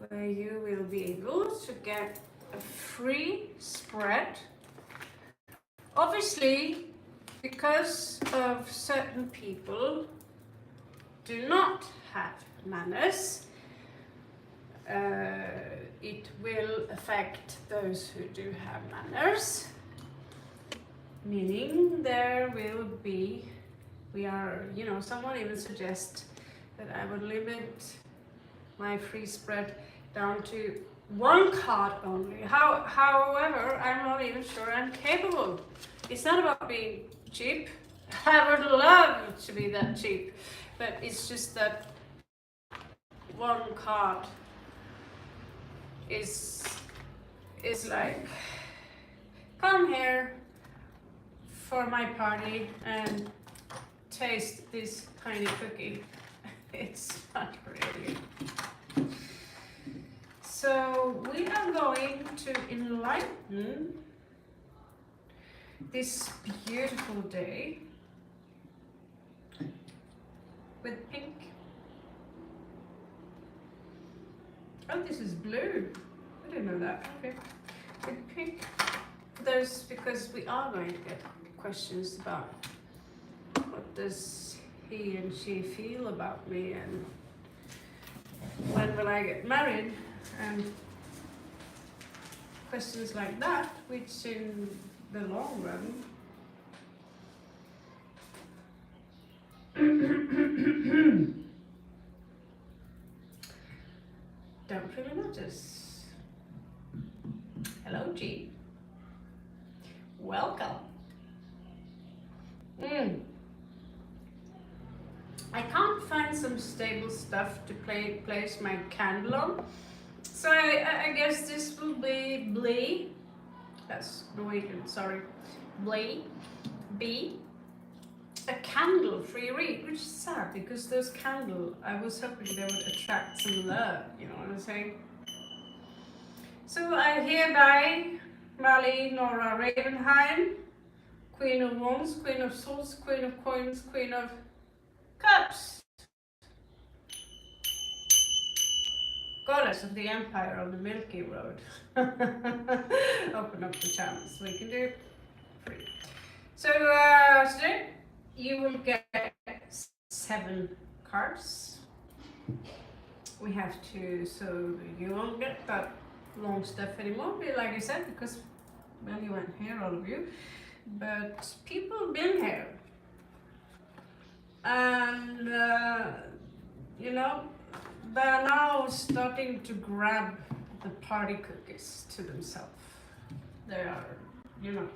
where you will be able to get a free spread. Obviously, because of certain people do not have manners, it will affect those who do have manners, meaning there will be, someone even suggests that I would limit my free spread down to one card only. However, I'm not even sure I'm capable. It's not about being cheap. I would love to be that cheap, but it's just that one card is like, come here for my party and taste this tiny cookie. It's not really. So we are going to enlighten this beautiful day with pink. Oh, this is blue. I didn't know that. Okay. With pink. There's, because we are going to get questions about what does he and she feel about me, and when will I get married, and questions like that, which in the long run don't really notice. Hello, G. Welcome. I can't find some stable stuff to place my candle on, so I guess this will be Blee. That's Norwegian, sorry. Blee. B. A candle-free read, which is sad because those candles, I was hoping they would attract some love, you know what I'm saying? So I hereby marry Nora Ravenheim, Queen of Wands, Queen of Swords, Queen of Coins, Queen of Cups, Goddess of the Empire on the Milky Road. Open up the channel so we can do free. So today you will get 7 cards. We have to, so you won't get that long stuff anymore, like I said, because, well, you weren't here, all of you, but people have been here. And, they're now starting to grab the party cookies to themselves. They are,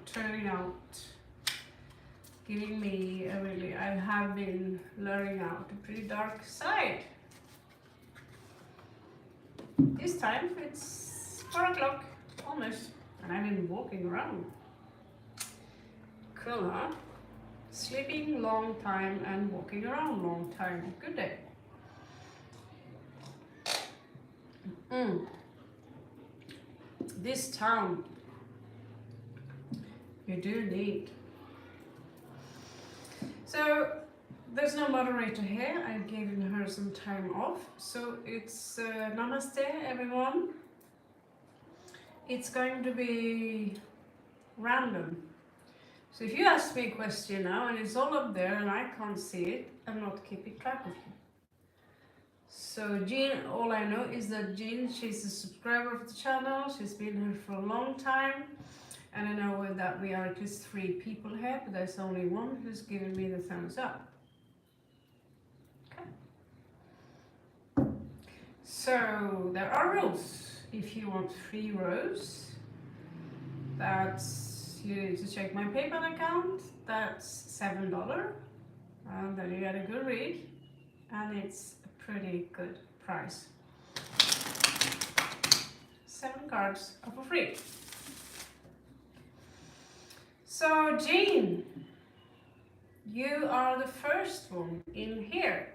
turning out, giving me I have been luring out a pretty dark side. This time it's 4 o'clock, almost, and I've been walking around. Cool, huh? Sleeping long time and walking around long time. Good day. This town, you do need. So there's no moderator here. I've given her some time off. So it's namaste, everyone. It's going to be random. So if you ask me a question now and it's all up there and I can't see it, I'm not keeping track of you. So Jean, all I know is that Jean, she's a subscriber of the channel. She's been here for a long time. And I know that we are just 3 people here, but there's only one who's given me the thumbs up. Okay. So there are rules. If you want free rows, that's, you need to check my PayPal account. That's $7. And then you get a good read. And it's a pretty good price. 7 cards are for free. So Jean, you are the first one in here.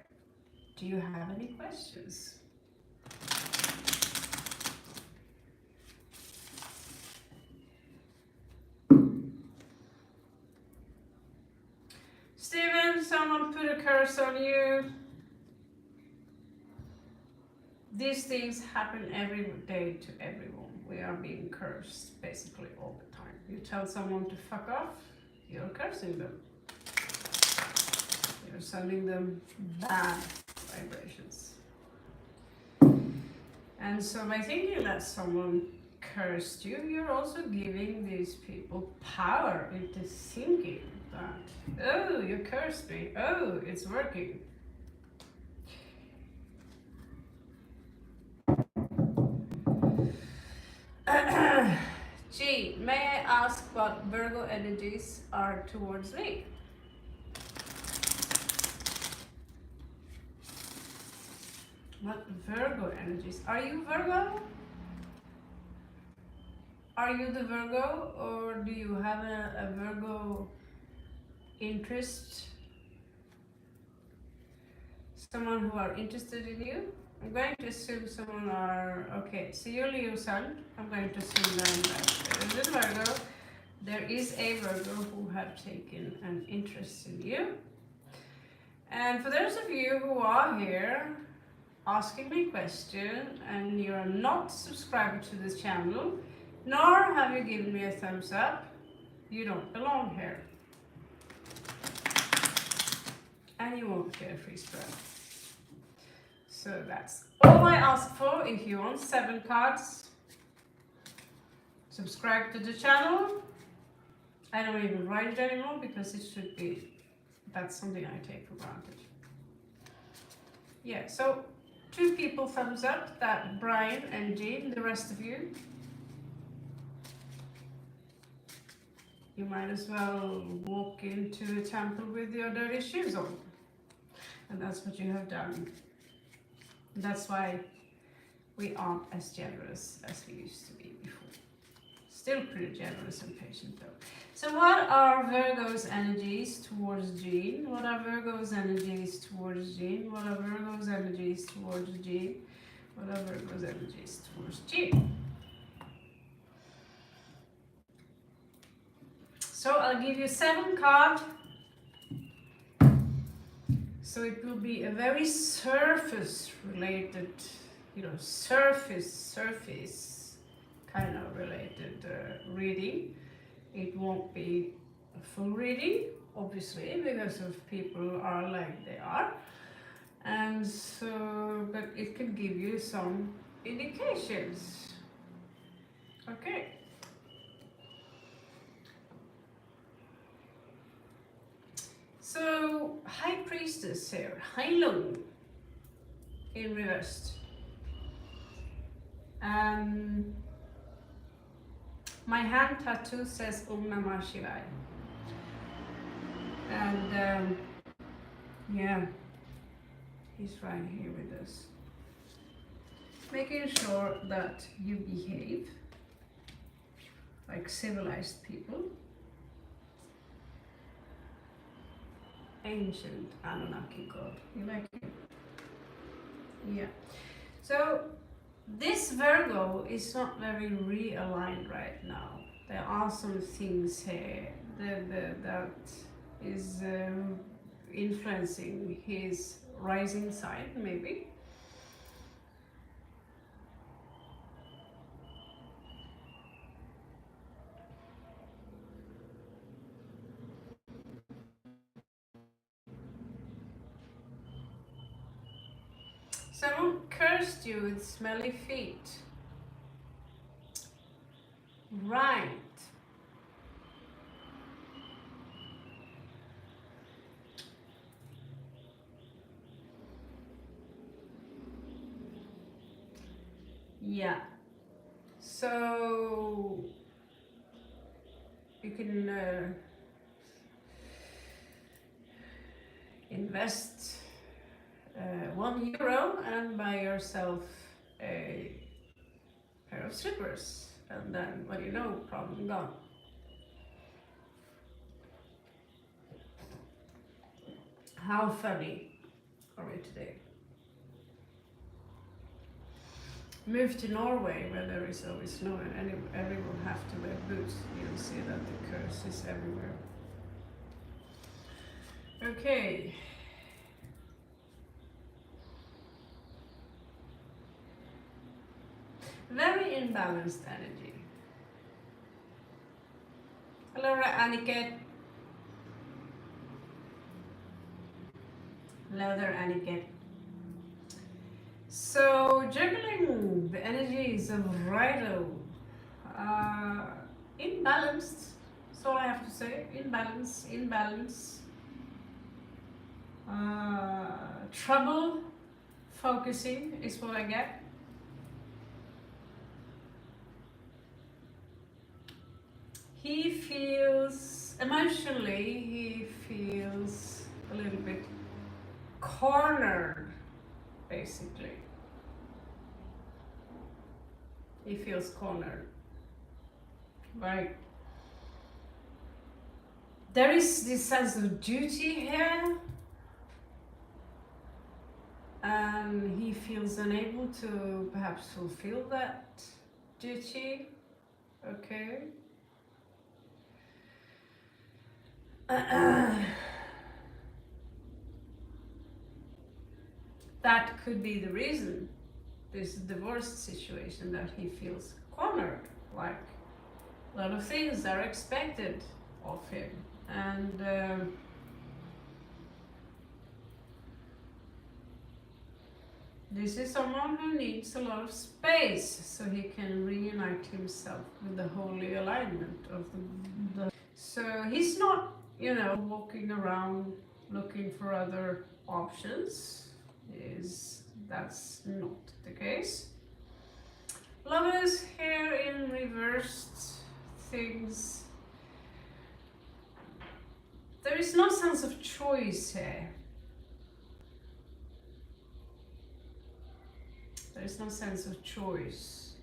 Do you have any questions? Steven, someone put a curse on you. these things happen every day to everyone. We are being cursed basically all the time. You tell someone to fuck off, you're cursing them. You're sending them bad vibrations. And so by thinking that someone cursed you, you're also giving these people power into thinking that, oh, you cursed me, oh, it's working. G, may I ask what Virgo energies are towards me? What Virgo energies? Are you Virgo? Are you the Virgo, or do you have a Virgo interest? Someone who are interested in you? I'm going to assume someone are, okay, so you're Leo Sun. I'm going to assume that there is a Virgo. There is a Virgo who have taken an interest in you. And for those of you who are here asking me questions and you're not subscribed to this channel, nor have you given me a thumbs up, you don't belong here. And you won't get a free spread. So that's all I ask for. If you want 7 cards, subscribe to the channel. I don't even write it anymore because it should be, that's something I take for granted. Yeah, so 2 people thumbs up, that Brian and Jean. The rest of you, you might as well walk into a temple with your dirty shoes on. And that's what you have done. That's why we aren't as generous as we used to be before. Still pretty generous and patient though. So what are Virgo's energies towards Jean? What are Virgo's energies towards Jean? What are Virgo's energies towards Jean? What are Virgo's energies towards Jean? So I'll give you 7 cards. So it will be a very surface related, surface kind of related reading. It won't be a full reading, obviously, because of people are like they are. And so, but it can give you some indications. Okay. So, High Priestess here, High Lung, in reversed. My hand tattoo says Om Namah Shivaya. And yeah, he's right here with us. Making sure that you behave like civilized people. Ancient Anunnaki god. You like it? Yeah. So this Virgo is not very realigned right now. There are some things here that is influencing his rising sign, maybe. Someone cursed you with smelly feet. Right. Yeah. So you can invest €1 and buy yourself a pair of slippers, and then, well, you know, problem gone. How funny are we today? Move to Norway where there is always snow and everyone have to wear boots. You'll see that the curse is everywhere. Okay. Very imbalanced energy. Hello, Aniket. Hello there, Aniket. So, juggling the energies of Rido. Imbalanced. That's all I have to say. Imbalance. Trouble focusing is what I get. He feels, emotionally, he feels a little bit cornered, basically. He feels cornered. Like, there is this sense of duty here, and he feels unable to perhaps fulfill that duty. Okay. That could be the reason, this divorce situation, that he feels cornered. Like, a lot of things are expected of him, and this is someone who needs a lot of space so he can reunite himself with the holy alignment of the so he's not, walking around looking for other options. That's not the case. Lovers here in reversed things. There is no sense of choice here. There is no sense of choice.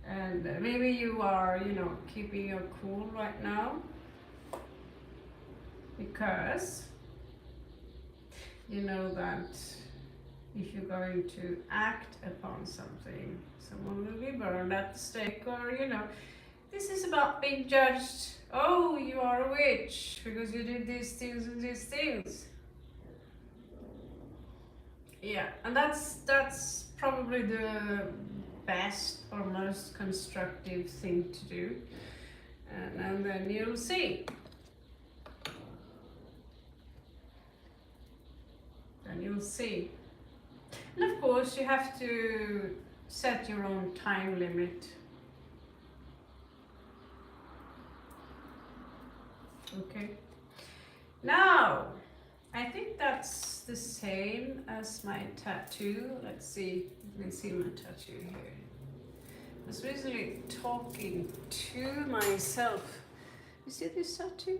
And maybe you are, keeping your cool right now, because you know that if you're going to act upon something, someone will be burned at the stake, or this is about being judged. Oh, you are a witch because you did these things and these things. Yeah, and that's probably the best or most constructive thing to do, and then you'll see. And you'll see. And of course, you have to set your own time limit. Okay. Now, I think that's the same as my tattoo. Let's see. You can see my tattoo here. I was recently talking to myself. You see this tattoo?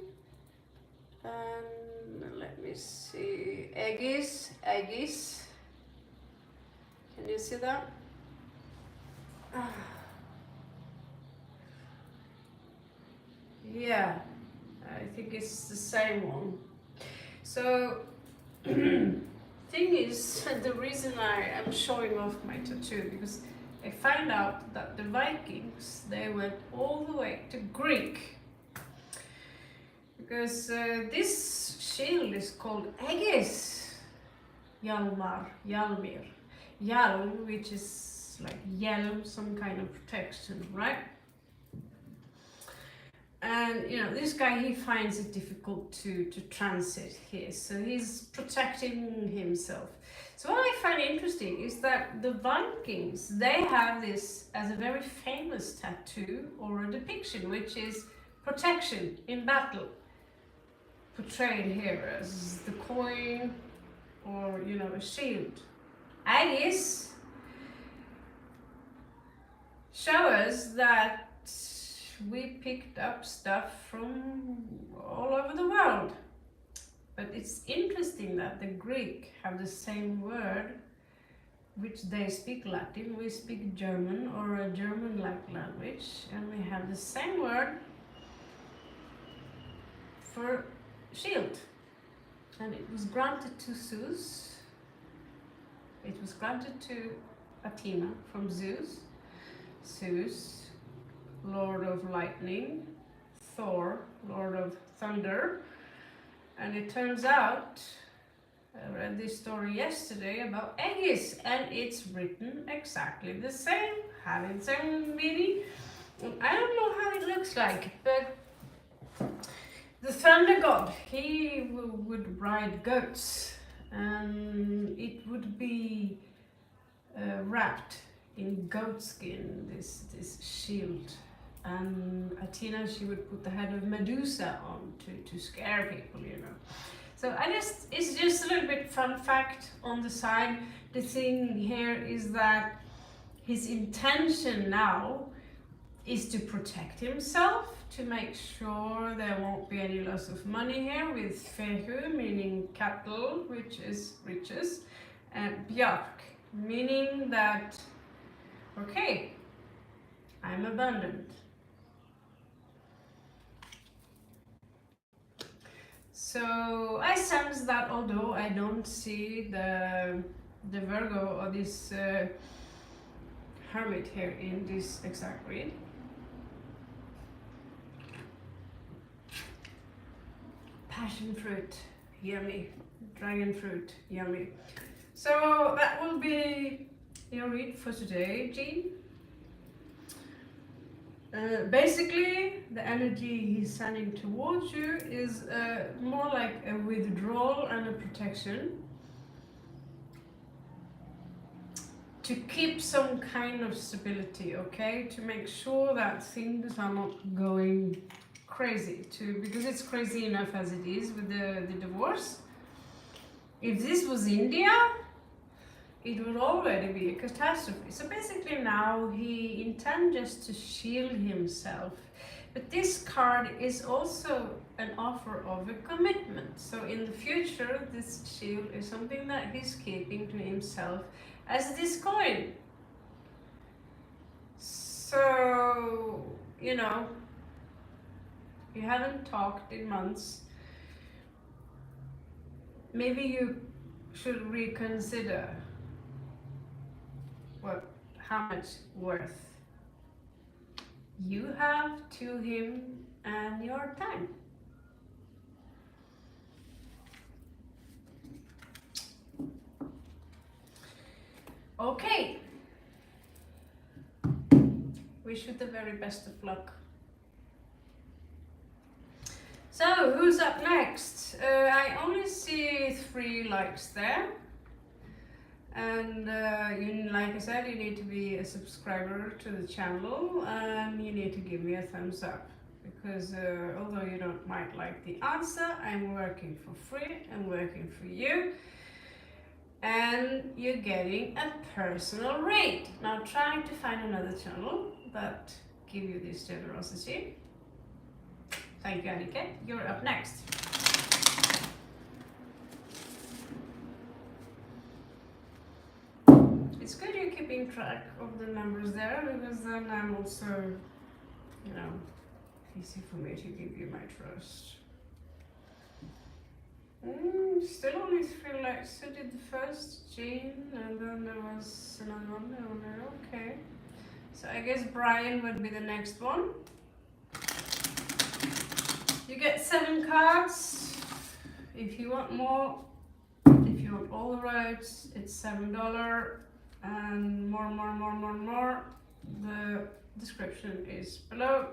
Let me see. Aegis. Can you see that? Yeah, I think it's the same one. So, thing is, the reason I am showing off my tattoo, because I found out that the Vikings, they went all the way to Greek. Because this shield is called Aegis Yalmir. Yalm, which is like yelm, some kind of protection, right? And this guy, he finds it difficult to transit here, so he's protecting himself. So what I find interesting is that the Vikings, they have this as a very famous tattoo or a depiction, which is protection in battle, portrayed here as the coin or a shield. Aegis show us that we picked up stuff from all over the world. But it's interesting that the Greek have the same word, which they speak Latin, we speak German or a German-like language, and we have the same word for shield. And it was granted to Zeus. It was granted to Athena from Zeus. Zeus, Lord of Lightning, Thor, Lord of Thunder, and it turns out I read this story yesterday about Aegis, and it's written exactly the same, having same meaning. I don't know how it looks like, but the thunder god, he would ride goats, and it would be wrapped in goat skin, this shield. And Athena, she would put the head of Medusa on to scare people, you know. So it's just a little bit fun fact on the side. The thing here is that his intention now is to protect himself, to make sure there won't be any loss of money here, with fehu, meaning cattle, which is riches, and bjark, meaning that, okay, I'm abundant. So I sense that although I don't see the Virgo or this hermit here in this exact read, passion fruit, yummy. Dragon fruit, yummy. So that will be your read for today, Jean. Basically, the energy he's sending towards you is more like a withdrawal and a protection. To keep some kind of stability, okay? To make sure that things are not going crazy, because it's crazy enough as it is with the divorce. If this was India, it would already be a catastrophe. So basically now he intends just to shield himself. But this card is also an offer of a commitment. So in the future, this shield is something that he's keeping to himself as this coin. So, you know, you haven't talked in months. Maybe you should reconsider how much worth you have to him and your time. Okay. Wish you the very best of luck. So, who's up next? I only see 3 likes there. And like I said, you need to be a subscriber to the channel, and you need to give me a thumbs up, because although you might like the answer, I'm working for free, I'm working for you, and you're getting a personal rate. Now trying to find another channel that give you this generosity. Thank you, Annika. You're up next. It's good you're keeping track of the numbers there, because then I'm also, you know, easy for me to give you my trust. Still only 3 likes. Who did the first? Jean, and then there was another one down there. Okay. So I guess Brian would be the next one. You get 7 cards. If you want more, if you want all the roads, it's $7. And more. The description is below.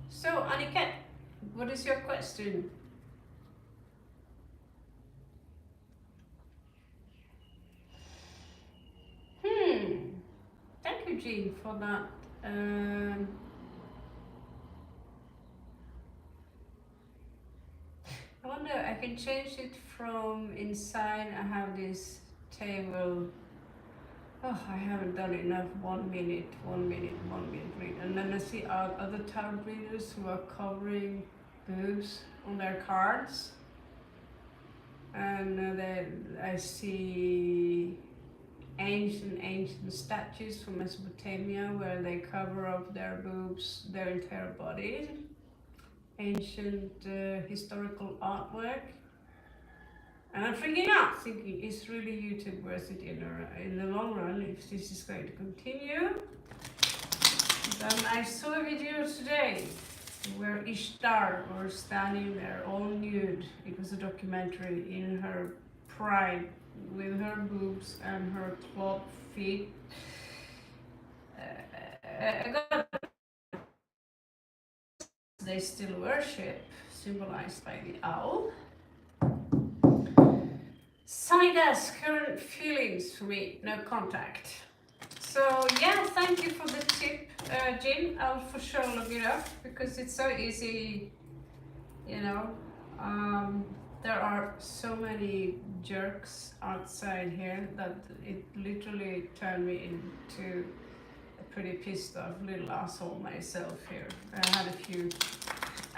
So, Annika, what is your question? Thank you, Jean, for that. I wonder, I can change it from inside. I have this table. Oh, I haven't done enough. 1 minute read. And then I see other tarot readers who are covering boobs on their cards. And I see ancient statues from Mesopotamia where they cover up their boobs, their entire body. Ancient historical artwork. And I'm freaking out, thinking, is really YouTube worth it in the long run if this is going to continue? Then I saw a video today where Ishtar was standing there all nude. It was a documentary in her pride with her boobs and her clawed feet. They still worship, symbolized by the owl. Sanitas, current feelings for me, no contact. So yeah, thank you for the tip, Jim. I'll for sure look it up because it's so easy, you know. There are so many jerks outside here that it literally turned me into a pretty pissed off little asshole myself here. I had a few.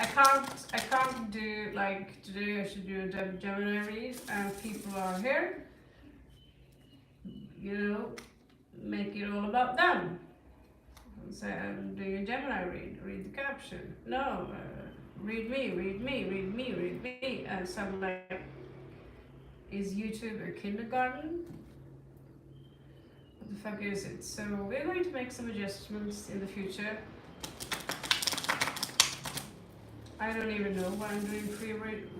I can't do like today. I should do a Gemini read, and people are here. You know, make it all about them. Say I'm doing a Gemini read the caption. No, read me, read me, read me, read me. And so I'm like, is YouTube a kindergarten? What the fuck is it? So we're going to make some adjustments in the future. I don't even know why I'm doing free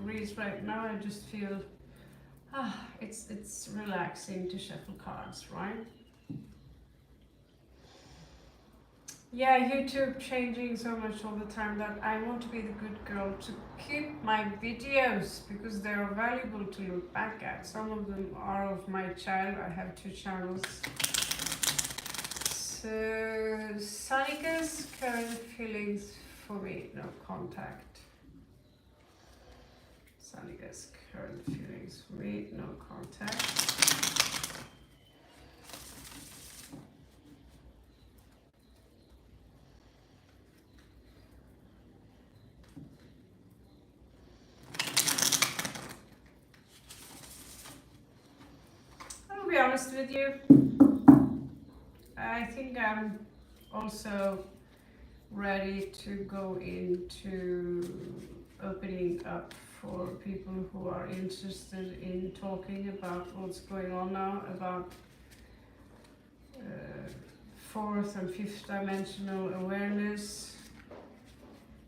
reads right now. I just feel, it's relaxing to shuffle cards, right? Yeah, YouTube changing so much all the time that I want to be the good girl to keep my videos because they are valuable to look back at. Some of them are of my child. I have 2 channels. So, Sanika's current feelings for me, no contact. Sanika's current feelings for me, no contact. I'll be honest with you. I think I'm also ready to go into opening up for people who are interested in talking about what's going on now, about fourth and fifth dimensional awareness,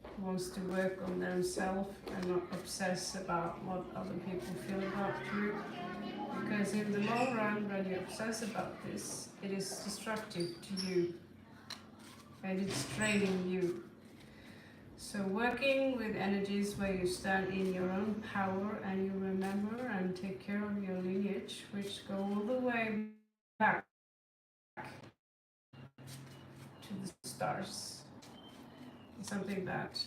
who wants to work on themselves and not obsess about what other people feel about you. Because in the long run, when you obsess about this, it is destructive to you and it's draining you. So working with energies where you stand in your own power and you remember and take care of your lineage, which go all the way back to the stars, is something that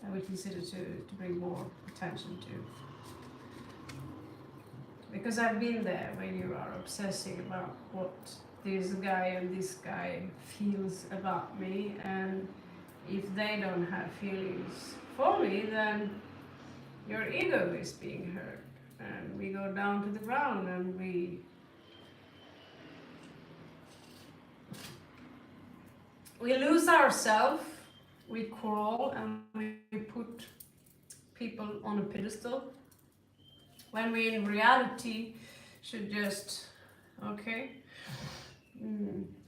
I would consider to bring more attention to. Because I've been there when you are obsessing about what this guy and this guy feels about me, and if they don't have feelings for me, then your ego is being hurt. And we go down to the ground and we lose ourselves, we crawl and we put people on a pedestal when we in reality should just, okay,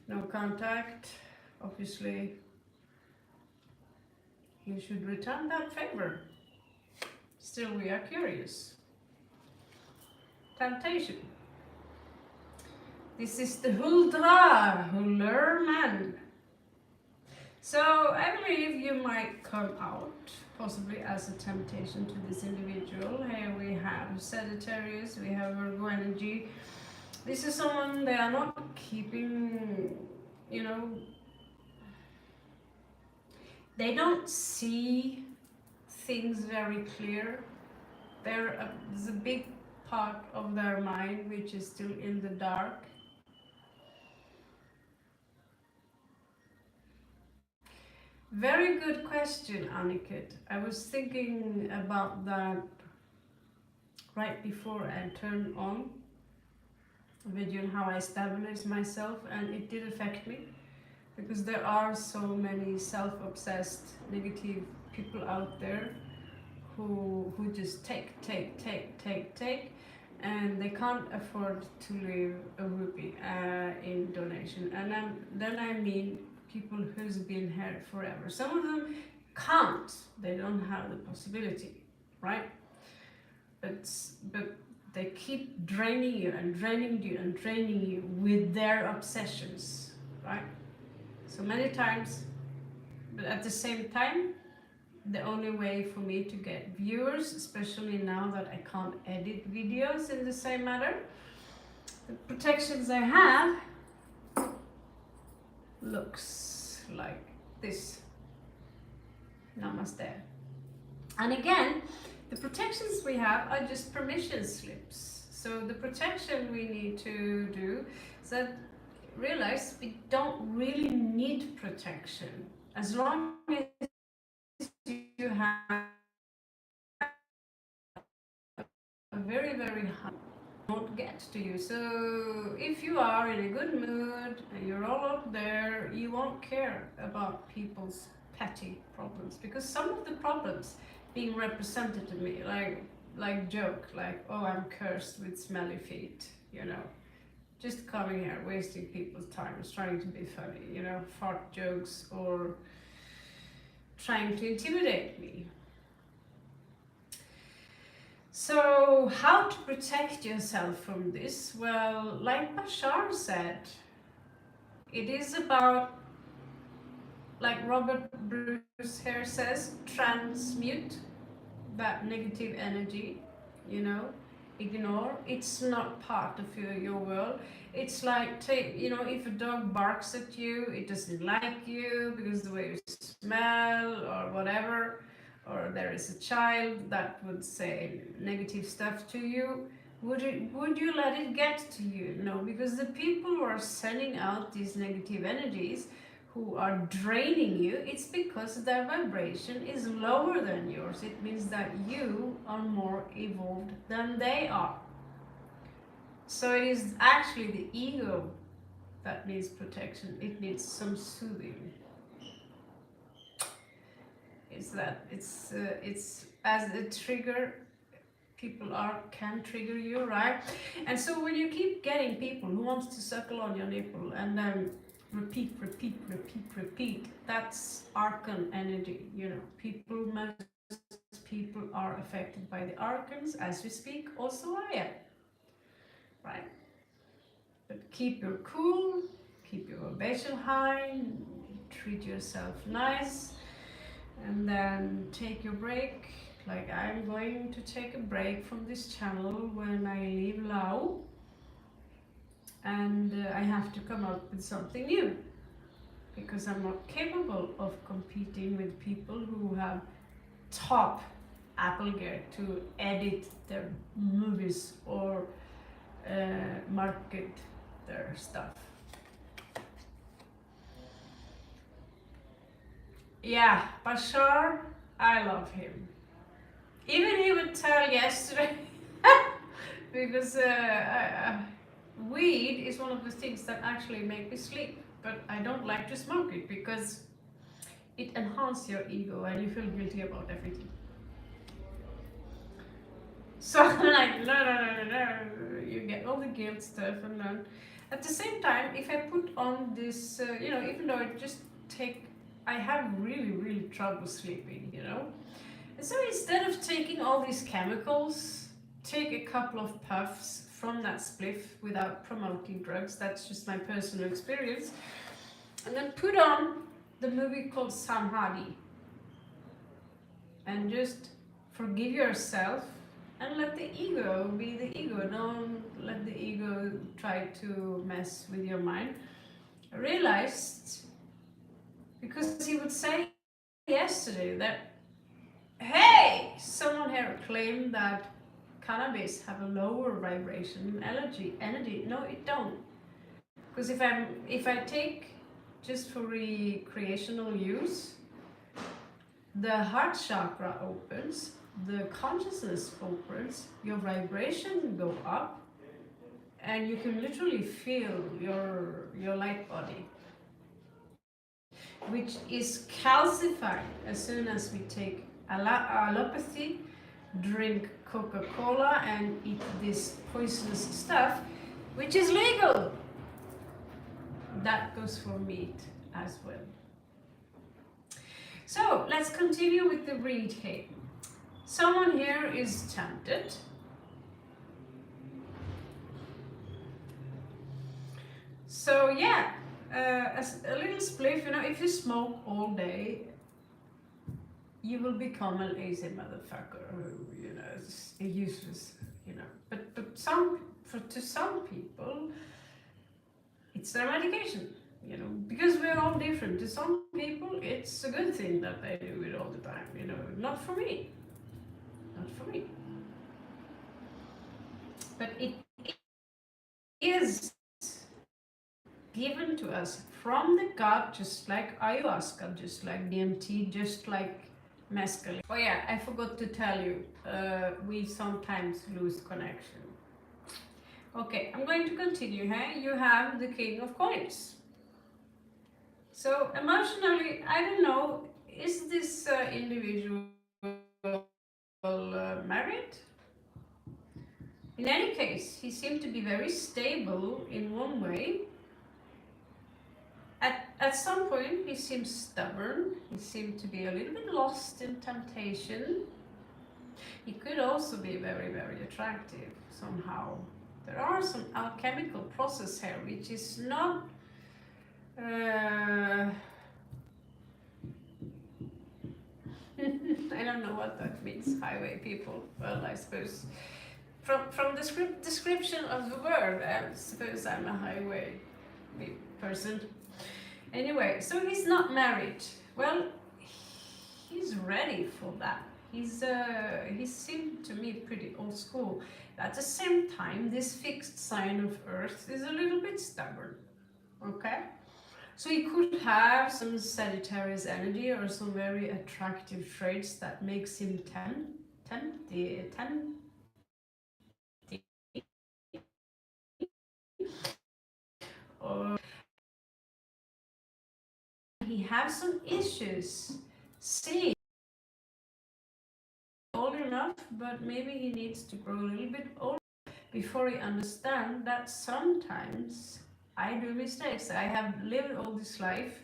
no contact, obviously you should return that favor. Still we are curious. Temptation. This is the Huldra, Huller man. So I believe you might come out possibly as a temptation to this individual. Here we have Sagittarius, we have Virgo energy. This is someone they are not keeping, you know, they don't see things very clear. There's a big part of their mind which is still in the dark. Very good question, Anniket. I was thinking about that right before I turned on the video and how I stabilize myself, and it did affect me because there are so many self-obsessed negative people out there who just take and they can't afford to leave a rupee in donation. And then I mean people who's been here forever. Some of them can't. They don't have the possibility, right? But they keep draining you and draining you and draining you with their obsessions, right? So many times, but at the same time, the only way for me to get viewers, especially now that I can't edit videos in the same manner, the protections I have looks like this. Namaste. And again, the protections we have are just permission slips. So the protection we need to do is that realize we don't really need protection as long as you have a very, very high won't get to you. So if you are in a good mood and you're all up there, you won't care about people's petty problems, because some of the problems being represented to me, like joke, like, oh, I'm cursed with smelly feet, you know, just coming here wasting people's time, trying to be funny, you know, fart jokes or trying to intimidate me. So how to protect yourself from this? Well, like Bashar said, it is about, like Robert Bruce here says, transmute that negative energy, you know, ignore. It's not part of your world. It's like, you know, if a dog barks at you, it doesn't like you because the way you smell or whatever, or there is a child that would say negative stuff to you, would you let it get to you? No, because the people who are sending out these negative energies, who are draining you, it's because their vibration is lower than yours. It means that you are more evolved than they are. So it is actually the ego that needs protection. It needs some soothing. It's as a trigger, people can trigger you, right? And so when you keep getting people who wants to suckle on your nipple and then repeat, that's archon energy, you know. Most people are affected by the archons as we speak. Also I am, right? But keep your cool, keep your vibration high, treat yourself nice, and then take your break. Like I'm going to take a break from this channel when I leave Lao, and I have to come up with something new, because I'm not capable of competing with people who have top Apple gear to edit their movies or market their stuff. Yeah, Bashar, I love him. Even he would tell yesterday, because weed is one of the things that actually make me sleep, but I don't like to smoke it because it enhances your ego and you feel guilty about everything. So I'm like, no, you get all the guilt stuff, and then at the same time, if I put on this, you know, even though I have really, really trouble sleeping, you know. And so instead of taking all these chemicals, take a couple of puffs from that spliff without promoting drugs. That's just my personal experience. And then put on the movie called Samhadi. And just forgive yourself and let the ego be the ego. Don't let the ego try to mess with your mind. I realized, because he would say yesterday that, hey, someone here claimed that cannabis have a lower vibration energy. No, it don't. Because if I take just for recreational use, the heart chakra opens, the consciousness opens, your vibration go up, and you can literally feel your light body, which is calcified as soon as we take allopathy drink Coca-Cola and eat this poisonous stuff, which is legal. That goes for meat as well. So let's continue with the read here. Someone here is tempted. So yeah, as a little spliff, you know, if you smoke all day, you will become a lazy motherfucker, you know, it's useless, you know. But to some people, it's their medication, you know, because we're all different. To some people, it's a good thing that they do it all the time, you know. Not for me. Not for me. But it is given to us from the God, just like ayahuasca, just like DMT, just like mescaline. Oh yeah, I forgot to tell you, we sometimes lose connection. Okay, I'm going to continue here. You have the King of Coins. So emotionally, I don't know, is this individual married? In any case, he seemed to be very stable in one way. At some point, he seems stubborn. He seemed to be a little bit lost in temptation. He could also be very, very attractive somehow. There are some alchemical process here, which is not I don't know what that means, highway people. Well, I suppose from the description of the word, I suppose I'm a highway person. Anyway, so he's not married. Well, he's ready for that. He seemed to me pretty old school. At the same time, this fixed sign of Earth is a little bit stubborn. Okay? So he could have some Sagittarius energy or some very attractive traits that makes him tempting. Or he has some issues seeing old enough, but maybe he needs to grow a little bit older before he understands that sometimes I do mistakes. I have lived all this life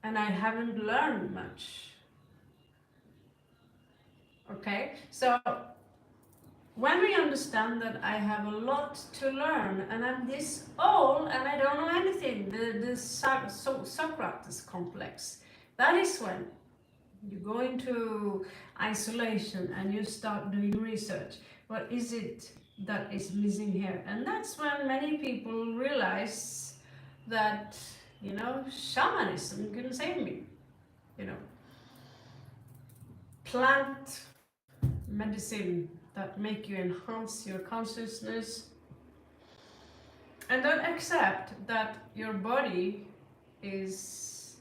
and I haven't learned much. Okay, so when we understand that I have a lot to learn and I'm this old and I don't know anything, the Socrates complex, that is when you go into isolation and you start doing research. What is it that is missing here? And that's when many people realize that, you know, shamanism can save me, you know. Plant medicine that make you enhance your consciousness, and don't accept that your body does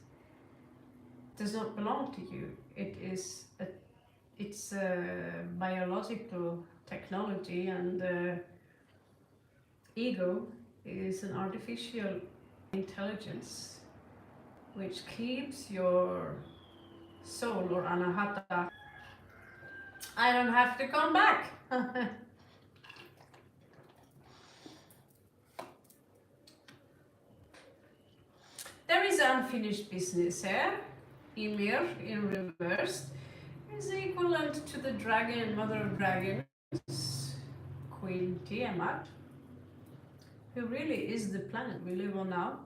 not belong to you. It's a biological technology, and ego is an artificial intelligence which keeps your soul or anahata. I don't have to come back. There is unfinished business here. Ymir in reverse is equivalent to the dragon, mother of dragons, Queen Tiamat, who really is the planet we live on now.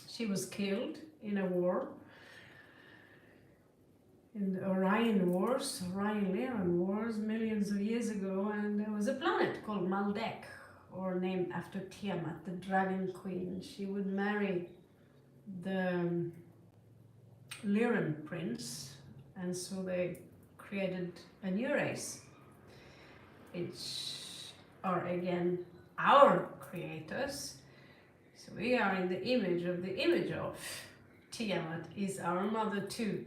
She was killed in a war, in the Orion Wars, Orion-Lyran Wars, millions of years ago, and there was a planet called Maldek, or named after Tiamat, the dragon queen. She would marry the Lyran prince, and so they created a new race, which are again our creators. So we are in the image of Tiamat is our mother too.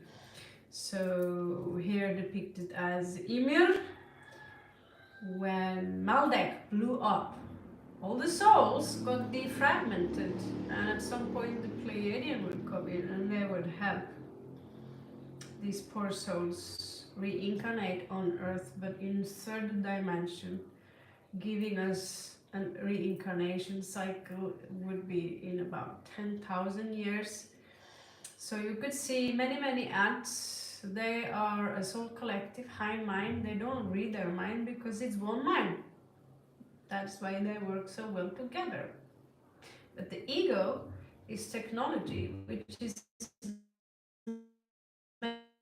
So here depicted as Ymir, when Maldek blew up, all the souls got defragmented, and at some point the Pleiadian would come in and they would help these poor souls reincarnate on Earth, but in third dimension, giving us a reincarnation cycle would be in about 10,000 years. So you could see many ants. They are a soul collective, high mind. They don't read their mind because it's one mind. That's why they work so well together. But the ego is technology, which is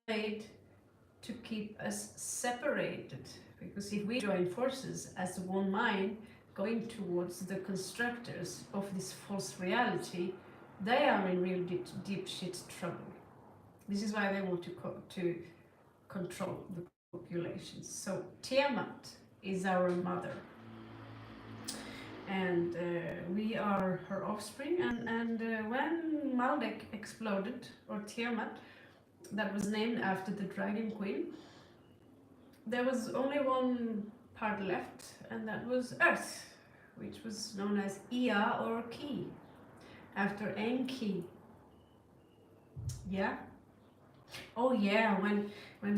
made to keep us separated. Because if we join forces as one mind, going towards the constructors of this false reality, they are in real deep shit trouble. This is why they want to control the populations. So Tiamat is our mother, and we are her offspring. And when Maldek exploded, or Tiamat, that was named after the dragon queen, there was only one part left, and that was Earth, which was known as Ea, or Ki, after Enki. Yeah. Oh yeah, when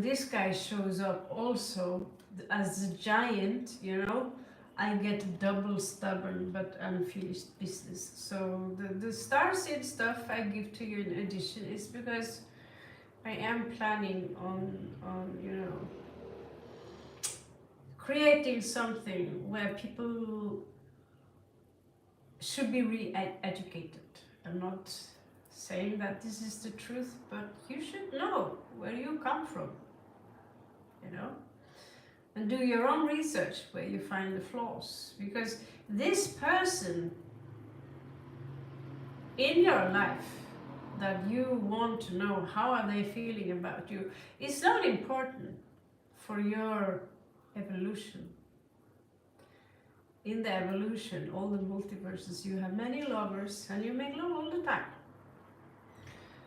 this guy shows up also as a giant, you know, I get double stubborn but unfinished business. So the starseed stuff I give to you in addition is because I am planning on you know, creating something where people should be re-educated. I'm not saying that this is the truth, but you should know where you come from, you know, and do your own research where you find the flaws, because this person in your life that you want to know how are they feeling about you is not important for your evolution. In the evolution, all the multiverses, you have many lovers and you make love all the time.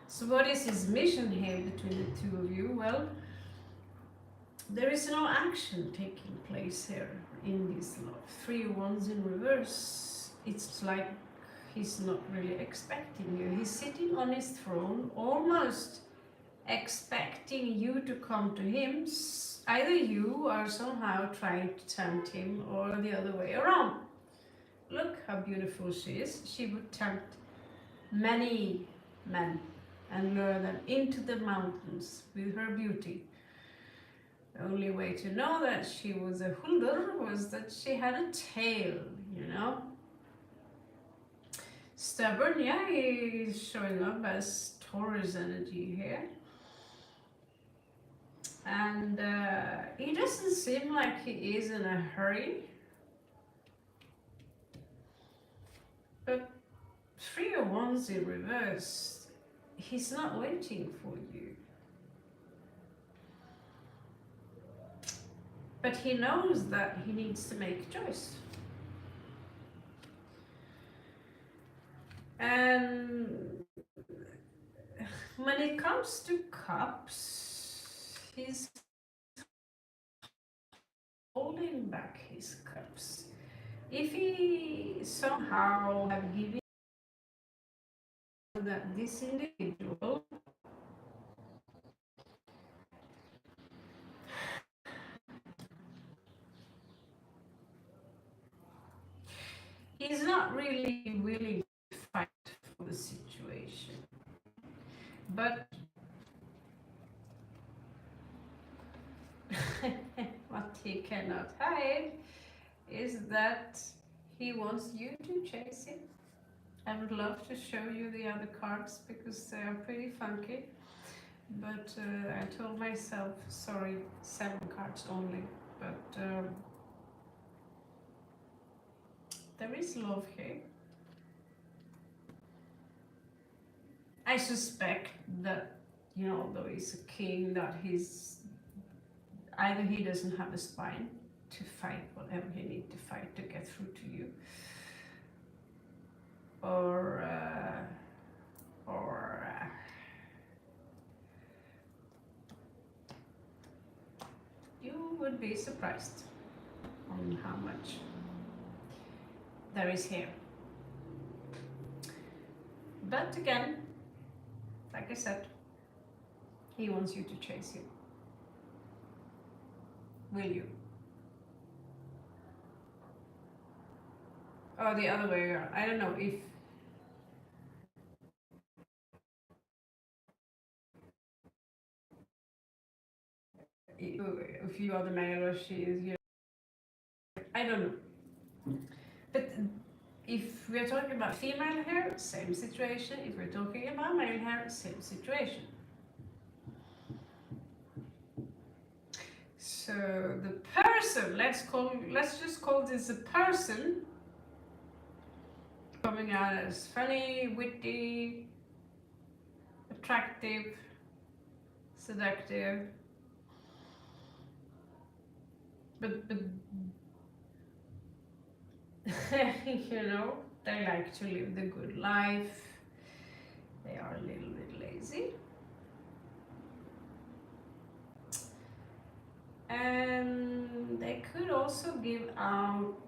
So what is his mission here between the two of you? Well, there is no action taking place here in this love. 3 wands in reverse. It's like he's not really expecting you. He's sitting on his throne, almost expecting you to come to him. Either you are somehow trying to tempt him, or the other way around. Look how beautiful she is. She would tempt many men and lure them into the mountains with her beauty. The only way to know that she was a hulder was that she had a tail, you know. Stubborn, yeah, he's showing up as Taurus energy here. And he doesn't seem like he is in a hurry. But 3 of Wands in reverse, he's not waiting for you. But he knows that he needs to make a choice. And when it comes to cups, he's holding back his cups. If he somehow have given that this individual is not really willing to fight for the situation, but what he cannot hide is that he wants you to chase him. I would love to show you the other cards because they are pretty funky, but I told myself, sorry, 7 cards only, but there is love here. I suspect that, you know, though he's a king, that he's either he doesn't have a spine to fight whatever he needs to fight to get through to you, or you would be surprised on how much there is here. But again, like I said, he wants you to chase him. will you? Or the other way around. I don't know if you are the male or she is you. I don't know. But if we're talking about female hair, same situation. If we're talking about male hair, same situation. So the person, let's just call this a person, coming out as funny, witty, attractive, seductive, but you know, they like to live the good life. They are a little bit lazy. And they could also give out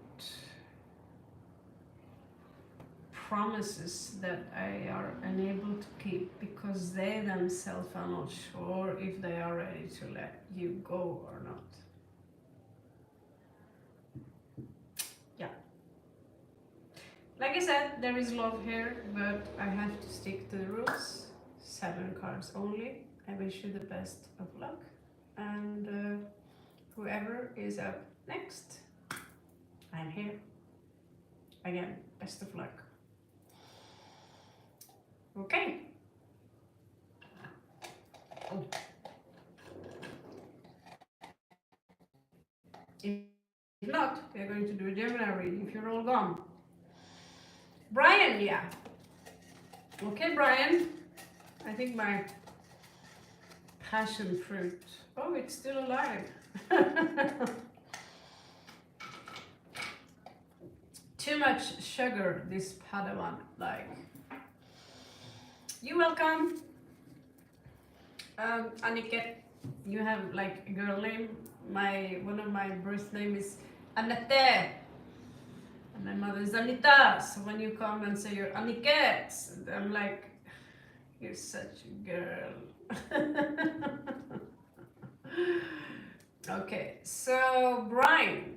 promises that they are unable to keep because they themselves are not sure if they are ready to let you go or not. Yeah. Like I said, there is love here, but I have to stick to the rules. 7 cards only. I wish you the best of luck. And whoever is up next, I'm here. Again, best of luck. Okay. Oh. If not, we're going to do a Gemini reading if you're all gone. Brian, yeah. Okay, Brian. I think my passion fruit. Oh, it's still alive. Too much sugar, this Padawan, like. You're welcome. Annika, you have like a girl name. One of my birth name is Annette. And my mother is Anita. So when you come and say you're Annika, I'm like, you're such a girl. Okay, so Brian,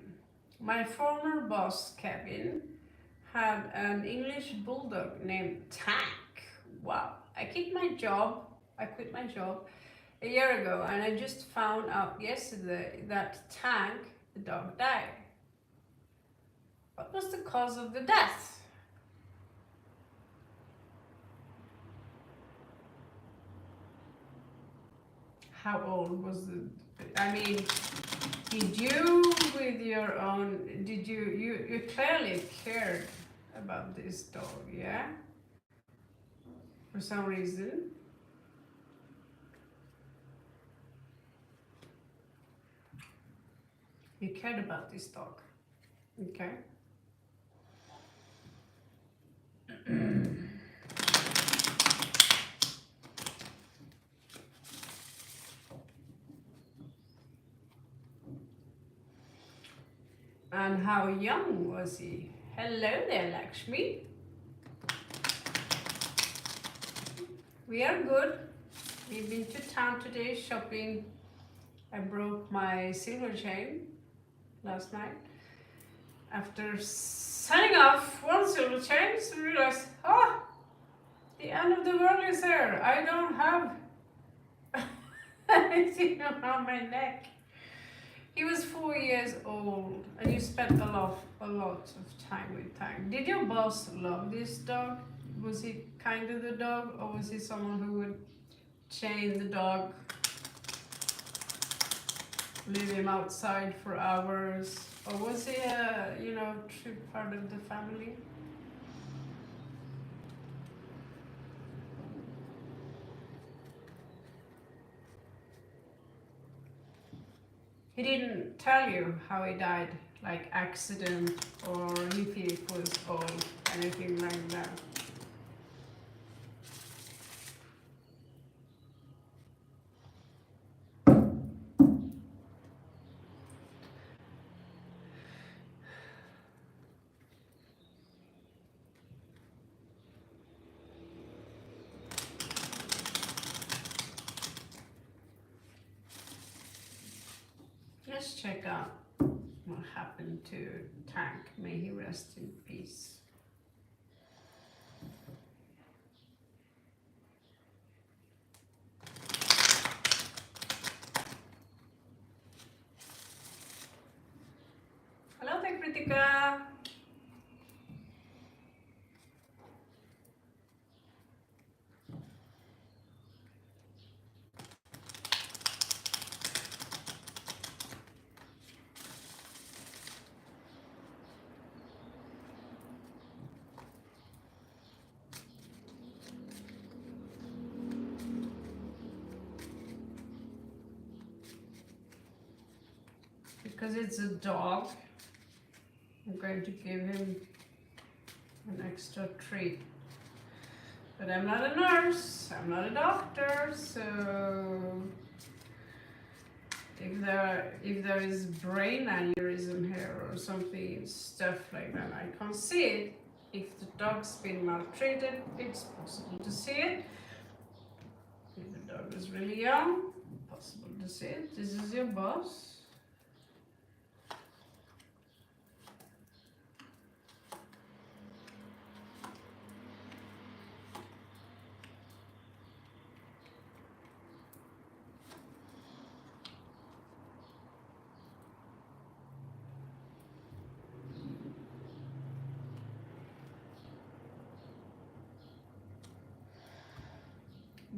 my former boss Kevin, had an English bulldog named Tank. Wow, I quit my job a year ago, and I just found out yesterday that Tank, the dog, died. What was the cause of the death? How old was the, I mean, did you with your own, you clearly cared about this dog, yeah? For some reason. You cared about this dog, okay? And how young was he? Hello there, Lakshmi. We are good. We've been to town today shopping. I broke my silver chain last night. After signing off one silver chain, I realized, oh, the end of the world is here. I don't have anything around my neck. He was 4 years old, and you spent a lot of time with Tank. Did your boss love this dog? Was he kind to the dog, or was he someone who would chain the dog, leave him outside for hours, or was he a, true part of the family? He didn't tell you how he died, like accident, or if he was old, anything like that. let's check out what happened to Tank. May he rest in peace. Hello, Kritika. Because it's a dog, I'm going to give him an extra treat. But I'm not a nurse, I'm not a doctor, so if there is brain aneurysm here or something, stuff like that, I can't see it. If the dog's been maltreated, it's possible to see it. If the dog is really young, possible to see it. This is your boss.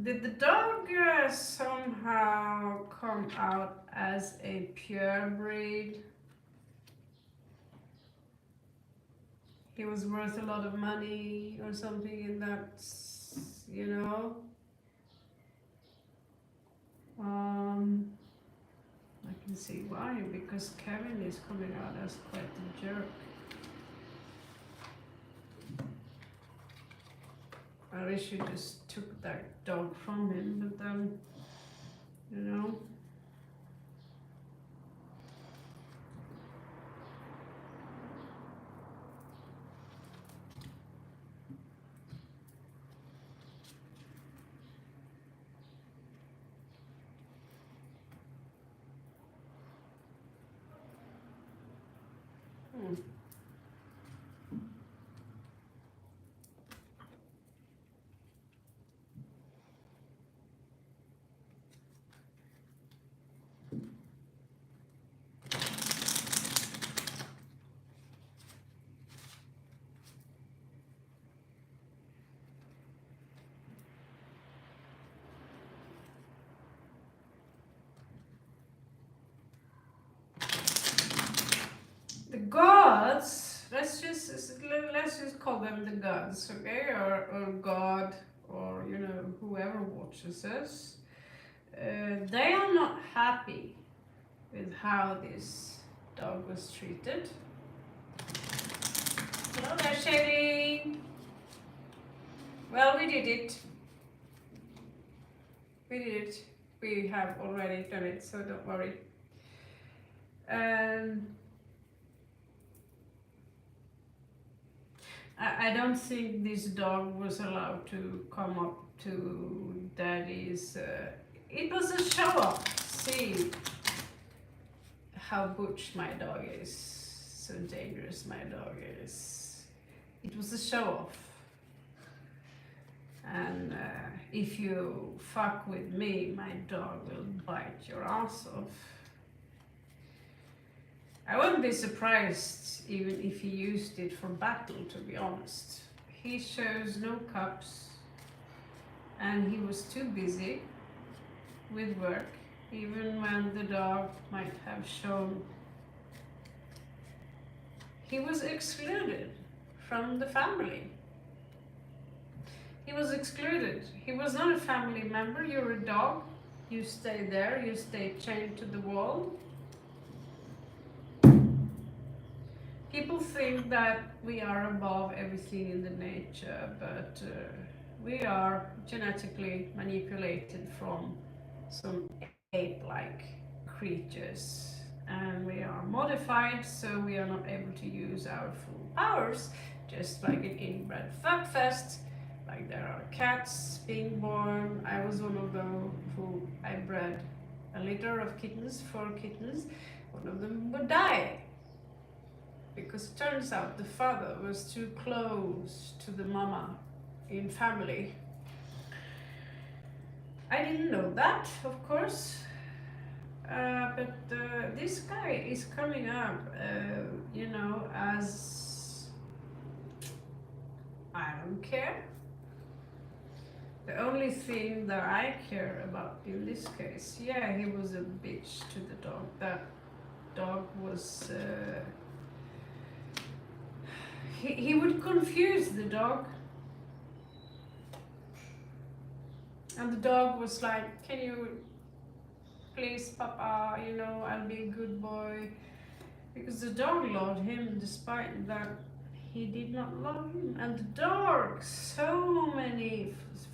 Did the dog somehow come out as a pure breed? He was worth a lot of money or something in that, you know? I can see why, because Kevin is coming out as quite a jerk. I wish you just took that dog from him, but then, you know. The gods, let's just call them the gods, okay, or God, or you know, whoever watches us. They are not happy with how this dog was treated. Hello there, Shady. Well, we did it. We did it. We have already done it, so don't worry. I don't think this dog was allowed to come up to Daddy's. It was a show off. See how butch my dog is, so dangerous my dog is. It was a show off. And if you fuck with me, my dog will bite your ass off. I wouldn't be surprised even if he used it for battle, to be honest. He shows no cups, and he was too busy with work, even when the dog might have shown. He was excluded from the family. He was excluded. He was not a family member. You're a dog. You stay there. You stay chained to the wall. People think that we are above everything in the nature, but we are genetically manipulated from some ape-like creatures, and we are modified so we are not able to use our full powers, just like an inbred fuckfest. Like there are cats being born. I was one of those who I bred a litter of kittens, 4 kittens, one of them would die. Because it turns out the father was too close to the mama in family. I didn't know that, of course. But this guy is coming up, as I don't care. The only thing that I care about in this case, yeah, he was a bitch to the dog. That dog was, he would confuse the dog. And the dog was like, can you please, Papa, I'll be a good boy. Because the dog loved him despite that he did not love him. And the dog, for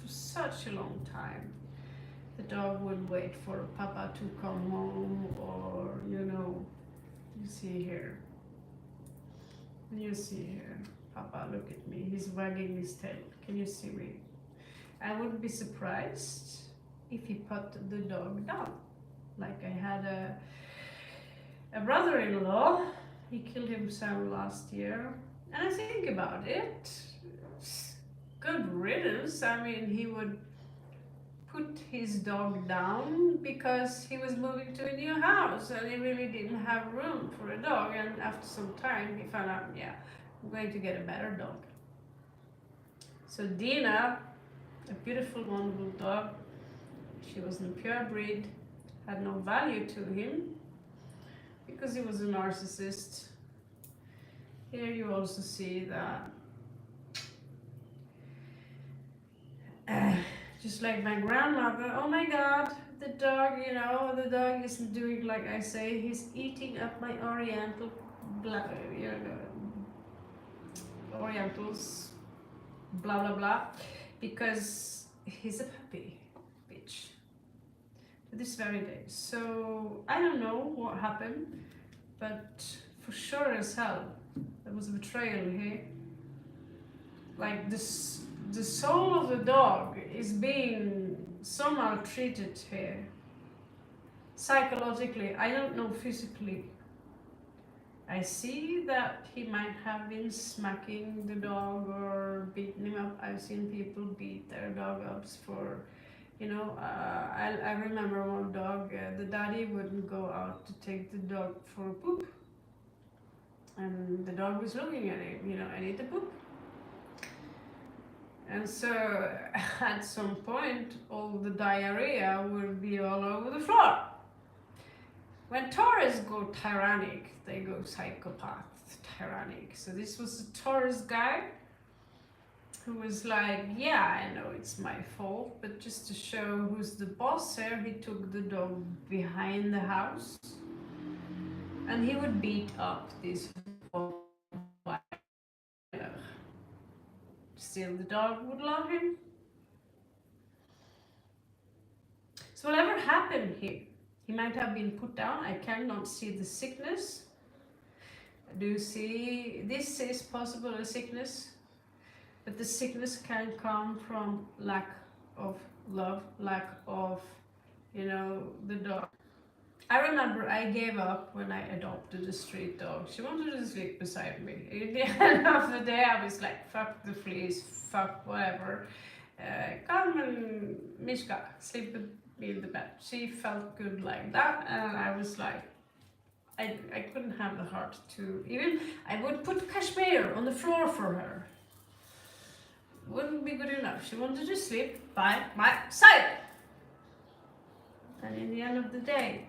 such a long time, the dog would wait for Papa to come home, or, you see here. You see here, Papa, look at me, he's wagging his tail. Can you see me? I wouldn't be surprised if he put the dog down. Like I had a brother-in-law, he killed himself last year. And I think about it, good riddance. I mean, he would put his dog down because he was moving to a new house and he really didn't have room for a dog. And after some time, he found out, yeah, I'm going to get a better dog. So Dina, a beautiful, wonderful dog, she was a pure breed, had no value to him because he was a narcissist. Here you also see that just like my grandmother, oh my god, the dog, the dog isn't doing like I say, he's eating up my Orientals, blah blah blah, because he's a puppy, bitch, to this very day. So I don't know what happened, but for sure as hell, there was a betrayal here. Like this, the soul of the dog is being somehow treated here. Psychologically, I don't know physically. I see that he might have been smacking the dog or beating him up. I've seen people beat their dog ups for, I remember one dog, the daddy wouldn't go out to take the dog for a poop. And the dog was looking at him, I need the poop. And so at some point, all the diarrhea would be all over the floor. When Taurus go tyrannic, they go psychopath, tyrannic. So this was a Taurus guy who was like, yeah, I know it's my fault, but just to show who's the boss here, he took the dog behind the house and he would beat up this Rottweiler. Still, the dog would love him. So whatever happened here, he might have been put down. I cannot see the sickness. Do you see? This is possible a sickness, but the sickness can come from lack of love, lack of, the dog. I remember I gave up when I adopted a street dog. She wanted to sleep beside me. At the end of the day, I was like, fuck the fleas, fuck whatever. Come and Mishka, sleep with me in the bed. She felt good like that, and I was like, I couldn't have the heart to even, I would put cashmere on the floor for her. Wouldn't be good enough. She wanted to sleep by my side. And in the end of the day,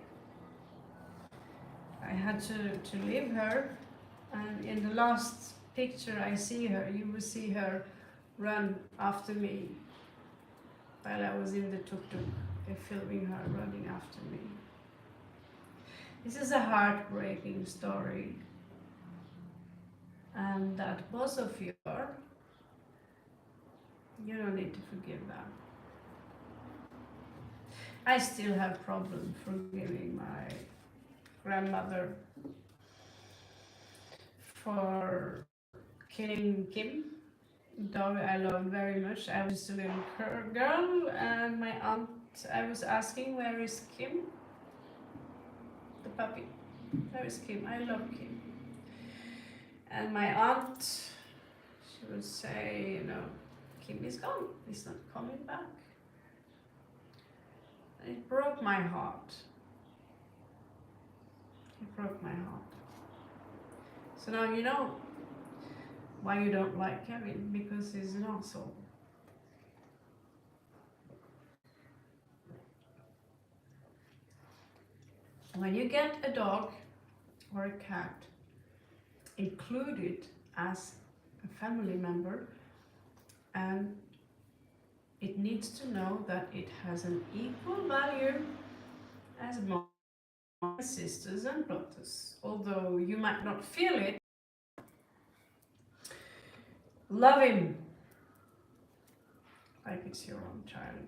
I had to leave her, and in the last picture I see her, you will see her run after me while I was in the tuk-tuk, filming her running after me. This is a heartbreaking story, and that both of you don't need to forgive that. I still have problems forgiving my grandmother for killing Kim, dog I love very much. I was just a little girl, and my aunt, I was asking, where is Kim? The puppy. There is Kim. I love Kim. And my aunt, she would say, you know, Kim is gone. He's not coming back. And it broke my heart. It broke my heart. So now you know why you don't like Kevin, because he's an asshole. When you get a dog or a cat included as a family member, and it needs to know that it has an equal value as sisters and brothers. Although you might not feel it, love him like it's your own child.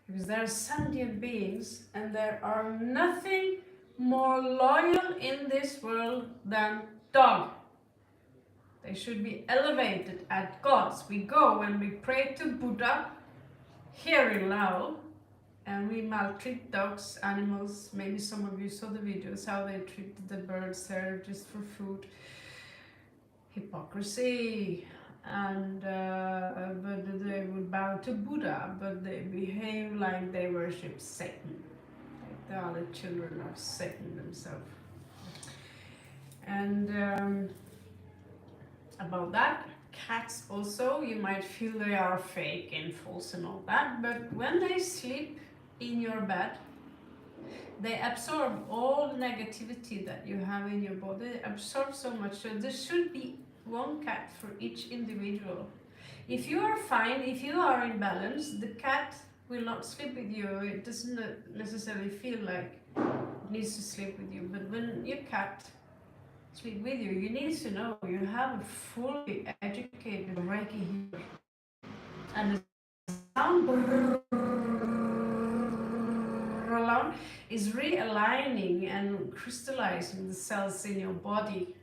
Because there are sentient beings, and there are nothing more loyal in this world than dog. They should be elevated as gods. We go when we pray to Buddha here in Laos, and we maltreat dogs, animals. Maybe some of you saw the videos how they treated the birds there just for food. Hypocrisy. And but they would bow to Buddha, but they behave like they worship Satan. Like they are the children of Satan themselves. And about that, cats also, you might feel they are fake and false and all that, but when they sleep in your bed, they absorb all the negativity that you have in your body. They absorb so much, so there should be one cat for each individual. If you are fine, if you are in balance, the cat will not sleep with you. It doesn't necessarily feel like it needs to sleep with you, but when your cat sleep with you, you need to know you have a fully educated Reiki healer, and the sound alone is realigning and crystallizing the cells in your body.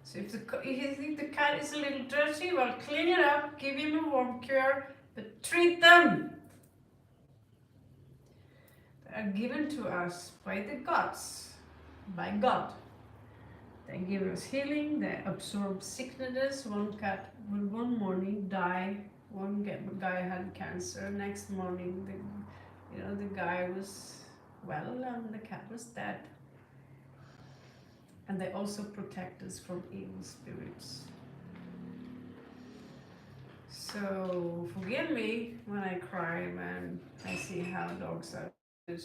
So if you think the cat is a little dirty, well, clean it up, give him a warm cure, but treat them. They are given to us by the gods, by God. They give us healing, they absorb sicknesses. One cat will one morning die. One guy had cancer. Next morning, the guy was well and the cat was dead. And they also protect us from evil spirits. So forgive me when I cry when I see how dogs are treated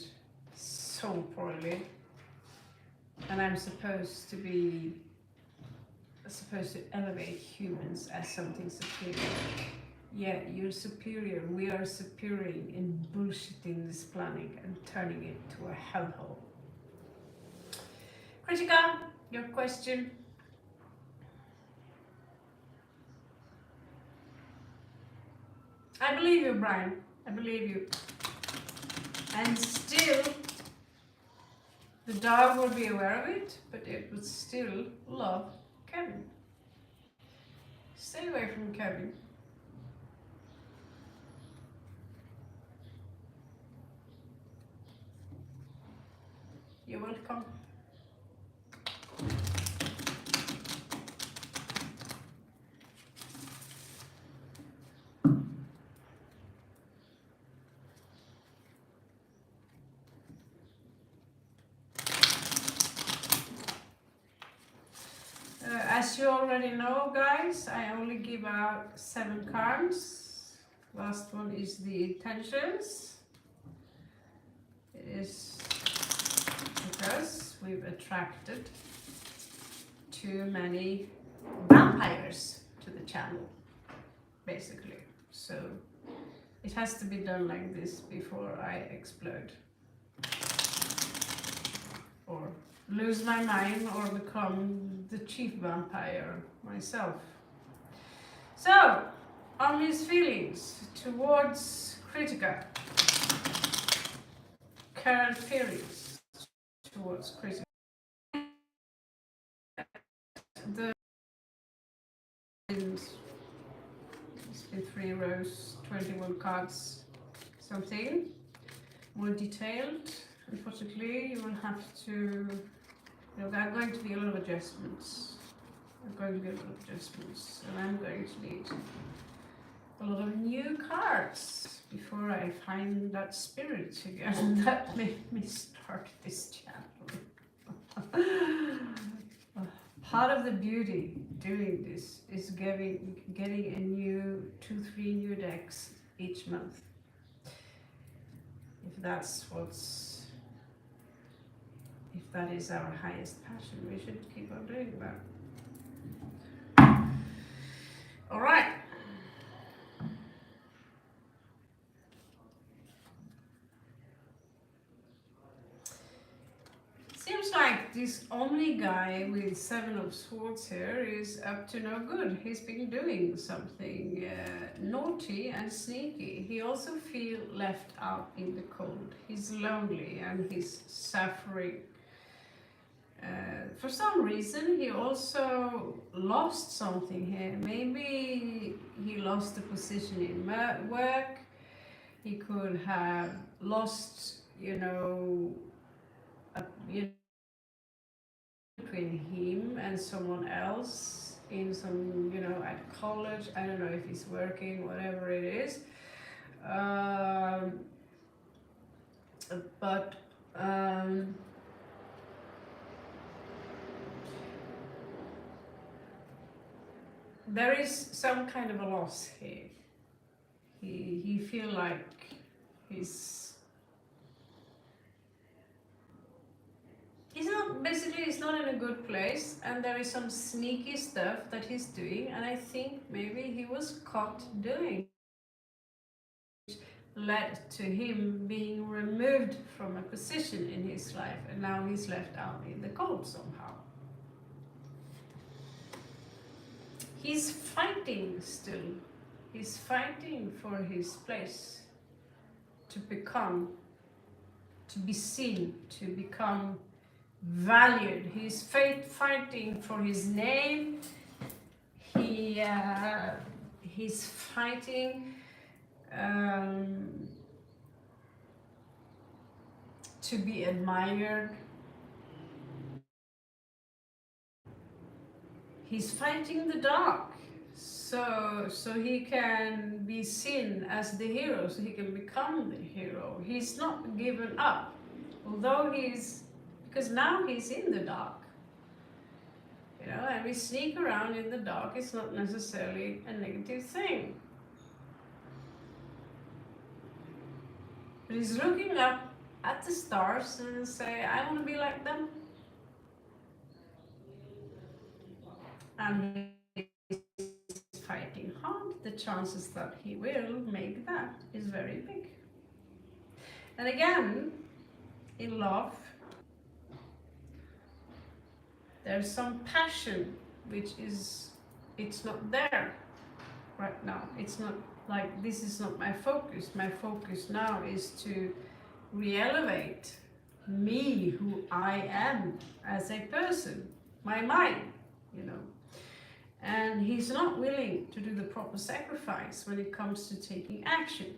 so poorly. And I'm supposed to elevate humans as something superior. Yeah, you're superior. We are superior in bullshitting this planet and turning it to a hellhole. Kritika, your question. I believe you, Brian. I believe you. And still, the dog will be aware of it, but it would still love Kevin. Stay away from Kevin. You're welcome. As you already know, guys, I only give out 7 cards. Last one is the intentions. It is because we've attracted too many vampires to the channel, basically. So it has to be done like this before I explode. Or lose my mind or become the chief vampire myself. So, on his feelings towards Kritika, current feelings towards Kritika. It's been 3 rows, 21 cards, something more detailed. unfortunately, you will have to, there are going to be a lot of adjustments. And I'm going to need a lot of new cards before I find that spirit again that made me start this channel. Part of the beauty doing this is getting a new 2-3 new decks each month. If that is our highest passion, we should keep on doing that. All right. Seems like this Omni guy with 7 of Swords here is up to no good. He's been doing something naughty and sneaky. He also feels left out in the cold. He's lonely and he's suffering. For some reason, he also lost something here. Maybe he lost a position in work. He could have lost, between him and someone else in some, at college. I don't know if he's working, whatever it is. But there is some kind of a loss here. He feel like he's not in a good place, and there is some sneaky stuff that he's doing, and I think maybe he was caught doing, which led to him being removed from a position in his life, and now he's left out in the cold somehow. He's fighting still. He's fighting for his place, to be seen, to become valued. He's fighting for his name. He's fighting to be admired. He's fighting the dark, so he can be seen as the hero, so he can become the hero. He's not given up, although because now he's in the dark. And we sneak around in the dark. It's not necessarily a negative thing. But he's looking up at the stars and say, I want to be like them. And he's fighting hard. The chances that he will make that is very big. And again, in love, there's some passion it's not there right now. It's not like, this is not my focus. My focus now is to re-elevate me, who I am as a person, my mind, And he's not willing to do the proper sacrifice when it comes to taking action.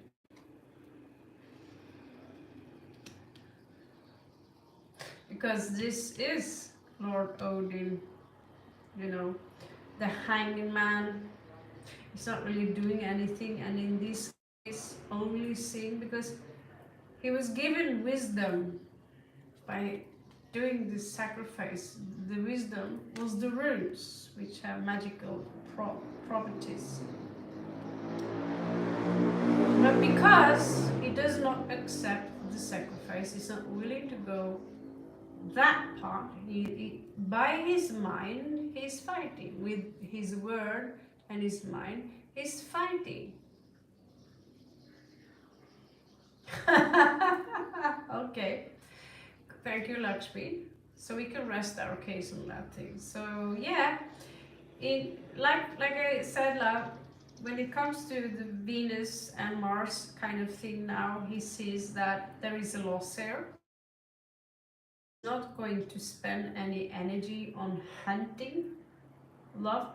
Because this is Lord Odin, the hanging man. He's not really doing anything, and in this case only seeing, because he was given wisdom by doing this sacrifice. The wisdom was the runes, which have magical properties. But because he does not accept the sacrifice, he's not willing to go that part, he by his mind, he's fighting. With his word and his mind, he's fighting. Okay, thank you, Lakshmi. So we can rest our case on that thing. So yeah, like I said, when it comes to the Venus and Mars kind of thing now, he sees that there is a loss here. Not going to spend any energy on hunting love.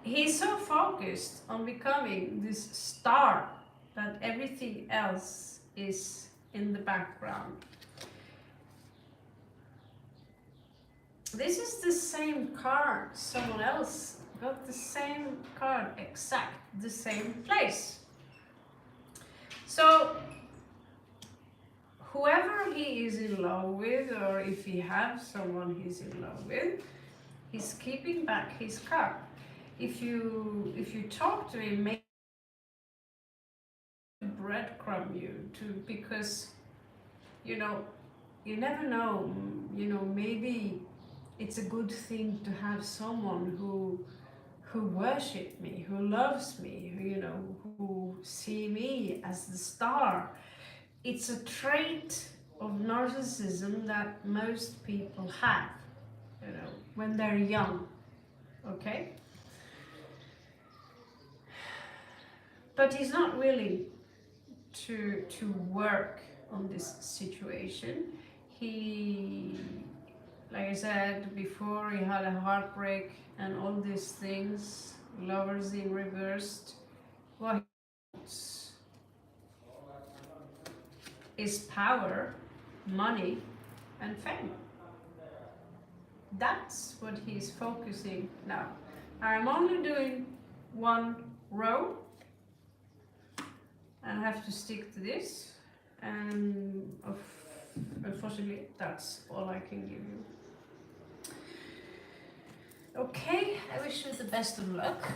He's so focused on becoming this star that everything else is in the background. This is the same card. Someone else got the same card, exact the same place. So whoever he is in love with, or if he has someone he's in love with, he's keeping back his card. If you talk to him, maybe breadcrumb you to, because you never know, maybe it's a good thing to have someone who worship me, who loves me, who see me as the star. It's a trait of narcissism that most people have, when they're young, okay? But he's not willing to work on this situation. He, like I said before, he had a heartbreak and all these things, lovers in reversed. What he wants is power, money, and fame. That's what he's focusing now. I'm only doing one row, and I have to stick to this, and unfortunately that's all I can give you. Okay, I wish you the best of luck.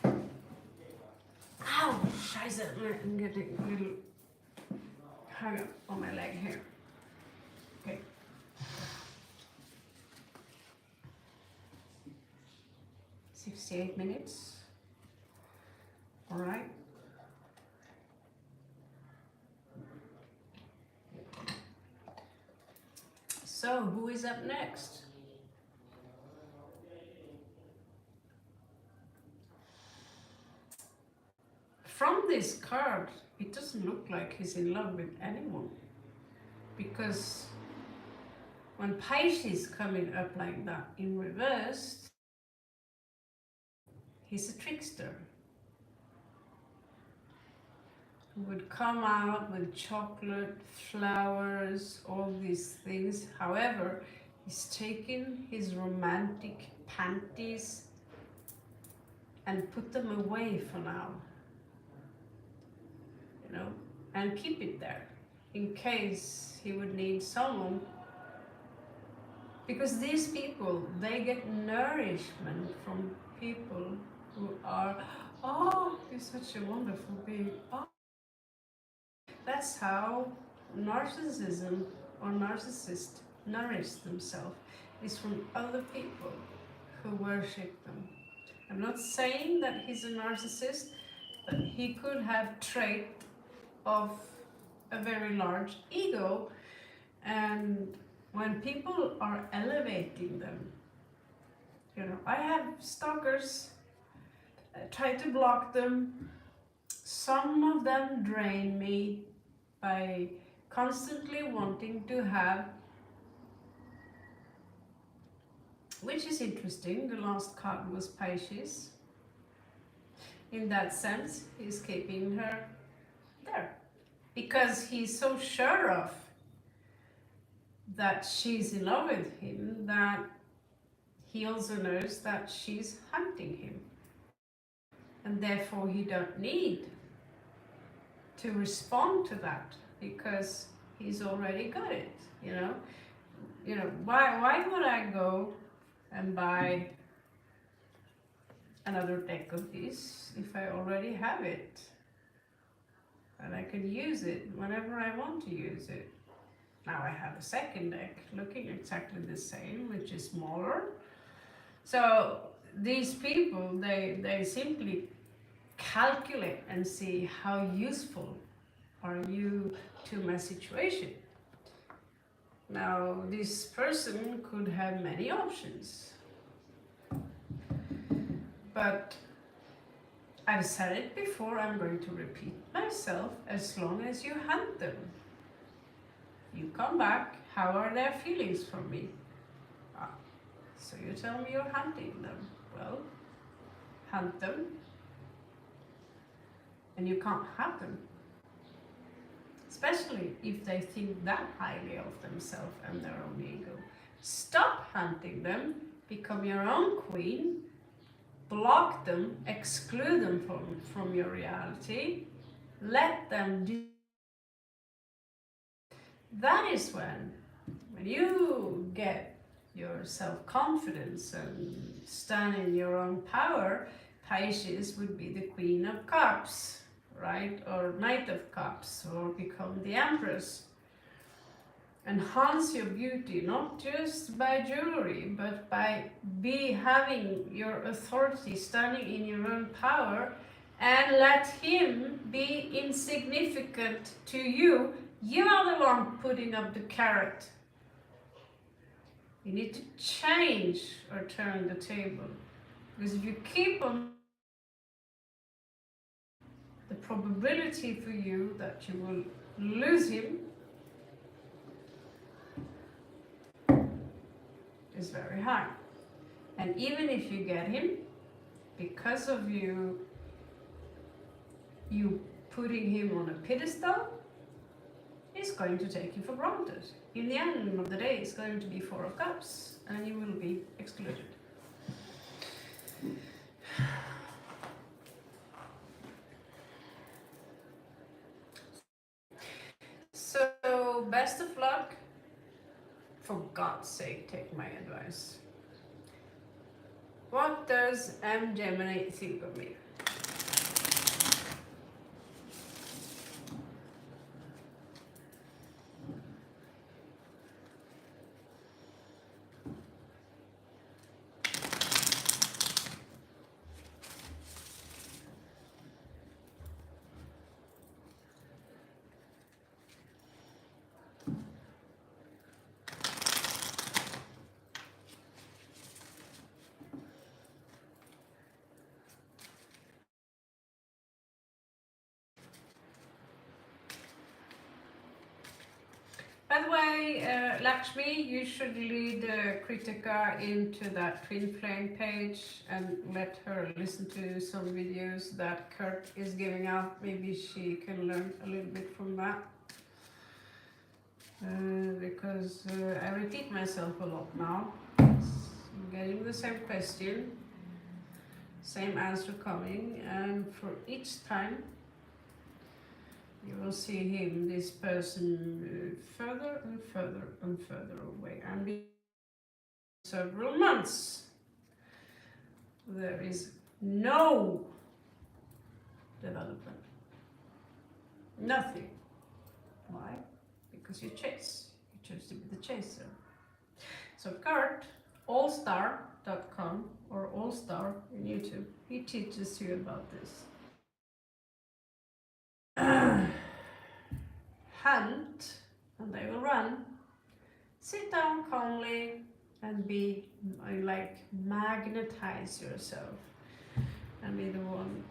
Ow, scheiße, I'm getting a little hung up on my leg here. Okay. "68 minutes. All right. So, who is up next? From this card, it doesn't look like he's in love with anyone, because when Pisces coming up like that in reverse, he's a trickster who would come out with chocolate, flowers, all these things. However, he's taken his romantic panties and put them away for now, and keep it there in case he would need someone. Because these people, they get nourishment from people who are, "Oh, you're such a wonderful being. Oh." That's how narcissism or narcissists nourish themselves, is from other people who worship them. I'm not saying that he's a narcissist, but he could have trait of a very large ego, and when people are elevating them, I have stalkers, I try to block them. Some of them drain me by constantly wanting to have, which is interesting. The last card was Pisces. In that sense, he's keeping her there because he's so sure of that she's in love with him, that he also knows that she's hunting him, and therefore he don't need to respond to that because he's already got it. Why would I go and buy another deck of this if I already have it and I can use it whenever I want to use it? Now I have a second deck looking exactly the same, which is smaller. So these people, they simply calculate and see how useful are you to my situation. Now this person could have many options, but I've said it before, I'm going to repeat myself: as long as you hunt them, you come back, how are their feelings for me? So you tell me you're hunting them. Well, hunt them, and you can't have them. It's especially if they think that highly of themselves and their own ego. Stop hunting them, become your own queen, block them, exclude them from your reality, let them do. That is when you get your self-confidence and stand in your own power. Pisces would be the Queen of Cups, right? Or Knight of Cups, or become the Empress. Enhance your beauty, not just by jewelry, but by having your authority, standing in your own power, and let him be insignificant to you. You are the one putting up the carrot. You need to change or turn the table. Because if you keep on, the probability for you that you will lose him is very high. And even if you get him, because of you putting him on a pedestal, he's going to take you for granted. In the end of the day, it's going to be Four of Cups, and you will be excluded. So, best of luck. For God's sake, take my advice. What does M. Gemini think of me? By the way, Lakshmi, you should lead Kritika into that Twin Flame page and let her listen to some videos that Kurt is giving out. Maybe she can learn a little bit from that. Because I repeat myself a lot now. I'm getting the same question, same answer coming, and for each time you will see him, this person, further and further and further away. And in several months, there is no development. Nothing. Why? Because you chase. You choose to be the chaser. So Kurt, allstar.com or allstar in YouTube, he teaches you about this. Hunt, and they will run. Sit down calmly and be like magnetize yourself and be the one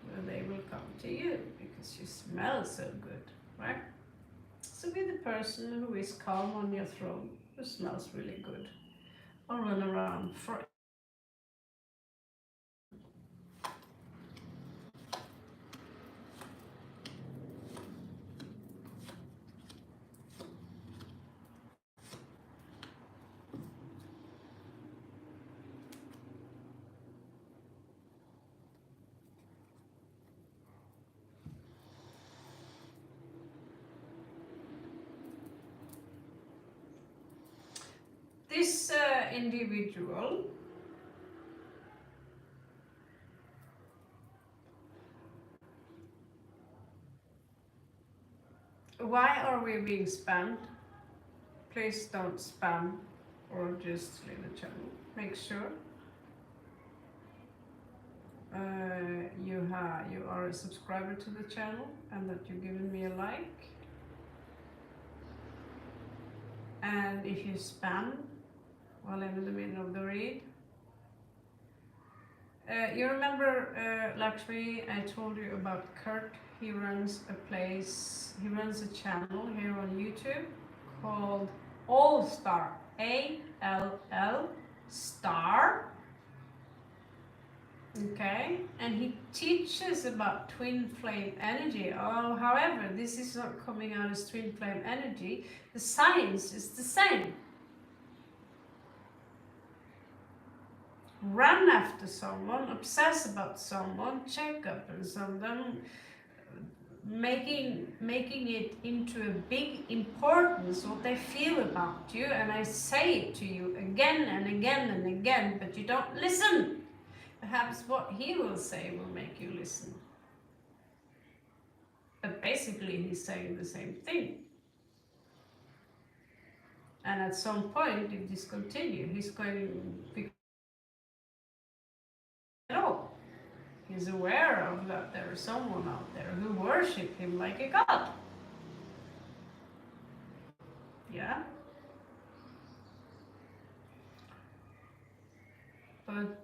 where they will come to you because you smell so good, right? So be the person who is calm on your throne, who smells really good, or run around for. This individual why are we being spammed? Please don't spam or just leave the channel. Make sure you are a subscriber to the channel and that you've given me a like. And if you spam while I'm in the middle of the read, you remember Lakshmi, I told you about Kurt. He runs a channel here on YouTube called Allstar, ALL Star. Okay, and he teaches about twin flame energy. Oh, however, this is not coming out as twin flame energy. The science is the same. Run after someone, obsess about someone, check up on someone, making it into a big importance what they feel about you, and I say it to you again and again and again, but you don't listen. Perhaps what he will say will make you listen. But basically he's saying the same thing. And at some point, if this continues, he's going to know. He's aware of that there is someone out there who worship him like a god. Yeah? But,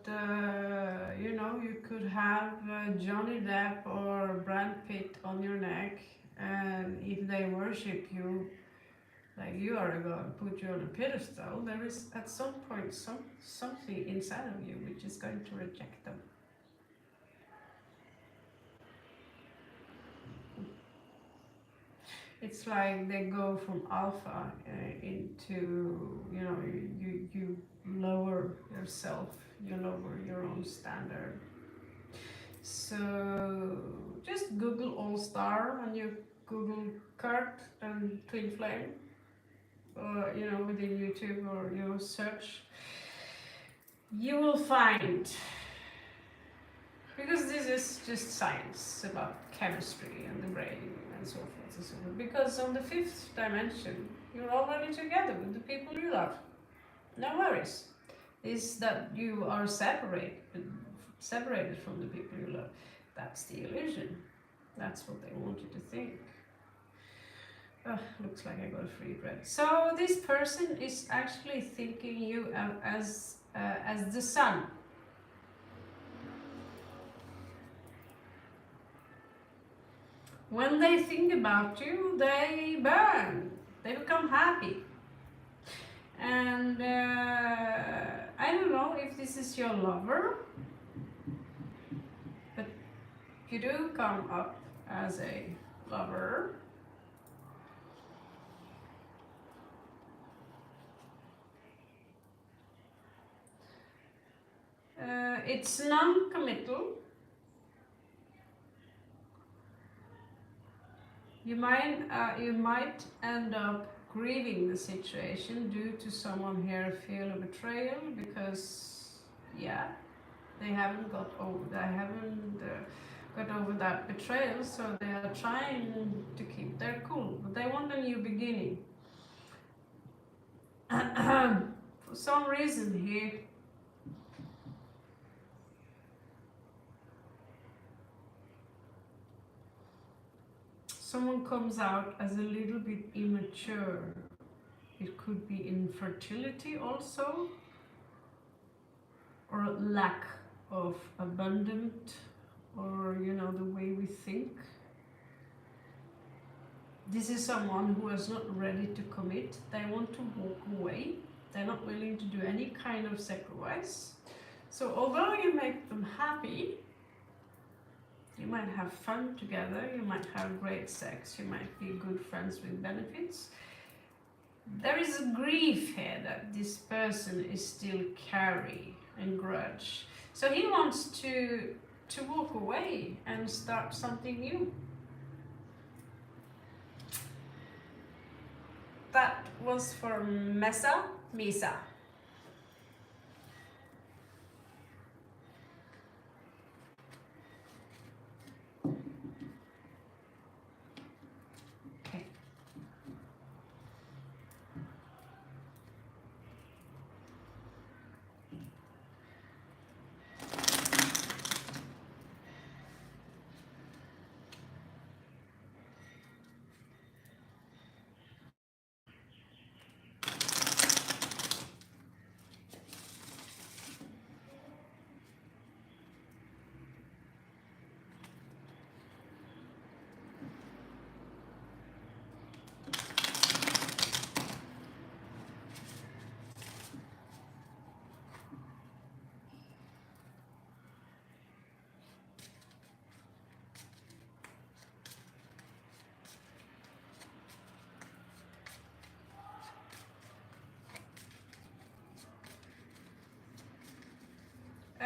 you could have Johnny Depp or Brad Pitt on your neck, and if they worship you like you are a god, put you on a pedestal, there is at some point something inside of you which is going to reject them. It's like they go from alpha into, you lower yourself, you lower your own standard. So just Google All Star on your Google cart and Twin Flame, or within YouTube or your search. You will find, because this is just science about chemistry and the brain and so forth and so forth. Because on the fifth dimension, you're already together with the people you love. No worries. Is that you are separated from the people you love. That's the illusion. That's what they want you to think. Looks like I got a free bread. So this person is actually thinking you as the sun. When they think about you, they burn. They become happy. And I don't know if this is your lover, but you do come up as a lover. It's non-committal. You might end up grieving the situation due to someone here feel a betrayal, because they haven't got over that betrayal, so they are trying to keep their cool, but they want a new beginning. For some reason here, someone comes out as a little bit immature. It could be infertility also, or lack of abundant, or the way we think. This is someone who is not ready to commit. They want to walk away. They're not willing to do any kind of sacrifice. So although you make them happy, you might have fun together, you might have great sex, you might be good friends with benefits, there is a grief here that this person is still carrying and grudge. So he wants to walk away and start something new. That was for Misa.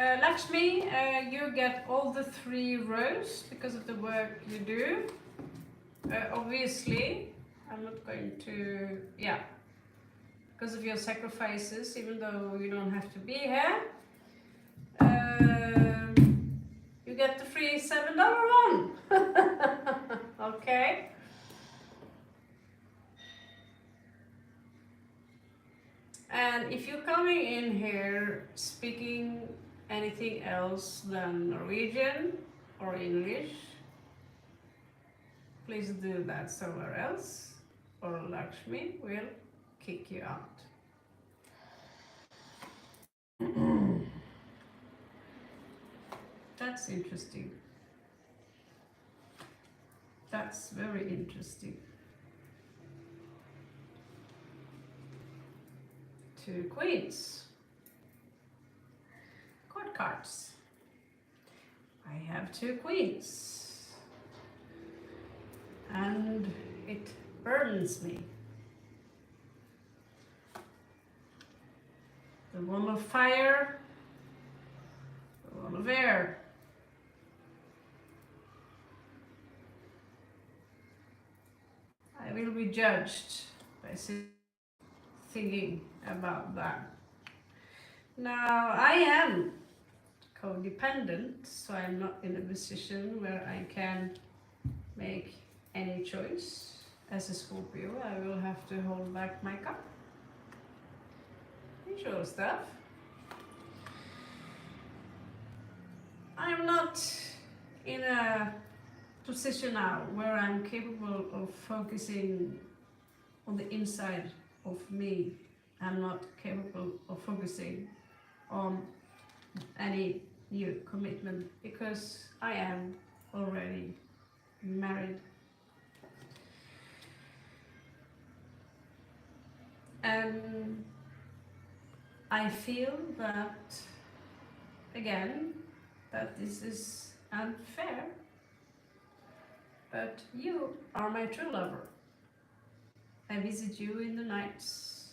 Lakshmi, you get all the 3 rows because of the work you do. Obviously, I'm not going to, yeah, because of your sacrifices, even though you don't have to be here. You get the free $7 one. Okay. And if you're coming in here speaking anything else than Norwegian or English, please do that somewhere else, or Lakshmi will kick you out. That's interesting. That's very interesting. 2 queens. Court cards. I have 2 queens. And it burdens me. The 1 of fire, the 1 of air. I will be judged by thinking about that. Now, I am codependent, so I'm not in a position where I can make any choice. As a Scorpio, I will have to hold back my cup. Usual stuff. I'm not in a position now where I'm capable of focusing on the inside of me. I'm not capable of focusing on any new commitment because I am already married. And I feel that, again, that this is unfair, but you are my true lover. I visit you in the nights.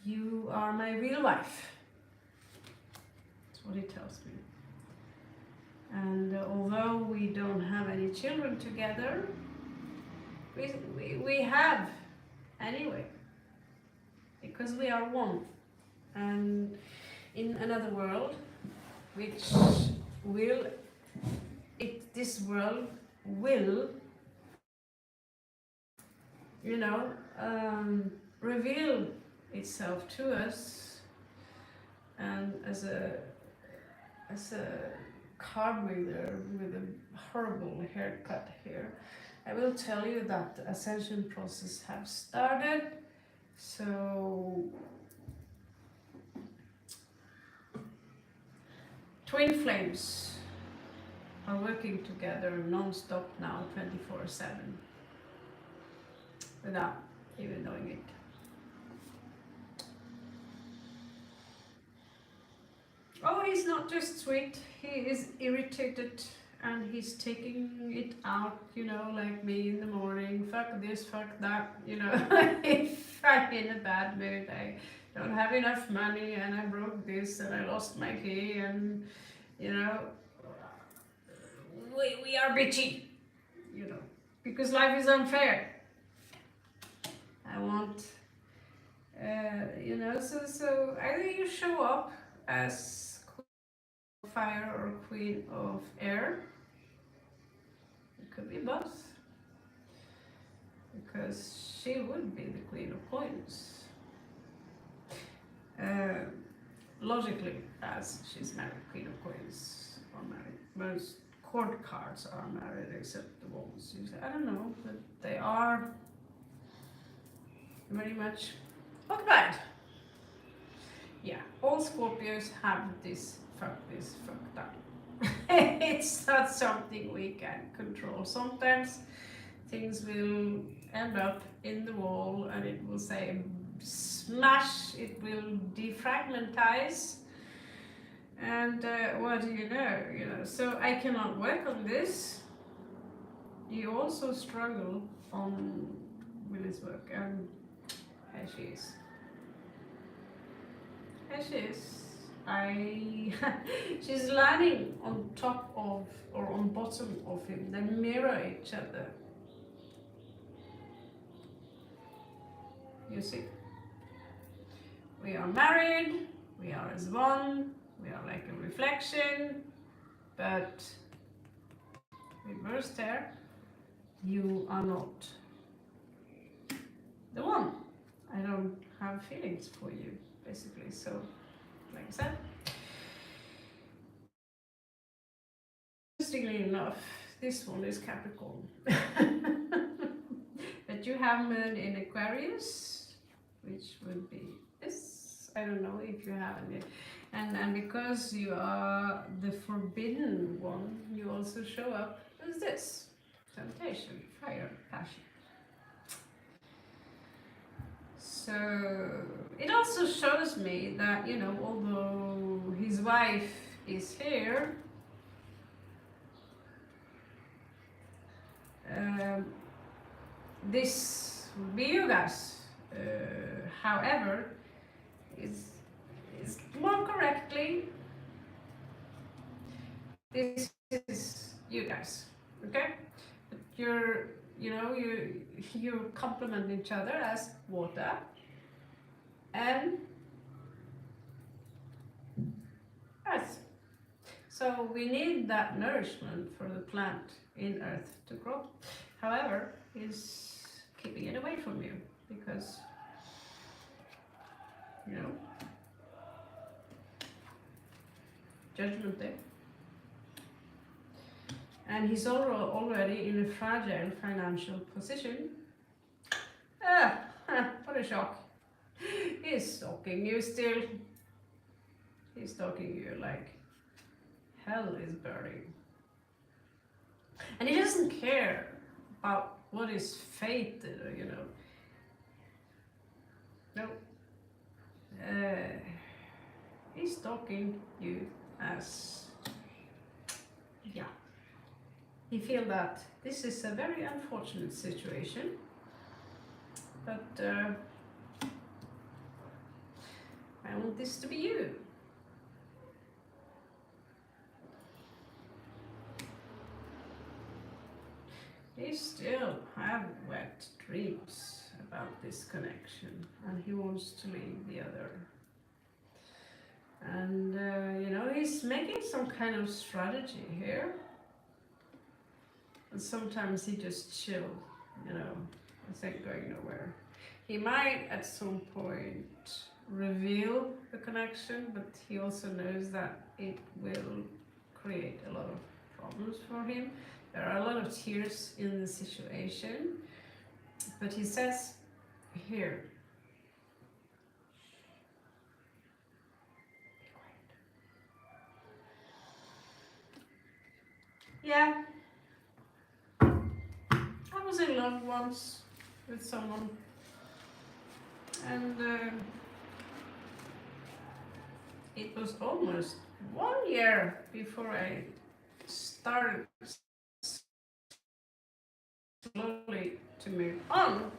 You are my real wife. That's what he tells me. And although we don't have any children together, we have anyway, because we are one. And in another world, which will, this world will, reveal itself to us. And as a card reader with a horrible haircut here, I will tell you that the ascension process has started. So twin flames are working together non-stop now, 24/7, without even knowing it. Oh, he's not just sweet, he is irritated, and he's taking it out, like me in the morning. Fuck this, fuck that, if I'm in a bad mood, I don't have enough money, and I broke this, and I lost my key, and, we are bitchy, because life is unfair. I want, so either you show up as fire or queen of air. It could be both, because she would be the queen of coins, logically, as she's married. Queen of coins are married. Most court cards are married, except the ones you say, I don't know, but they are very much occupied. Yeah, all Scorpios have this, fuck that. It's not something we can control. Sometimes things will end up in the wall and it will say smash, it will defragmentize, and what do you know, so I cannot work on this. You also struggle on Willie's work, and here she is. I she's lying on top of or on bottom of him. They mirror each other. You see, we are married, we are as one, we are like a reflection, but reverse there, you are not the one. I don't have feelings for you, basically. So, like I said, interestingly enough, this one is Capricorn. But you have Moon in Aquarius, which would be this. I don't know if you have any. And because you are the forbidden one, you also show up as this. Temptation, fire, passion. So it also shows me that, you know, although his wife is here, this will be you guys. However, is more correctly, this is you guys. Okay, but you complement each other as water and earth. So we need that nourishment for the plant in earth to grow. However, is keeping it away from you because, you know, Judgment Day. And he's already in a fragile financial position. What a shock. He's stalking you still. He's stalking you like hell is burning. And he doesn't care about what is fated, you know. No. He's stalking you as, yeah. He feels that this is a very unfortunate situation, but I want this to be you. He still have wet dreams about this connection, and he wants to leave the other. And you know, he's making some kind of strategy here. And sometimes he just chill, you know, it's ain't going nowhere. He might at some point reveal the connection, but he also knows that it will create a lot of problems for him. There are a lot of tears in the situation, but he says here, yeah, I was in love once with someone, and it was almost 1 year before I started slowly to move on.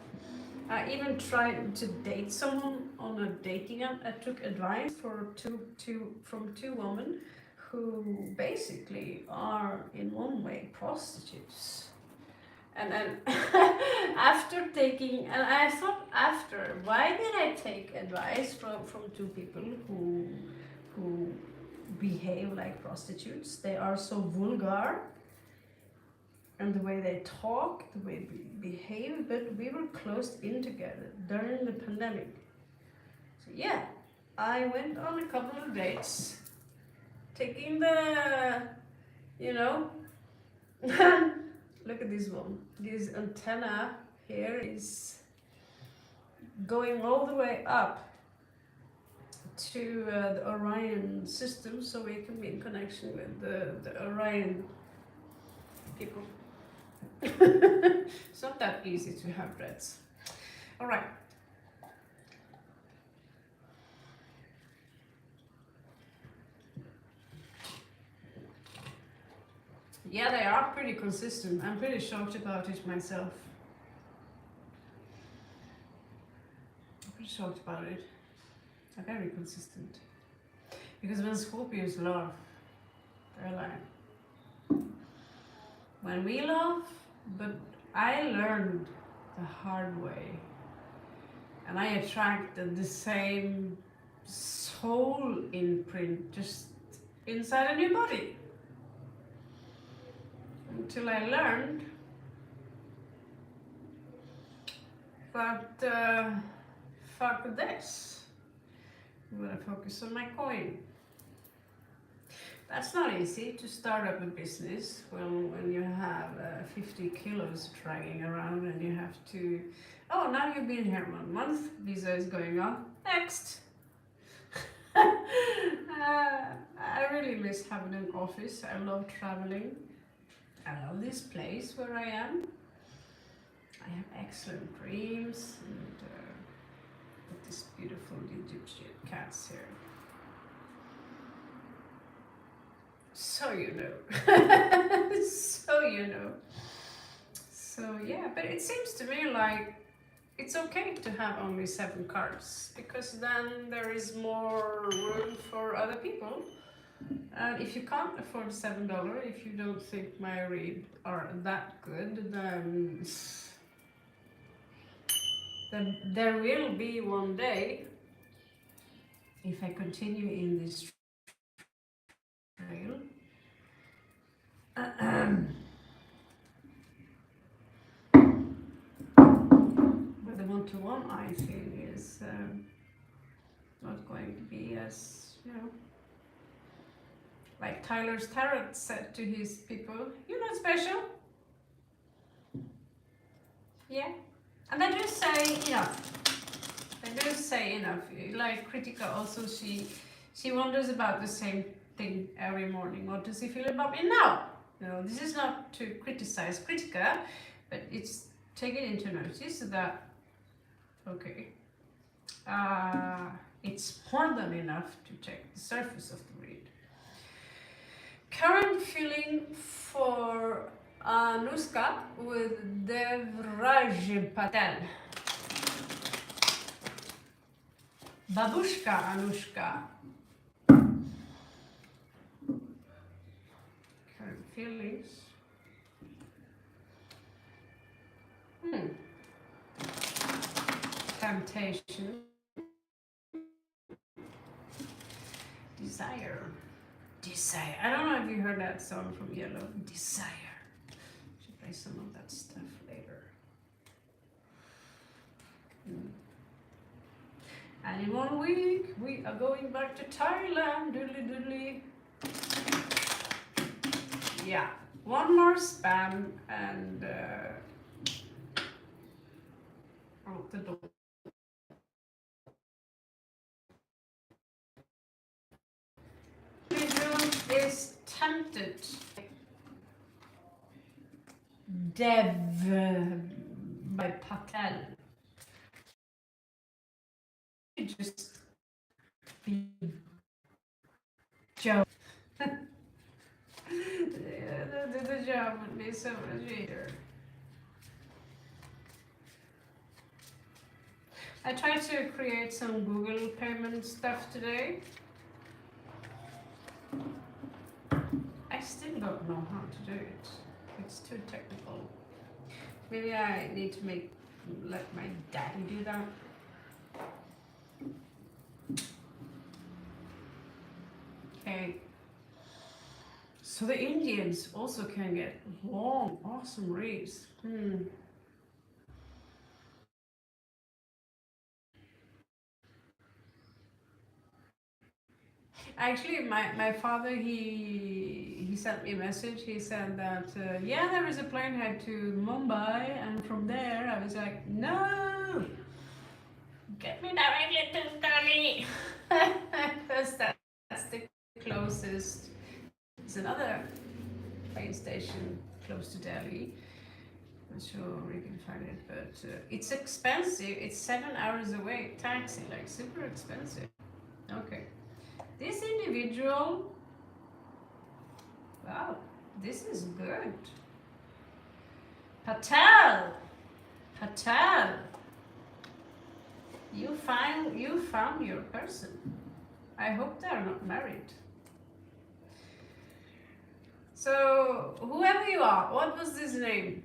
I even tried to date someone on a dating app. I took advice from two women who basically are in one way prostitutes. And then after taking, and I thought after, why did I take advice from two people who behave like prostitutes? They are so vulgar, and the way they talk, the way they behave, but we were closed in together during the pandemic. So yeah, I went on a couple of dates, taking the, you know, look at this one. This antenna here is going all the way up to the Orion system, so we can be in connection with the Orion people. It's not that easy to have dreads. All right. Yeah, they are pretty consistent. I'm pretty shocked about it myself. I'm pretty shocked about it. They're very consistent. Because when Scorpios love, they're like, when we love, but I learned the hard way. And I attracted the same soul imprint just inside a new body. Until I learned that fuck this. I'm gonna focus on my coin. That's not easy to start up a business when you have 50 kilos dragging around and you have to, oh, now you've been here 1 month, visa is going on, next. I really miss having an office. I love traveling. I love this place where I am. I have excellent dreams and with these beautiful Egyptian cats here. So you know. So you know. So yeah, but it seems to me like it's okay to have only 7 cards because then there is more room for other people. And if you can't afford $7, if you don't think my reads are that good, then there will be one day, if I continue in this trail, but the one-to-one I think is not going to be as, you know, like Tyler's Tarot said to his people, you're not special. Yeah. And they do say enough. They do say enough. Like Kritika also, she wonders about the same thing every morning. What does he feel about me now? You know, this is not to criticize Kritika, but it's taken into notice that, okay, it's more than enough to check the surface of the read. Current feeling for Anushka with Devraj Patel. Babushka Anushka. Current feelings. Temptation. Desire. Desire. I don't know if you heard that song from Yellow. Desire. Should play some of that stuff later. And in 1 week, we are going back to Thailand. Doodly doodly. Yeah. One more spam and out the door. Is tempted. Dev by Patel. You just be Joe. The job would be so much easier. I tried to create some Google payment stuff today. I still don't know how to do it. It's too technical. Maybe I need to let my daddy do that. Okay. So the Indians also can get long, awesome reads. Actually, my father, he sent me a message. He said that, yeah, there is a plane head to Mumbai, and from there, I was like, no! Get me directly to Delhi! Because that's the closest. There's another train station close to Delhi. I'm sure we can find it, but it's expensive. It's 7 hours away. Taxi, like super expensive. Okay. This individual, wow, this is good. Patel, you found your person. I hope they're not married. So, whoever you are, what was his name?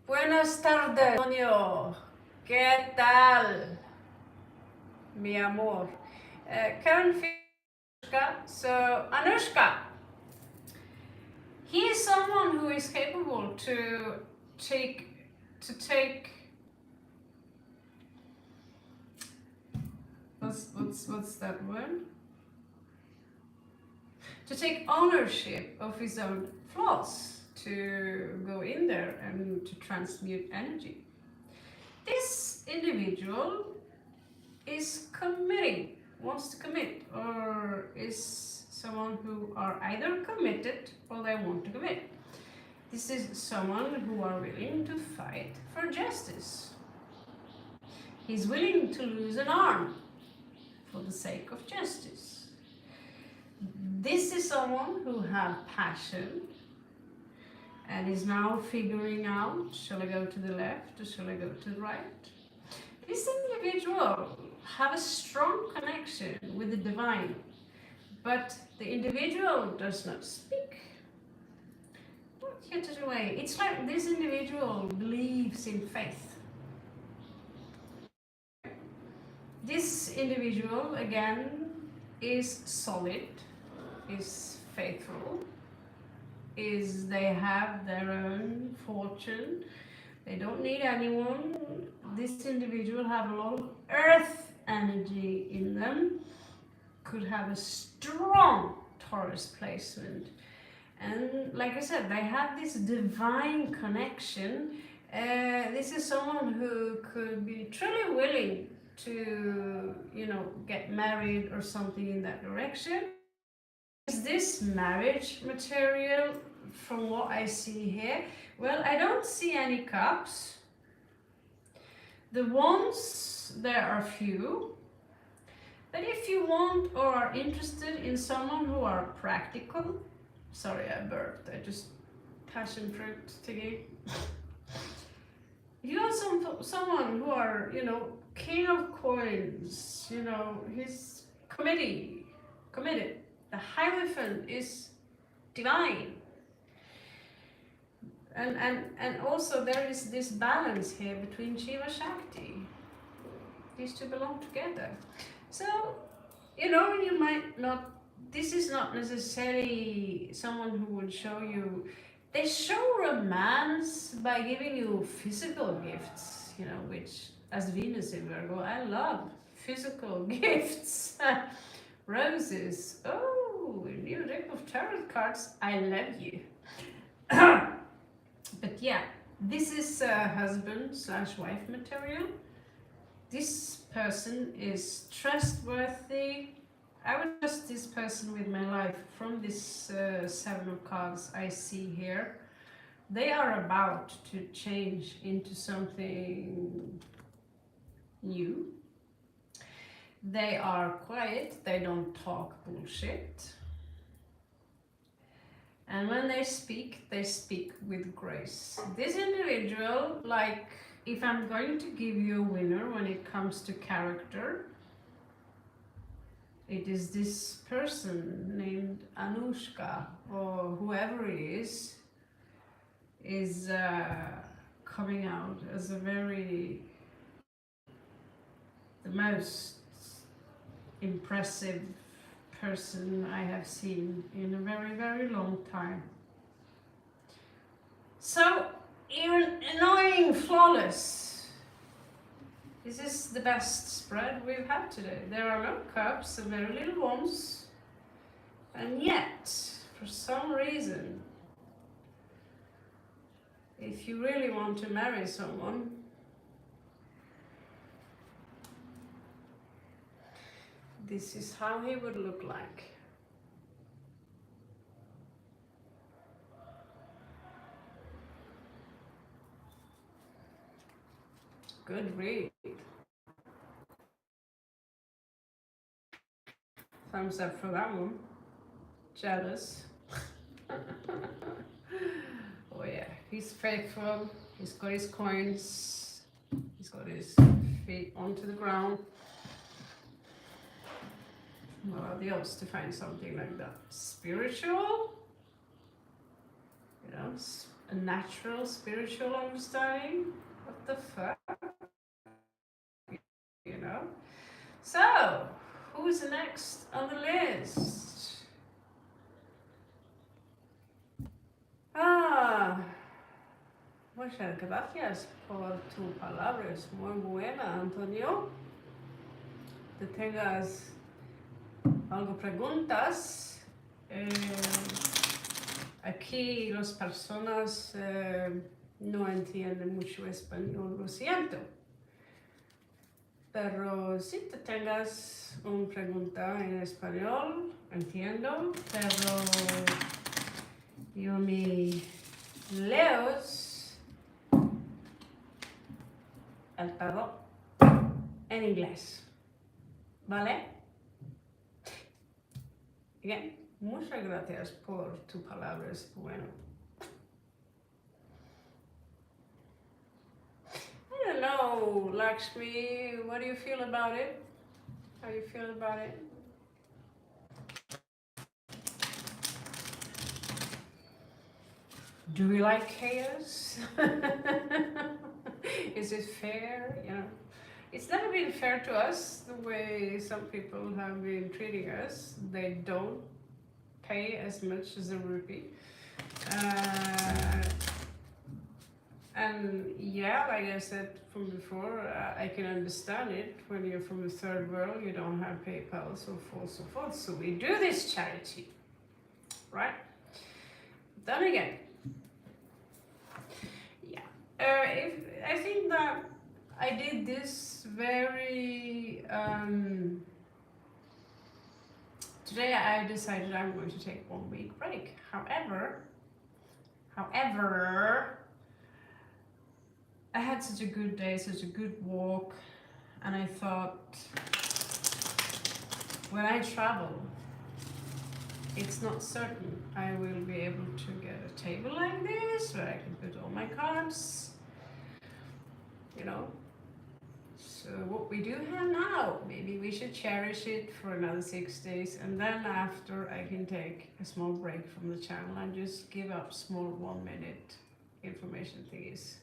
Buenas tardes, Antonio. ¿Qué tal, mi amor? Karen Anushka. So, Anushka, he is someone who is capable to take what's that word? To take ownership of his own flaws, to go in there and to transmute energy. This individual is committing, wants to commit, or is someone who are either committed or they want to commit. This is someone who are willing to fight for justice. He's willing to lose an arm for the sake of justice. This is someone who has passion and is now figuring out, shall I go to the left or shall I go to the right? This individual have a strong connection with the divine, but the individual does not speak. Not yet away. It's like this individual believes in faith. This individual, again, is solid, is faithful, they have their own fortune, they don't need anyone. This individual have a lot of earth energy in them, could have a strong Taurus placement. And like I said, they have this divine connection. This is someone who could be truly willing to, get married or something in that direction. Is this marriage material from what I see here? Well, I don't see any cups. The wands, there are few. But if you want or are interested in someone who are practical, sorry I burped, I just passion fruit thingy. You want someone who are, king of coins, he's committed. The Hierophant is divine. And also there is this balance here between Shiva Shakti. These two belong together. So, you might not, this is not necessarily someone who would show you, they show romance by giving you physical gifts, which as Venus in Virgo, I love physical gifts. Roses, oh, a new deck of tarot cards, I love you. But yeah, this is husband/wife material. This person is trustworthy. I would trust this person with my life from this 7 of cards I see here. They are about to change into something new. They are quiet, they don't talk bullshit. And when they speak with grace. This individual, like, if I'm going to give you a winner when it comes to character, it is this person named Anushka, or whoever he is coming out as the most impressive person I have seen in a very, very long time. So, even annoying, flawless. This is the best spread we've had today. There are no cups and very little wands. And yet, for some reason, if you really want to marry someone, this is how he would look like. Good read. Thumbs up for that one. Jealous. Oh yeah, he's faithful. He's got his coins. He's got his feet onto the ground. What are the odds to find something like that? Spiritual? You know, a natural spiritual understanding? What the fuck? You know? So, who's next on the list? Muchas gracias por tus palabras. Muy buena, Antonio. Te tengas algo preguntas. Aquí las personas no entienden mucho español, lo siento. Pero si te tengas una pregunta en español, entiendo, pero yo me leo el tarot en inglés, ¿vale? Bien, muchas gracias por tus palabras, bueno. I don't know, Lakshmi, what do you feel about it? How you feel about it? Do we like chaos? Is it fair? You know, it's never been fair to us the way some people have been treating us. They don't pay as much as a rupee. And yeah, like I said from before, I can understand it. When you're from the third world, you don't have PayPal, so forth, so forth. So we do this charity, right? Then again, yeah. I think that I did this very. Today I decided I'm going to take 1 week break. However, I had such a good day, such a good walk, and I thought when I travel, it's not certain I will be able to get a table like this where I can put all my cards, you know. So what we do have now, maybe we should cherish it for another 6 days, and then after I can take a small break from the channel and just give up small 1-minute information thingies.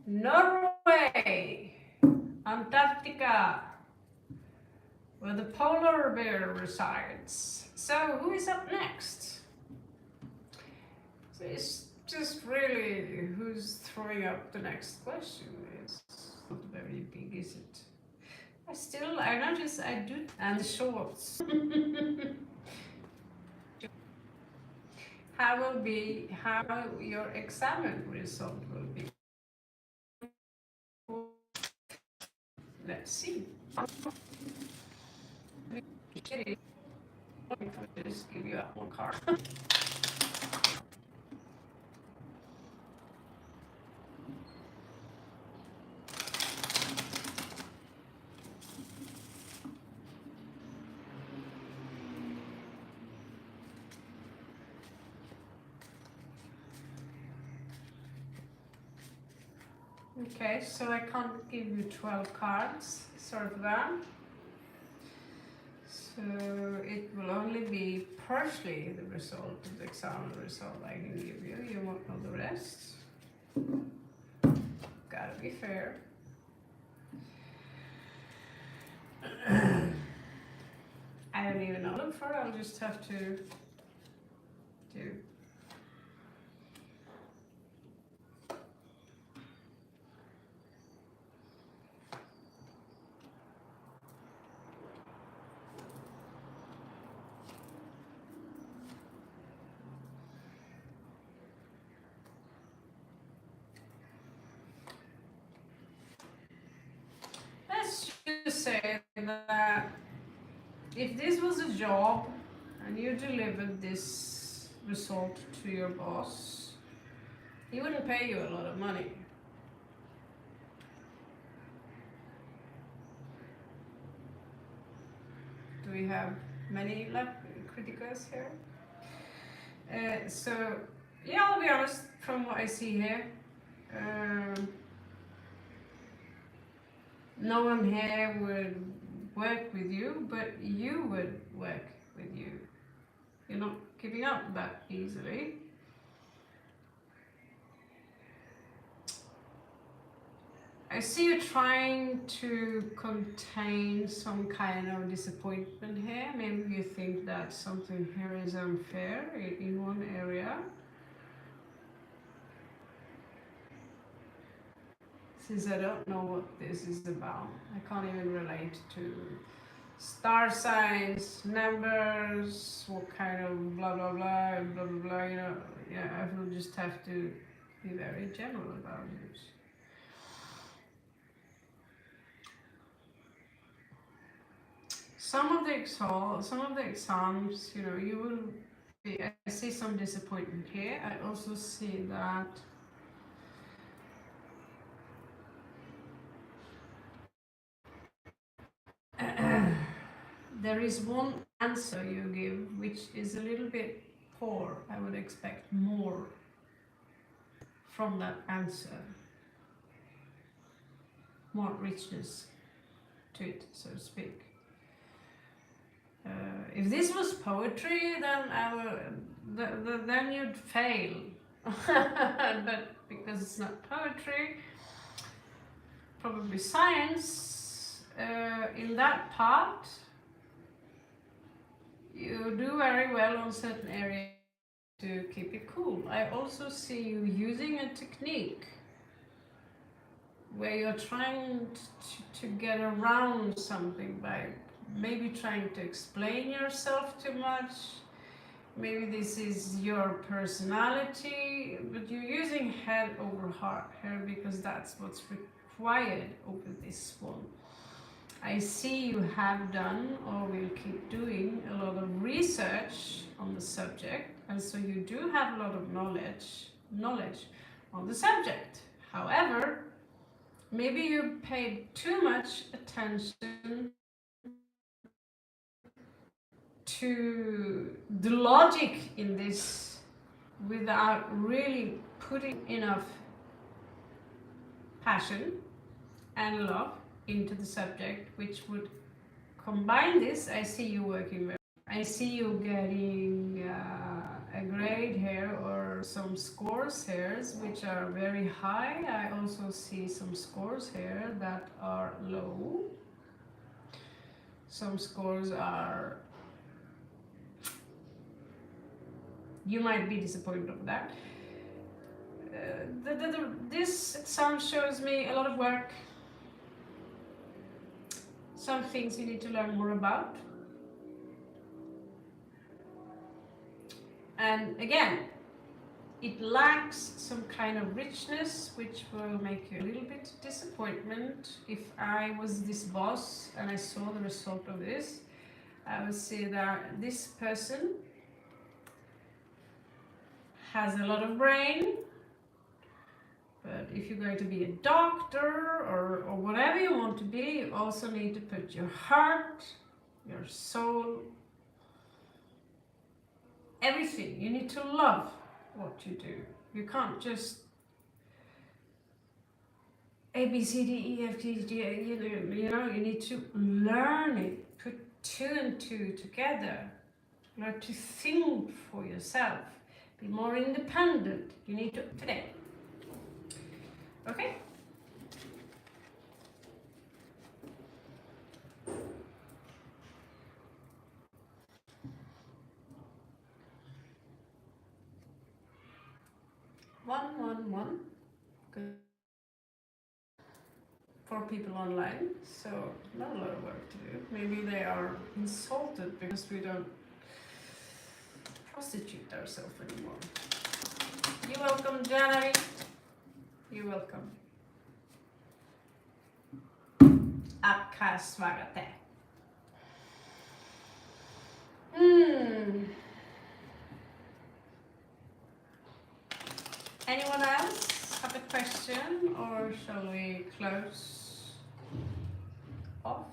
Norway, Antarctica, where the polar bear resides. So who is up next? So it's just really who's throwing up the next question. It's not very big, is it? I notice I do, and the shorts. How your exam result will be. Let's see. Just give you one card. Okay, so I can't give you 12 cards, sorry for that. So it will only be partially the result of the exam result I can give you. You won't know the rest. Gotta be fair. I don't even know. Look for it, I'll just have to do. Let's just say that if this was a job and you delivered this result to your boss, he wouldn't pay you a lot of money. Do we have many criticals here? So, yeah, I'll be honest, from what I see here, No one here would work with you, but you would work with you. You're not giving up that easily. I see you trying to contain some kind of disappointment here. Maybe you think that something here is unfair in one area. Since I don't know what this is about, I can't even relate to star signs, numbers, what kind of blah blah blah, blah blah blah, you know. Yeah, I will just have to be very general about it. Some of the exams, you know, you will be, I see some disappointment here. I also see that there is one answer you give which is a little bit poor. I would expect more from that answer, more richness to it, so to speak. If this was poetry, then then you'd fail. But because it's not poetry, probably science, in that part, you do very well on certain areas to keep it cool. I also see you using a technique where you're trying to get around something by maybe trying to explain yourself too much. Maybe this is your personality, but you're using head over heart here because that's what's required over this one. I see you have done or will keep doing a lot of research on the subject, and so you do have a lot of knowledge on the subject. However, maybe you paid too much attention to the logic in this without really putting enough passion and love into the subject, which would combine this. I see you working very. I see you getting a grade here or some scores here which are very high. I also see some scores here that are low. Some scores are, you might be disappointed of that. This exam shows me a lot of work, some things you need to learn more about. And again, it lacks some kind of richness, which will make you a little bit disappointment. If I was this boss and I saw the result of this, I would say that this person has a lot of brain, but if you're going to be a doctor or whatever you want to be, you also need to put your heart, your soul, everything. You need to love what you do. You can't just A, B, C, D, E, F, G, G, you know, you need to learn it, put two and two together, learn to think for yourself, be more independent. You need to, today. Okay? One. Good. For people online, so not a lot of work to do. Maybe they are insulted because we don't prostitute ourselves anymore. You're welcome, January. You're welcome. Svagate. Anyone else have a question, or shall we close off?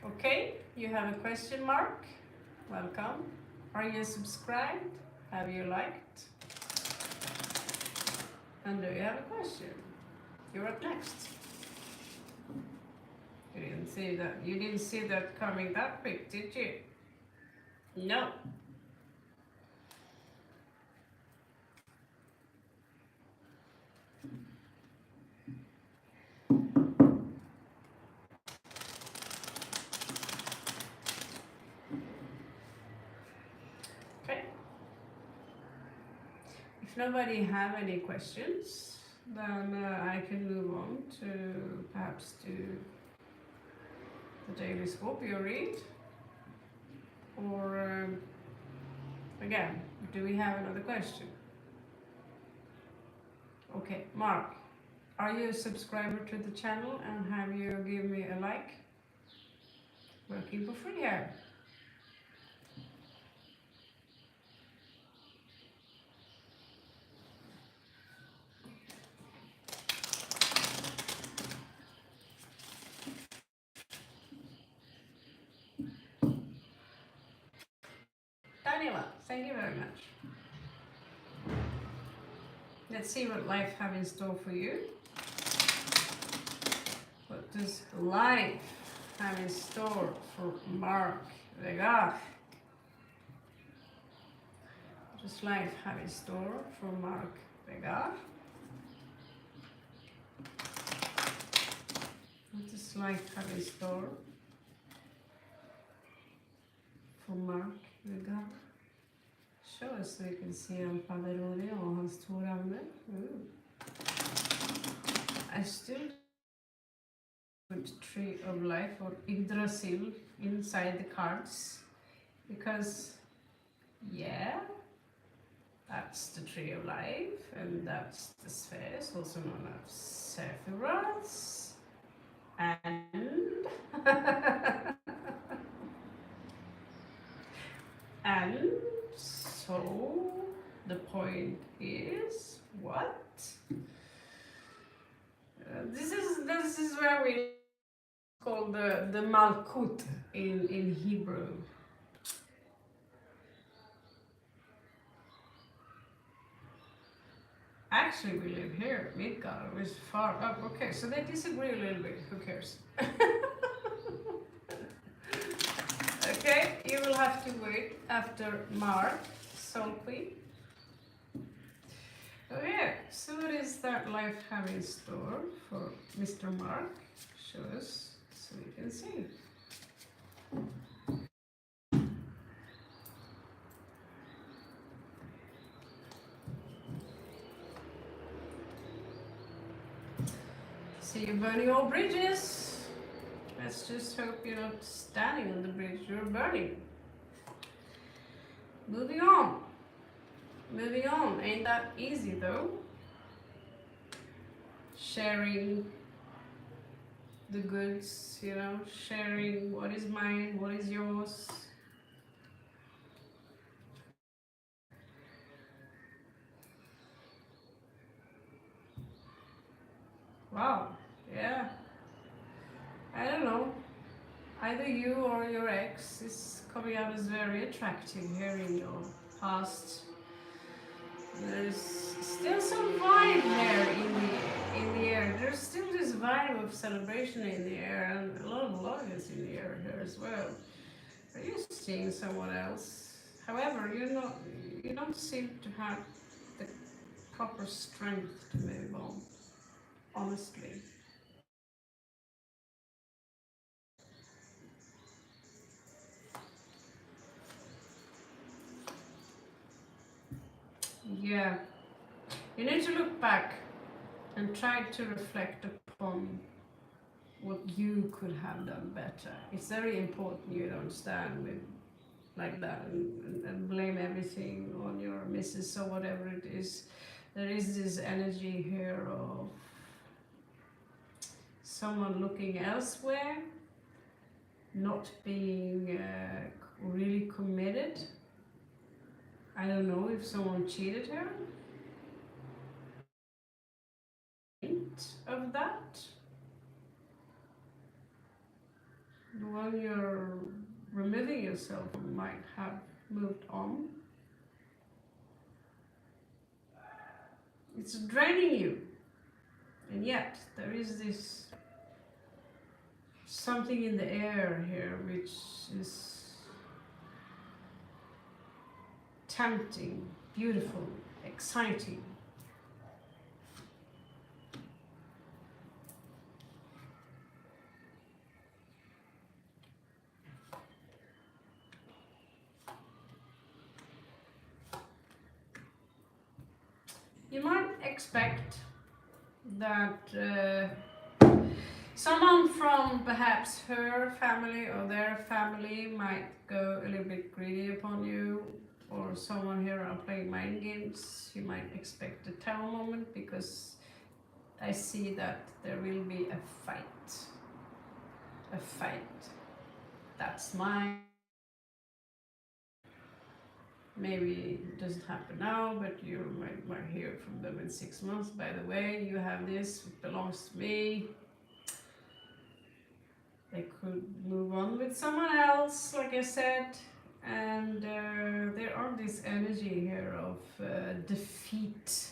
Okay, you have a question mark? Welcome. Are you subscribed? Have you liked? And do you have a question? You're up next. You didn't see that. You didn't see that coming that quick, did you? No. Okay. If nobody have any questions, then I can move on to perhaps do the daily Scorpio read. Or again, do we have another question? Okay, Mark, are you a subscriber to the channel and have you given me a like? Working for free here. Daniela, thank you very much. Let's see what life have in store for you. What does life have in store for Mark Vegar? What does life have in store for Mark Vegar? What does life have in store for Mark Vegar? Show us so you can see han Paveroni och hans två ravner. I still put Tree of Life or Yggdrasil inside the cards because yeah, that's the Tree of Life and that's the spheres, also known as Sephiroths, and and so the point is what? This is where we call the Malkut in Hebrew. Actually, we live here, Midgard, which is far up. Okay, so they disagree a little bit. Who cares? Okay, you will have to wait after Mark, Soul Queen. Okay, so what is that life have in store for Mr. Mark? Show us so we can see. See you burning all bridges. Let's just hope you're not standing on the bridge you're burning. Moving on. Moving on. Ain't that easy though? Sharing the goods, you know, sharing what is mine, what is yours. Wow, yeah. I don't know. Either you or your ex is coming out as very attractive here in your past. There's still some vibe there in the air. There's still this vibe of celebration in the air and a lot of love is in the air here as well. Are you seeing someone else? However, you don't seem to have the proper strength to move on, honestly. Yeah, you need to look back and try to reflect upon what you could have done better. It's very important you don't stand with like that and blame everything on your missus or whatever it is. There is this energy here of someone looking elsewhere, not being really committed. I don't know if someone cheated her. Of that. when you're removing yourself, you might have moved on. It's draining you, and yet there is this something in the air here which is tempting, beautiful, exciting. You might expect that someone from perhaps her family or their family might go a little bit greedy upon you, or someone here are playing mind games. You might expect a tower moment because I see that there will be a fight. A fight. That's mine. Maybe it doesn't happen now, but you might hear from them in 6 months. By the way, you have this, it belongs to me. They could move on with someone else, like I said, and there are this energy here of defeat,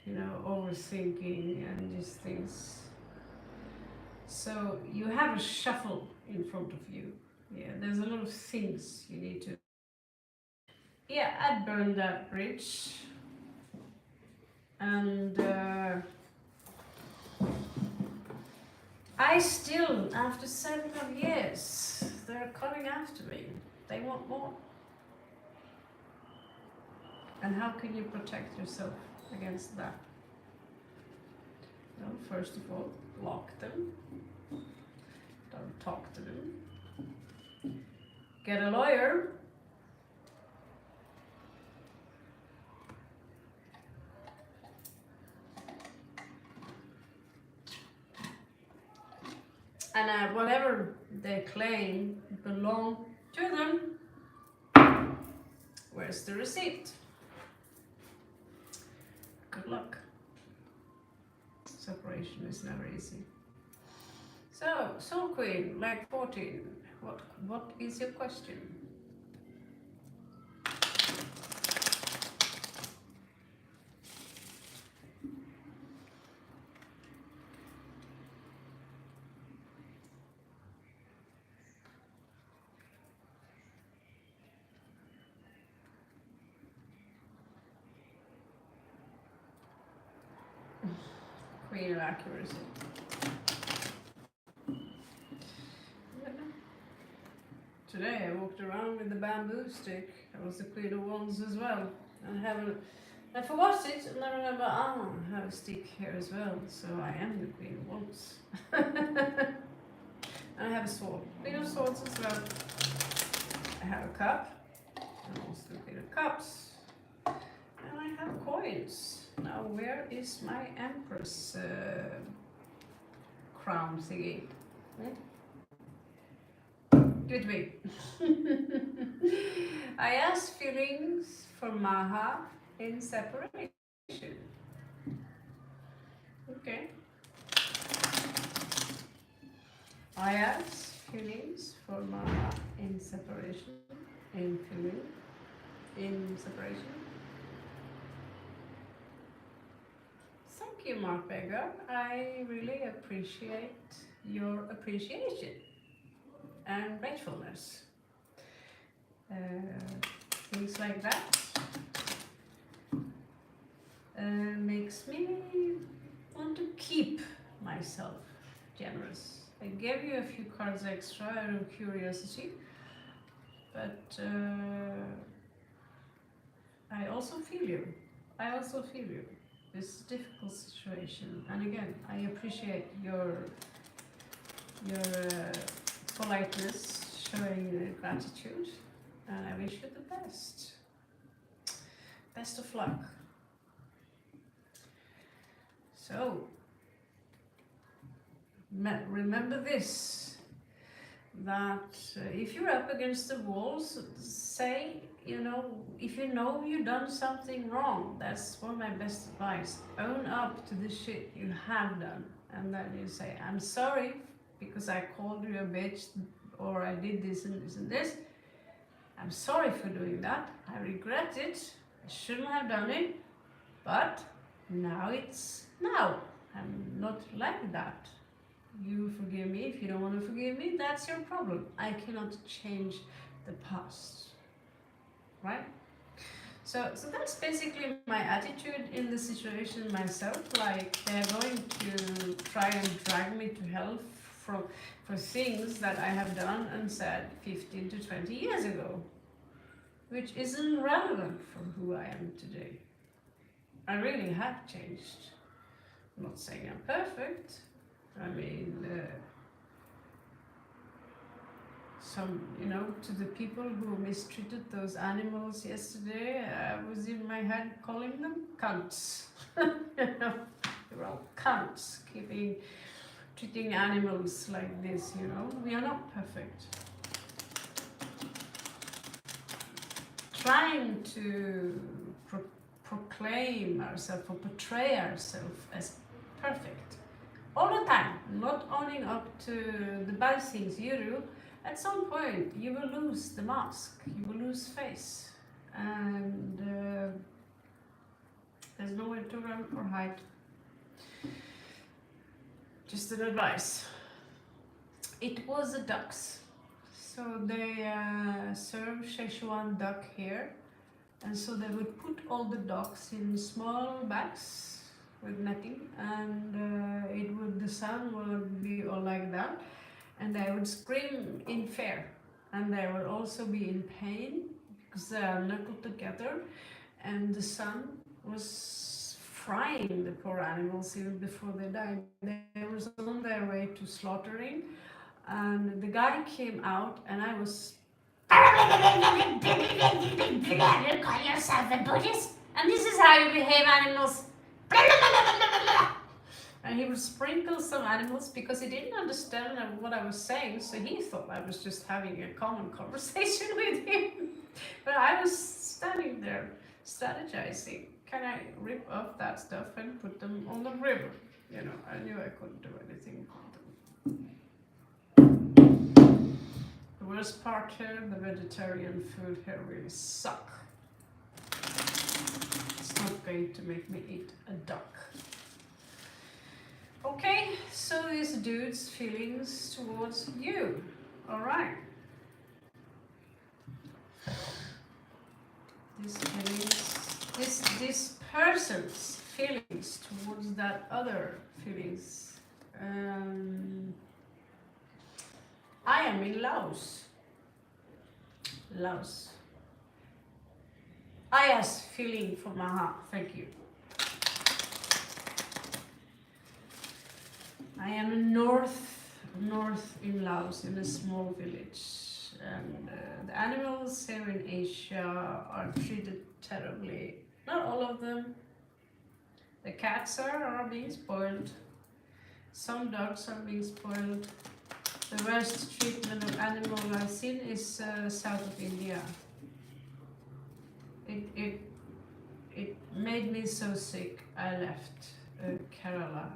overthinking and these things. So you have a shuffle in front of you. Yeah, there's a lot of things you need to. Yeah, I'd burn that bridge. And I still, after several years, they're coming after me. They want more. And how can you protect yourself against that? Well, first of all, block them. Don't talk to them. Get a lawyer. And whatever they claim belong to them. Where's the receipt? Good luck. Separation is never easy. So, Soul Queen, like 14, what is your question? Queen of accuracy. Today I walked around with the bamboo stick. I was the Queen of Wands as well. I forgot it, and I remember, I have a stick here as well, so I am the Queen of Wands. And I have a sword. Queen of Swords as well. I have a cup. I'm also the Queen of Cups. And I have coins. Now, where is my Empress crown thingy? Good me. I ask feelings for Maha in separation. Okay. I ask feelings for Maha in separation. In feeling. In separation. Thank you, Mark Beggar. I really appreciate your appreciation and gratefulness. Things like that makes me want to keep myself generous. I gave you a few cards extra out of curiosity, but I also feel you. This is a difficult situation, and again, I appreciate your politeness, showing gratitude, and I wish you the best. Best of luck. So, remember this, that if you're up against the walls, say, if you know you've done something wrong, that's one of my best advice. Own up to the shit you have done, and then you say, I'm sorry because I called you a bitch or I did this and this and this. I'm sorry for doing that. I regret it. I shouldn't have done it. But now it's now. I'm not like that. You forgive me. If you don't want to forgive me, that's your problem. I cannot change the past. Right? So that's basically my attitude in the situation myself. Like, they're going to try and drag me to hell for things that I have done and said 15 to 20 years ago, which isn't relevant for who I am today. I really have changed. I'm not saying I'm perfect. I mean, to the people who mistreated those animals yesterday, I was in my head calling them cunts. They're all cunts, treating animals like this, We are not perfect. Trying to proclaim ourselves or portray ourselves as perfect all the time, not owning up to the bad things you do. At some point, you will lose the mask, you will lose face, and there's nowhere to run or hide. Just an advice. It was the ducks. So they serve Szechuan duck here, and so they would put all the ducks in small bags with netting, and the sun would be all like that. And they would scream in fear, and they would also be in pain because they are knuckled together, and the sun was frying the poor animals even before they died. They were on their way to slaughtering, and the guy came out, and I was you call yourself a Buddhist? And this is how you behave, animals. And he would sprinkle some animals because he didn't understand what I was saying, so he thought I was just having a common conversation with him. But I was standing there strategizing. Can I rip off that stuff and put them on the river? I knew I couldn't do anything about them. The worst part here, the vegetarian food here really suck. It's not going to make me eat a duck. Okay, so this dude's feelings towards you. Alright. This person's feelings towards that other feelings. I am in Laos. Aya's feeling for Maha, thank you. I am in north in Laos, in a small village, and the animals here in Asia are treated terribly. Not all of them. The cats are being spoiled. Some dogs are being spoiled. The worst treatment of animal I've seen is south of India. It made me so sick. I left Kerala.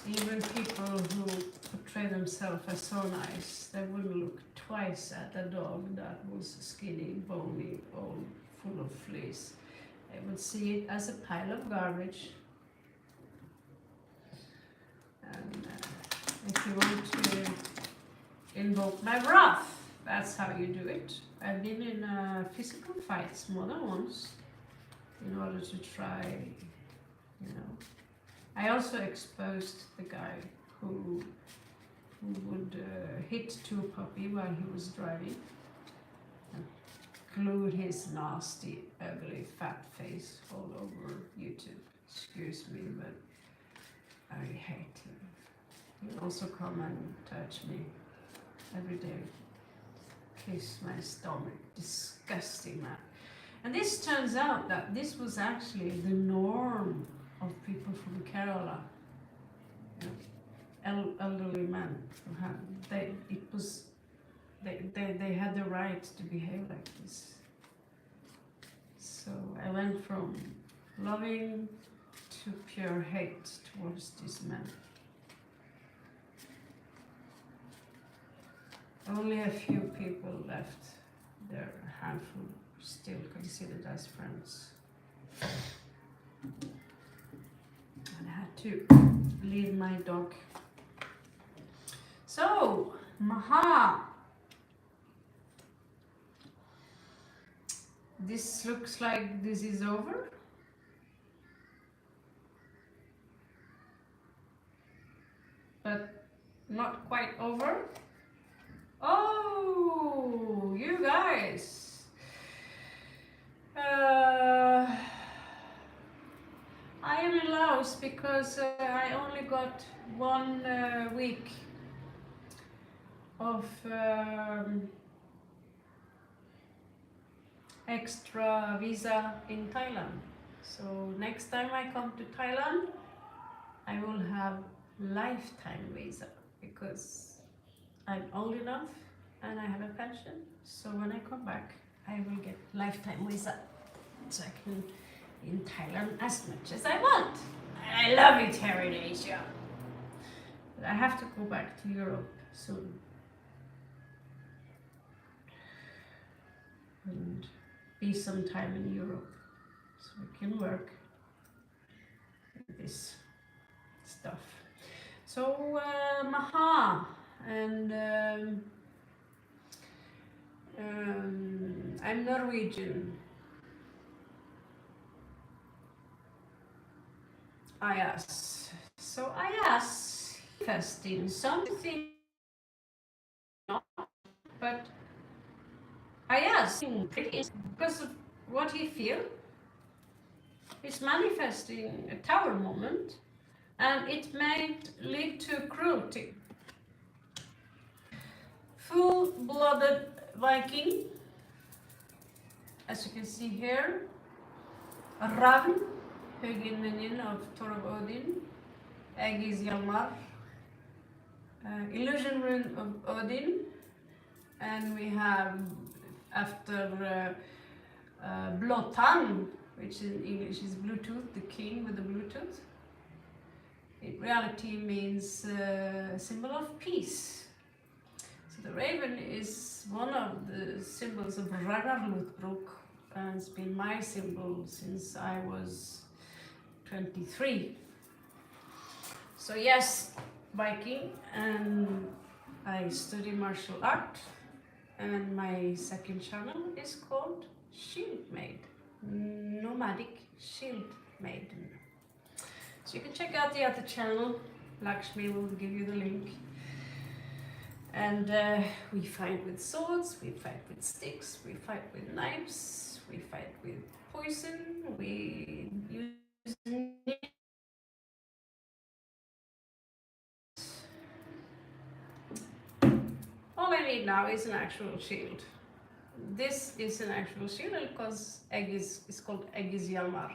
Even people who portray themselves as so nice, they wouldn't look twice at a dog that was skinny, bony, old, full of fleas. They would see it as a pile of garbage. And if you want to invoke my wrath, that's how you do it. I've been in physical fights more than once in order to try, I also exposed the guy who would hit two puppy while he was driving, and glued his nasty, ugly, fat face all over YouTube. Excuse me, but I hate him. He also come and touch me every day, kiss my stomach, disgusting man. And this turns out that this was actually the norm of people from Kerala, elderly men who had they had the right to behave like this. So I went from loving to pure hate towards these men. Only a few people left. There are a handful still considered as friends. And I had to leave my dog. So, Maha. This looks like this is over. But not quite over. Oh, you guys. I am in Laos because I only got 1 week of extra visa in Thailand. So next time I come to Thailand, I will have lifetime visa because I'm old enough and I have a pension. So when I come back, I will get lifetime visa. So I can in Thailand as much as I want. I love it here in Asia. But I have to go back to Europe soon. And be some time in Europe so I can work with this stuff. So Maha, and I'm Norwegian. I ask. So I ask manifesting something, but I ask because of what he feels. He's manifesting a tower moment, and it may lead to cruelty. Full-blooded Viking, as you can see here, Ravn, höginminion of Thor of Odin, Aegis Hjalmar, illusion rune of Odin, and we have after Blotan, which in English is Bluetooth, the king with the Bluetooth. In reality means symbol of peace. So the raven is one of the symbols of Ragnarlutbruk, and it's been my symbol since I was 23. So yes, Viking, and I study martial art, and my second channel is called Shield Maid, Nomadic Shield Maiden. So you can check out the other channel. Lakshmi will give you the link. And we fight with swords, we fight with sticks, we fight with knives, we fight with poison, we use all I need now is an actual shield. This is an actual shield because Aegis is called Aegis Hjalmar.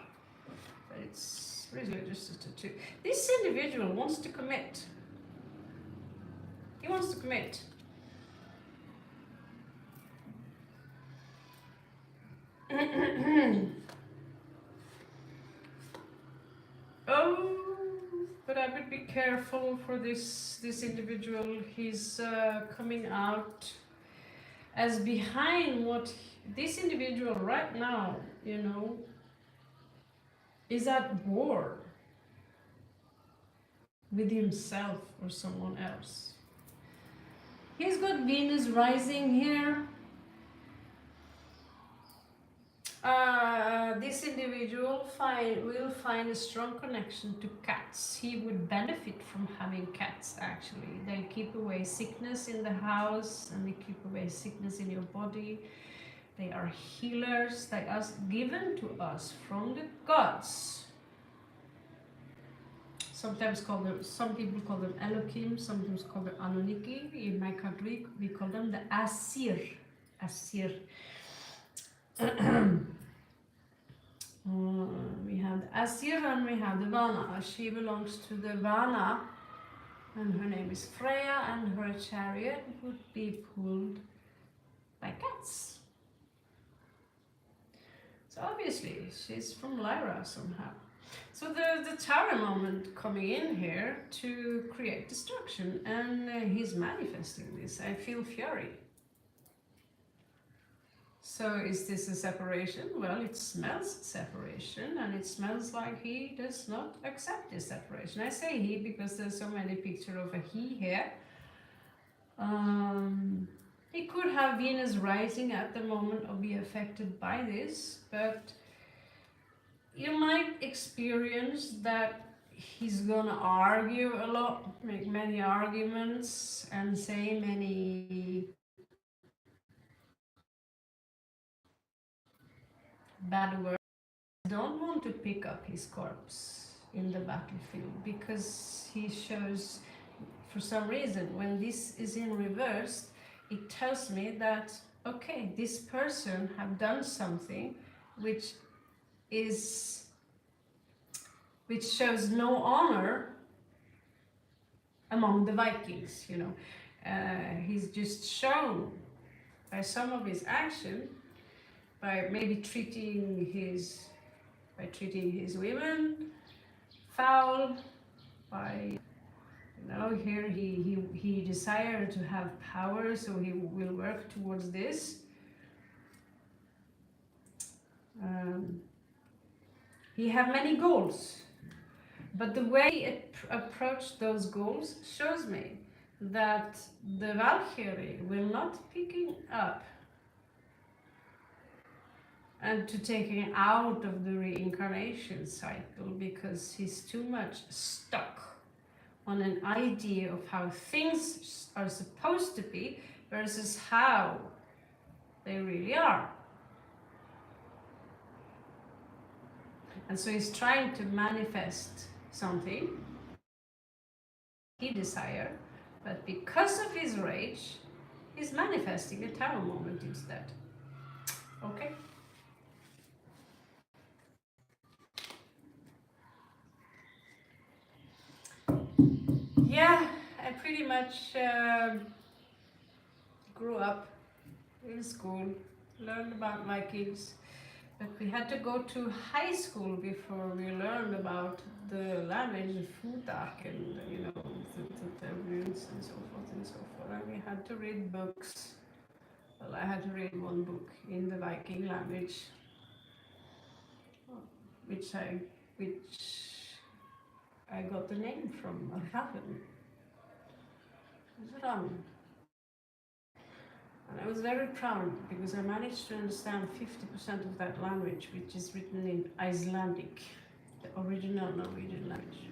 But it's really just a tattoo. This individual wants to commit. He wants to commit. Oh, but I would be careful for this individual. He's coming out as behind what this individual right now, you know, is at war with himself or someone else. He's got Venus rising here. This individual will find a strong connection to cats. He would benefit from having cats, actually. They keep away sickness in the house, and they keep away sickness in your body. They are healers. They are given to us from the gods. Sometimes call them, some people call them Elohim, sometimes call them Anunnaki. In my country, we call them the Asir. Asir. We have the Asir and we have the Vana. She belongs to the Vana, and her name is Freya, and her chariot would be pulled by cats. So obviously she's from Lyra somehow. So the tower moment coming in here to create destruction, and he's manifesting this. I feel fury. So is this a separation? Well, it smells separation, and it smells like he does not accept this separation. I say he because there's so many pictures of a he here. It could have Venus rising at the moment or be affected by this, but you might experience that he's gonna argue a lot, make many arguments, and say many bad words. I don't want to pick up his corpse in the battlefield because he shows, for some reason, when this is in reverse, it tells me that okay, this person have done something which is which shows no honor among the Vikings, you know. He's just shown by some of his action, by maybe treating his women foul, by here he desired to have power, so he will work towards this. He have many goals, but the way he approached those goals shows me that the Valkyrie will not picking up and to taking out of the reincarnation cycle because he's too much stuck on an idea of how things are supposed to be versus how they really are. And so he's trying to manifest something he desires, but because of his rage, he's manifesting a tower moment instead. Okay? Yeah, I pretty much grew up in school, learned about Vikings, but we had to go to high school before we learned about the language, the Futak, and the runes and so forth and so forth. And we had to read books. Well, I had to read one book in the Viking language, which I got the name from Raven. And I was very proud because I managed to understand 50% of that language, which is written in Icelandic, the original Norwegian language.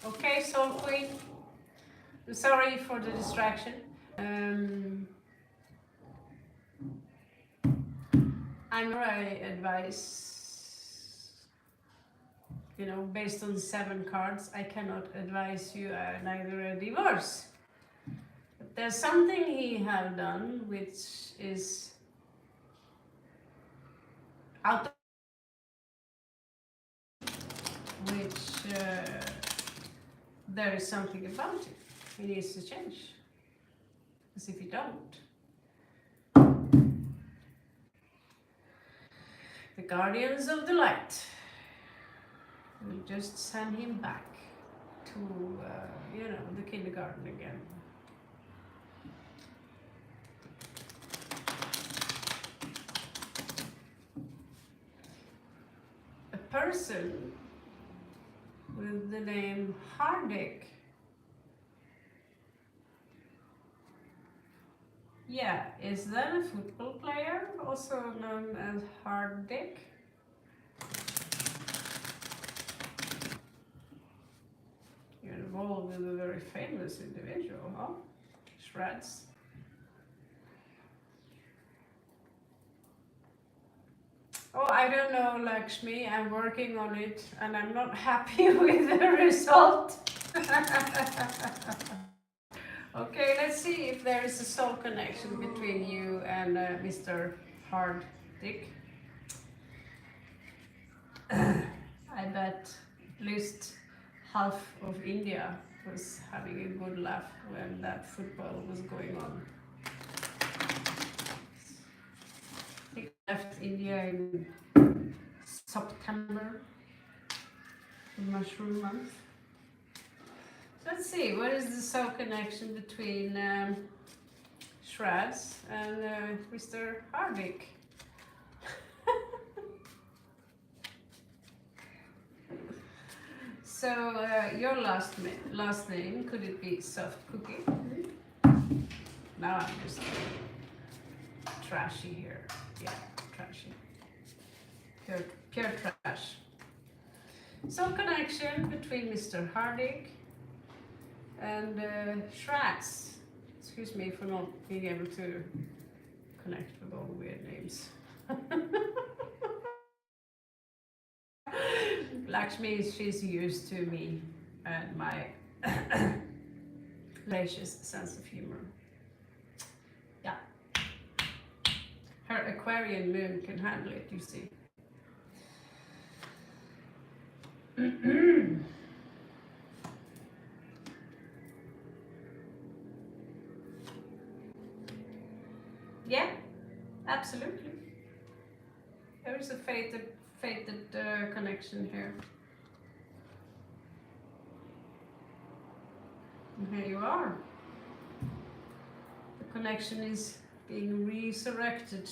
Okay, Soul Queen, I'm sorry for the distraction. I advise, based on 7 cards, I cannot advise you neither a divorce. But there's something he have done which is out of which there is something about it. He needs to change. Because if you don't, the guardians of the light will just send him back to, the kindergarten again. A person with the name Hardik. Yeah, is that a football player, also known as Hardik? You're involved with a very famous individual, huh? Shreds. Oh, I don't know, Lakshmi. I'm working on it, and I'm not happy with the result. Okay, let's see if there is a soul connection between you and Mr. Hard Dick. I bet at least half of India was having a good laugh when that football was going on. India in September, the mushroom month. So let's see, what is the soul connection between Shreds and Mr. Hardick? So your last name, could it be Soft Cookie? Now I'm just trashy here. Yeah, trashy. Pure trash. Some connection between Mr. Hardick and Shreds. Excuse me for not being able to connect with all the weird names. Lakshmi, she's used to me and my gracious sense of humor. Yeah. Her Aquarian moon can handle it, you see. Yeah, absolutely. There is a fated connection here. And here you are. The connection is being resurrected.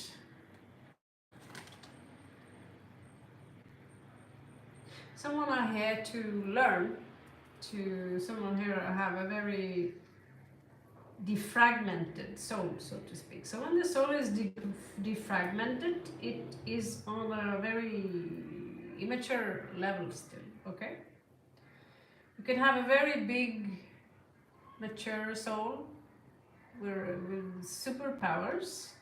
Someone are here to learn, someone here have a very defragmented soul, so to speak. So when the soul is defragmented, it is on a very immature level still, okay? You can have a very big, mature soul with superpowers,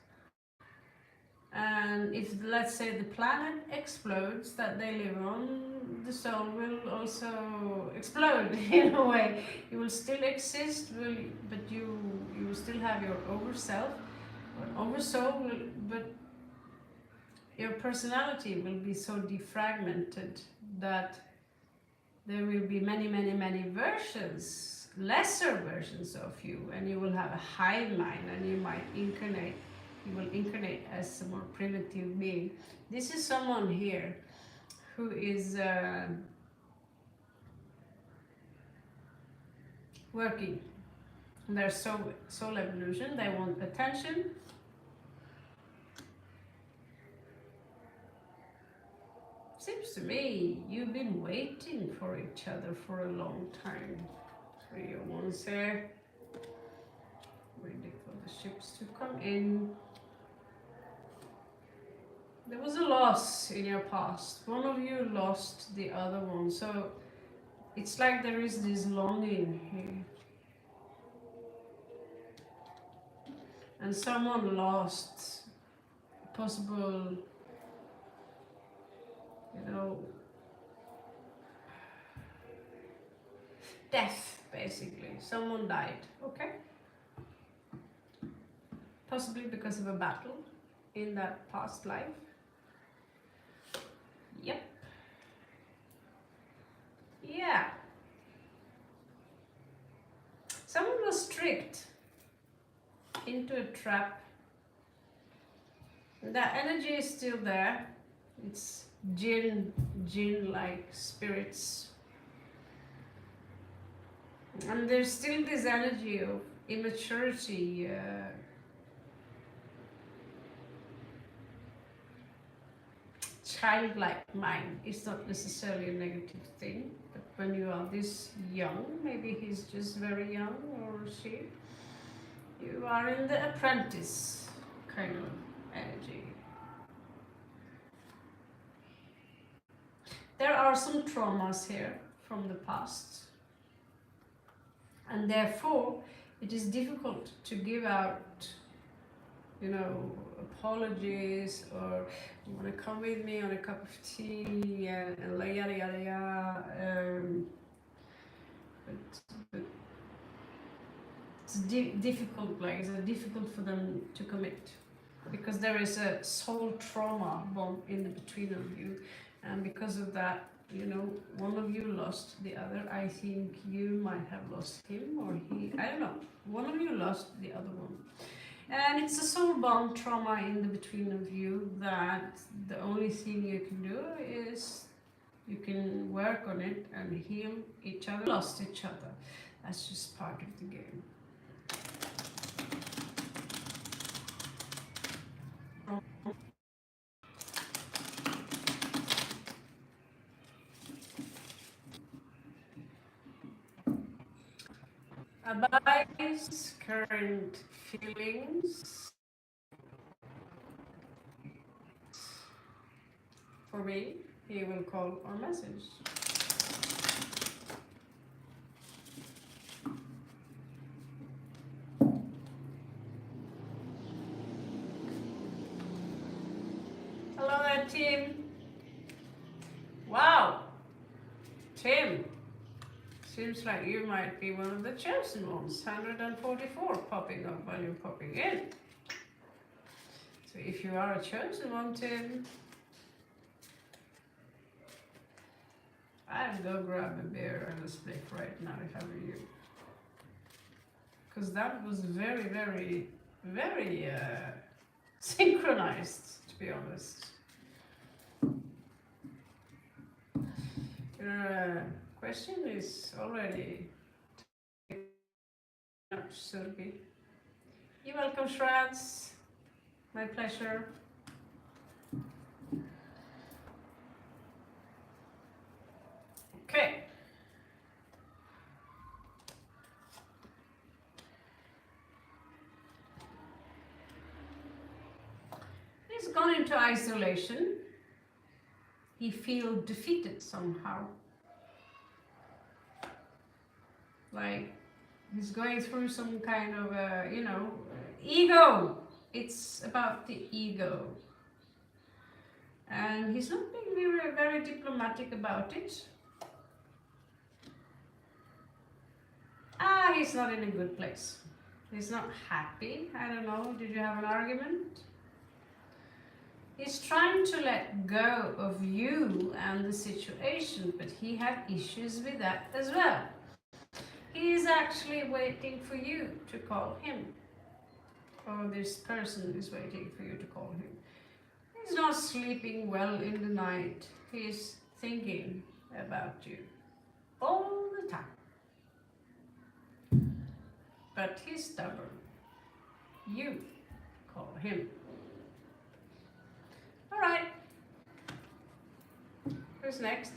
and if, let's say, the planet explodes that they live on, the soul will also explode in a way. You will still exist, but you will still have your overself, or oversoul, but your personality will be so defragmented that there will be many versions, lesser versions of you, and you will have a hive mind, and you might incarnate. You will incarnate as a more primitive being. This is someone here who is working on their soul evolution. They want attention. Seems to me you've been waiting for each other for a long time. 3 of Wands here. Waiting for the ships to come in. There was a loss in your past. One of you lost the other one. So it's like there is this longing here. And someone lost possible, death, basically. Someone died, okay? Possibly because of a battle in that past life. Yep. Yeah. Someone was tricked into a trap. That energy is still there. It's jinn-like spirits. And there's still this energy of immaturity, childlike mind. It's not necessarily a negative thing, but when you are this young, maybe he's just very young, or she, you are in the apprentice kind of energy. There are some traumas here from the past, and therefore it is difficult to give out, apologies, or you want to come with me on a cup of tea, and yada yada yada. But it's difficult. Like, it's difficult for them to commit, because there is a soul trauma bond in the between of you, and because of that, one of you lost the other. I think you might have lost him, or he. I don't know. One of you lost the other one. And it's a soul bond trauma in the between of you that the only thing you can do is you can work on it and heal each other. Lost each other. That's just part of the game. Advice, current feelings. For me, he will call or message. Hello there, Tim. Wow, Tim. Seems like you might be one of the chosen ones. 144 popping up while you're popping in. So if you are a chosen one, Tim, I'd go grab a beer and a spliff right now if I were you. Because that was very, very, very synchronized, to be honest. Your question is already up, Surbi. You're welcome, Shreds. My pleasure. Okay. He's gone into isolation. He feels defeated somehow. Like he's going through some kind of, ego. It's about the ego. And he's not being very, very diplomatic about it. He's not in a good place. He's not happy. I don't know. Did you have an argument? He's trying to let go of you and the situation, but he had issues with that as well. He is actually waiting for you to call him. Or this person is waiting for you to call him. He's not sleeping well in the night. He's thinking about you all the time. But he's stubborn. You call him. All right. Who's next?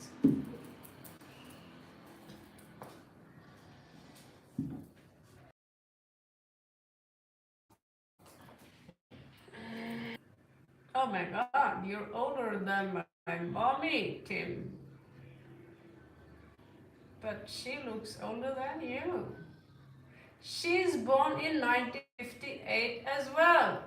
Oh my God, you're older than my mommy, Tim. But she looks older than you. She's born in 1958 as well.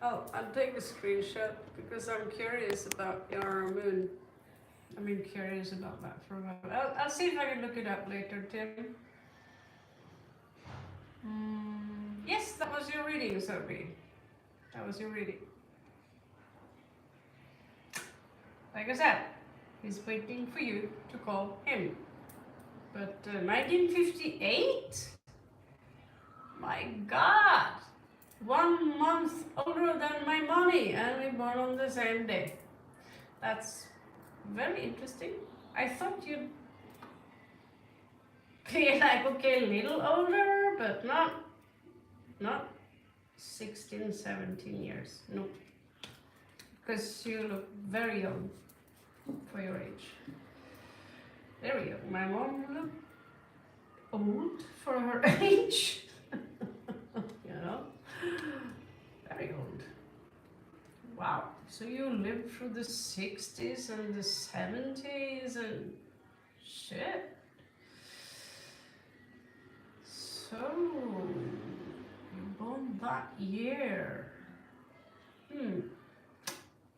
Oh, I'll take a screenshot because I'm curious about your moon. I've been curious about that for a while. I'll see if I can look it up later, Tim. Yes, that was your reading, Sophie. That was your reading. Like I said, he's waiting for you to call him. But 1958? My God! 1 month older than my mommy, and we born on the same day. That's very interesting. I thought you'd be like, okay, a little older, but not 16, 17 years. No. Because you look very young for your age. Very young. My mom looked old for her age. You know? Very old. Wow. So you lived through the 60s and the 70s and shit. So, you born that year.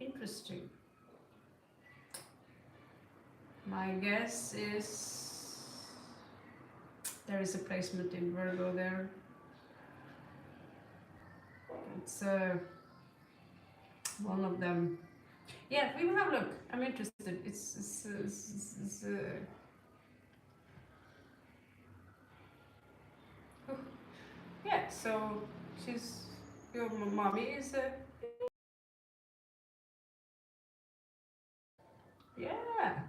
Interesting. My guess is there is a placement in Virgo there. It's one of them. Yeah, we will have a look. I'm interested. It's Yeah, so she's your mommy is a yeah.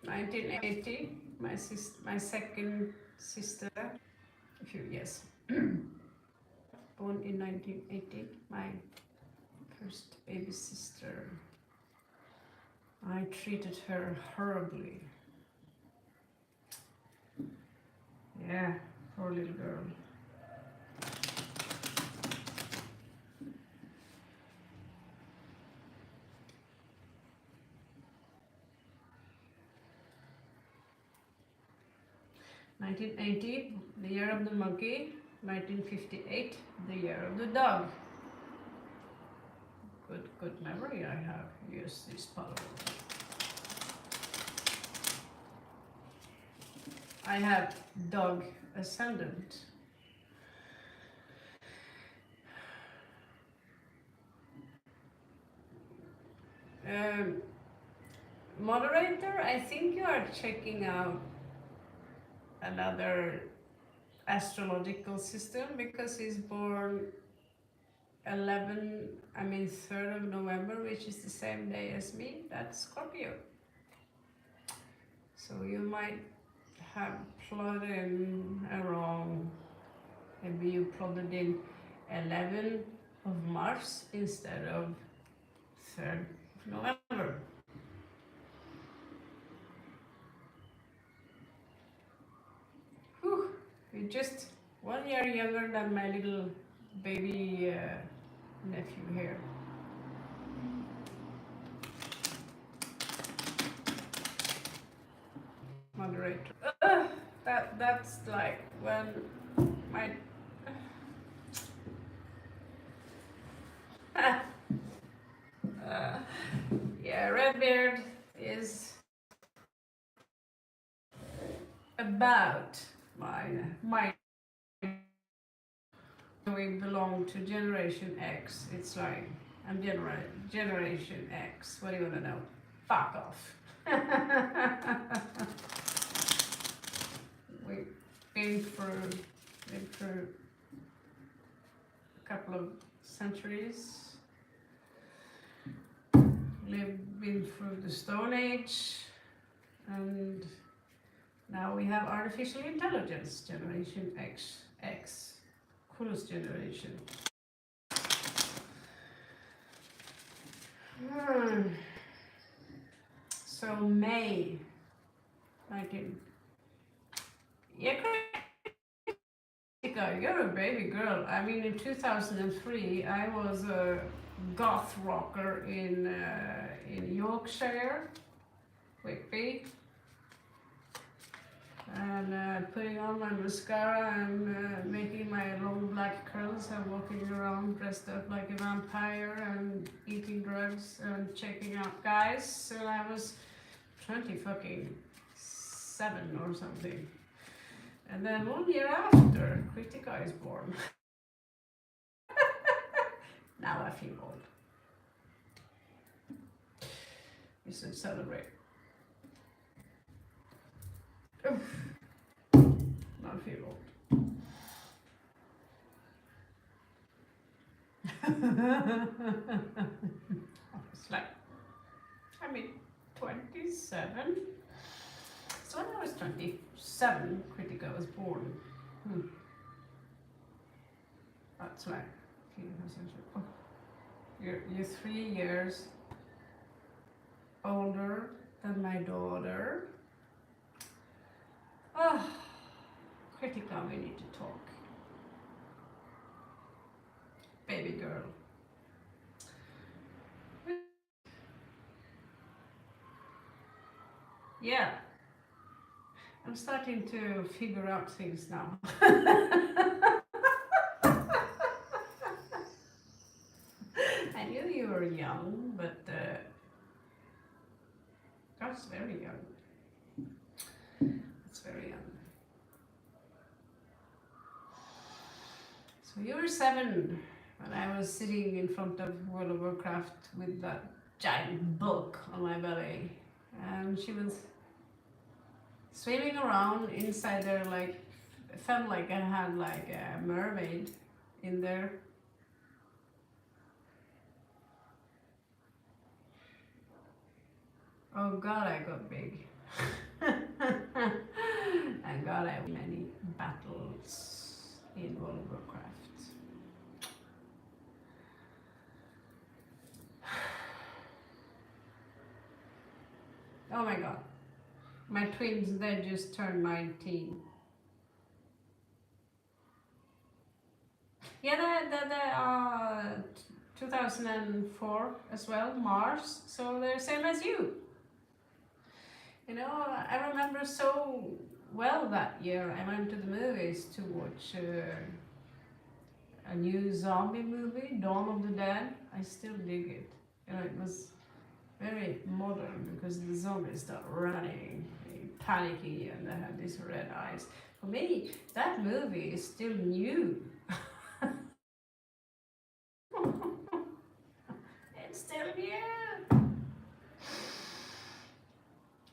1980, my second sister, a few years, born in 1980. My first baby sister. I treated her horribly. Yeah, poor little girl. 1980, the year of the monkey. 1958, the year of the dog. Good memory I have. Use this power. I have dog ascendant. Um, Moderator, I think you are checking out another astrological system because he's born 3rd of November, which is the same day as me. That's Scorpio. So you might have plotted in wrong. Maybe you plotted in 11 of March instead of 3rd of November. Whew, you're just 1 year younger than my little baby nephew here. Moderator. That's like when my yeah, Redbeard is about my we belong to Generation X. It's like I'm Generation X. What do you want to know? Fuck off. We've been through a couple of centuries. Been through the Stone Age, and now we have artificial intelligence, Generation X, coolest generation. So May 19. Yeah, Kritika, you're a baby girl. I mean, in 2003, I was a goth rocker in Yorkshire, Whitby, and putting on my mascara and making my long black curls and walking around dressed up like a vampire and eating drugs and checking out guys. And I was 20 fucking 7 or something. And then 1 year after, Kritika is born. Now I feel old. We should celebrate. Oof. Not feel old. It's like, 27. So when I was 27, Kritika was born. That's like, oh, you're 3 years older than my daughter. Oh, Kritika, we need to talk. Baby girl. Yeah, I'm starting to figure out things now. I knew you were young, but that's very young. That's very young. So you were 7 when I was sitting in front of World of Warcraft with that giant book on my belly, and she was swimming around inside there, like it felt like I had like a mermaid in there. Oh God, I got big. And God, I have many battles in World of Warcraft. Oh my God, my twins, they just turned 19. Yeah, they 2004 as well, Mars. So they're same as you. You know, I remember so well that year I went to the movies to watch a new zombie movie, Dawn of the Dead. I still dig it. You know, it was very modern because the zombies start running, panicky, and they have these red eyes. For me, that movie is still new. It's still new.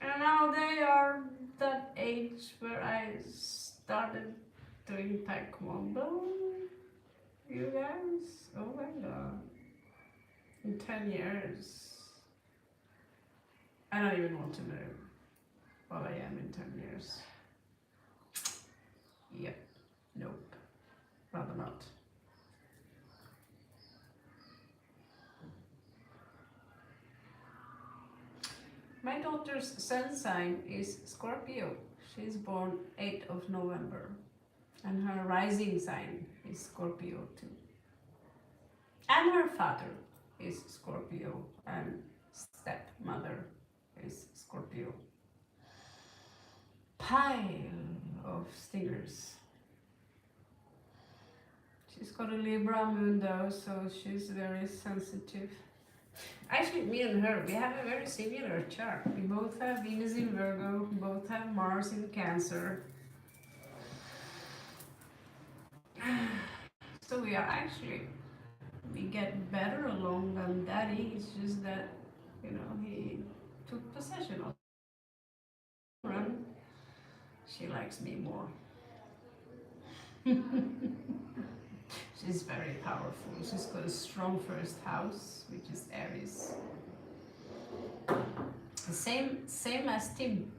And now they are that age where I started doing taekwondo. You guys? Oh my God. In 10 years. I don't even want to know what I am in 10 years. Yep. Nope. Rather not. My daughter's sun sign is Scorpio. She's born 8th of November. And her rising sign is Scorpio too. And her father is Scorpio. And stepmother is Scorpio. Pile of stingers. She's got a Libra moon though, so she's very sensitive. Actually, me and her, we have a very similar chart. We both have Venus in Virgo, both have Mars in Cancer. So we are actually, we get better along than Daddy. It's just that, you know, he took possession of her and she likes me more. She's very powerful. She's got a strong first house, which is Aries. Same as Tim.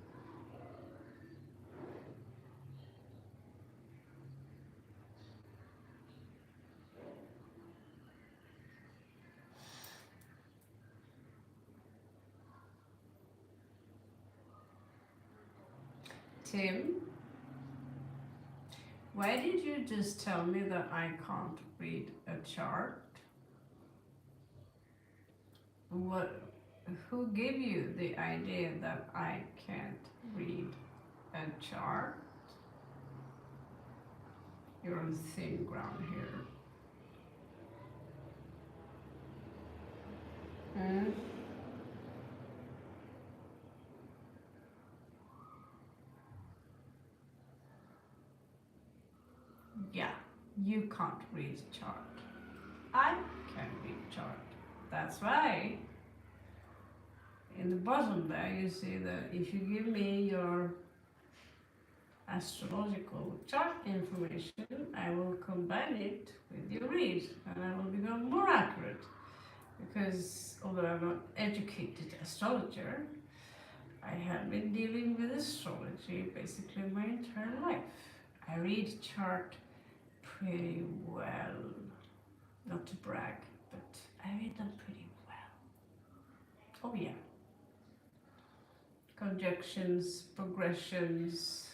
Tim, why did you just tell me that I can't read a chart? What? Who gave you the idea that I can't read a chart? You're on thin ground here. Hmm? Yeah, you can't read chart. I can read chart. That's why in the bottom there you see that if you give me your astrological chart information, I will combine it with your read and I will become more accurate. Because although I'm not educated astrologer, I have been dealing with astrology basically my entire life. I read chart pretty well. Not to brag, but I read them pretty well. Oh yeah. Conjunctions, progressions.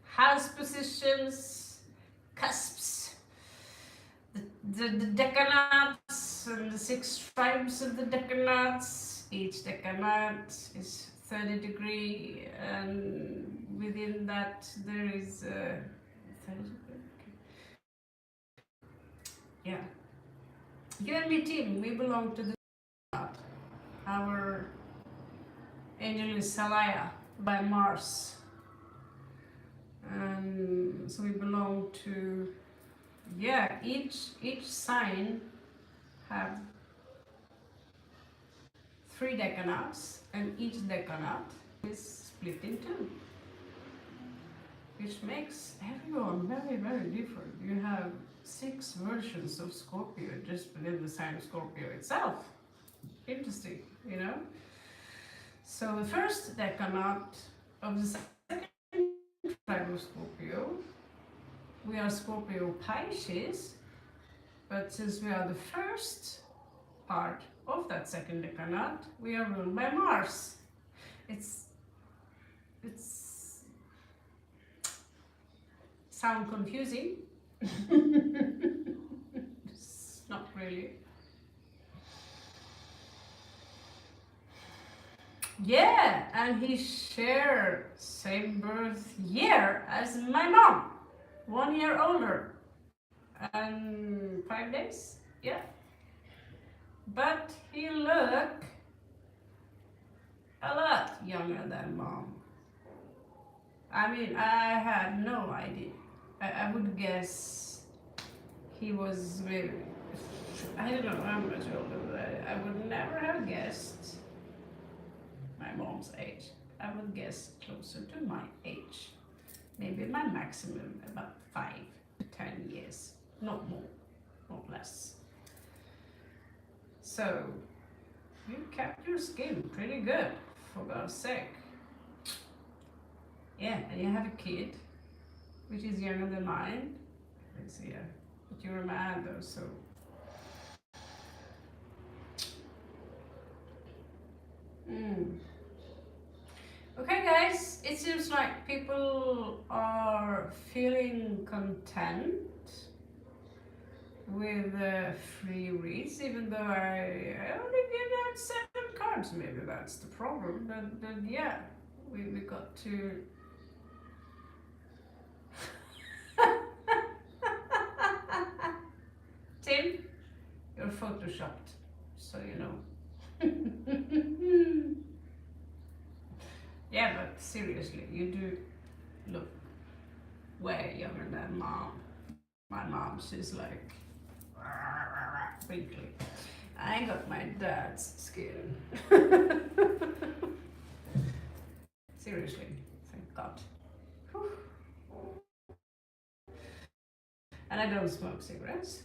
House positions, cusps, the decanads and the 6 tribes of the decanads. Each decanad is 30 degree, and within that there is 30 degree. Yeah. You and me, Tim, we belong to the decad. Our angel is Salaya by Mars. So we belong to, yeah, each sign have 3 decanates, and each decanate is split in two, which makes everyone very, very different. You have 6 versions of Scorpio just within the sign of Scorpio itself. Interesting, you know? So the first decanate of the second sign of Scorpio, we are Scorpio Pisces, but since we are the first part of that second decanate, we are ruled by Mars. It's sound confusing. It's not really. Yeah, and he shared same birth year as my mom, 1 year older and 5 days. Yeah, but he looked a lot younger than mom. I mean, I had no idea. I would guess he was maybe, I don't know how much older, but I would never have guessed my mom's age. I would guess closer to my age. Maybe my maximum about 5 to 10 years. Not more, not less. So, you kept your skin pretty good, for God's sake. Yeah, and you have a kid, which is younger than mine. Let's see, but you're a man though, so. Okay guys, it seems like people are feeling content with free reads, even though I only give out 7 cards. Maybe that's the problem, but yeah, we got to. Tim, you're photoshopped, so you know. Yeah, but seriously, you do look way younger than mom. My mom, she's like wrinkly. I got my dad's skin. Seriously, thank God. Whew. And I don't smoke cigarettes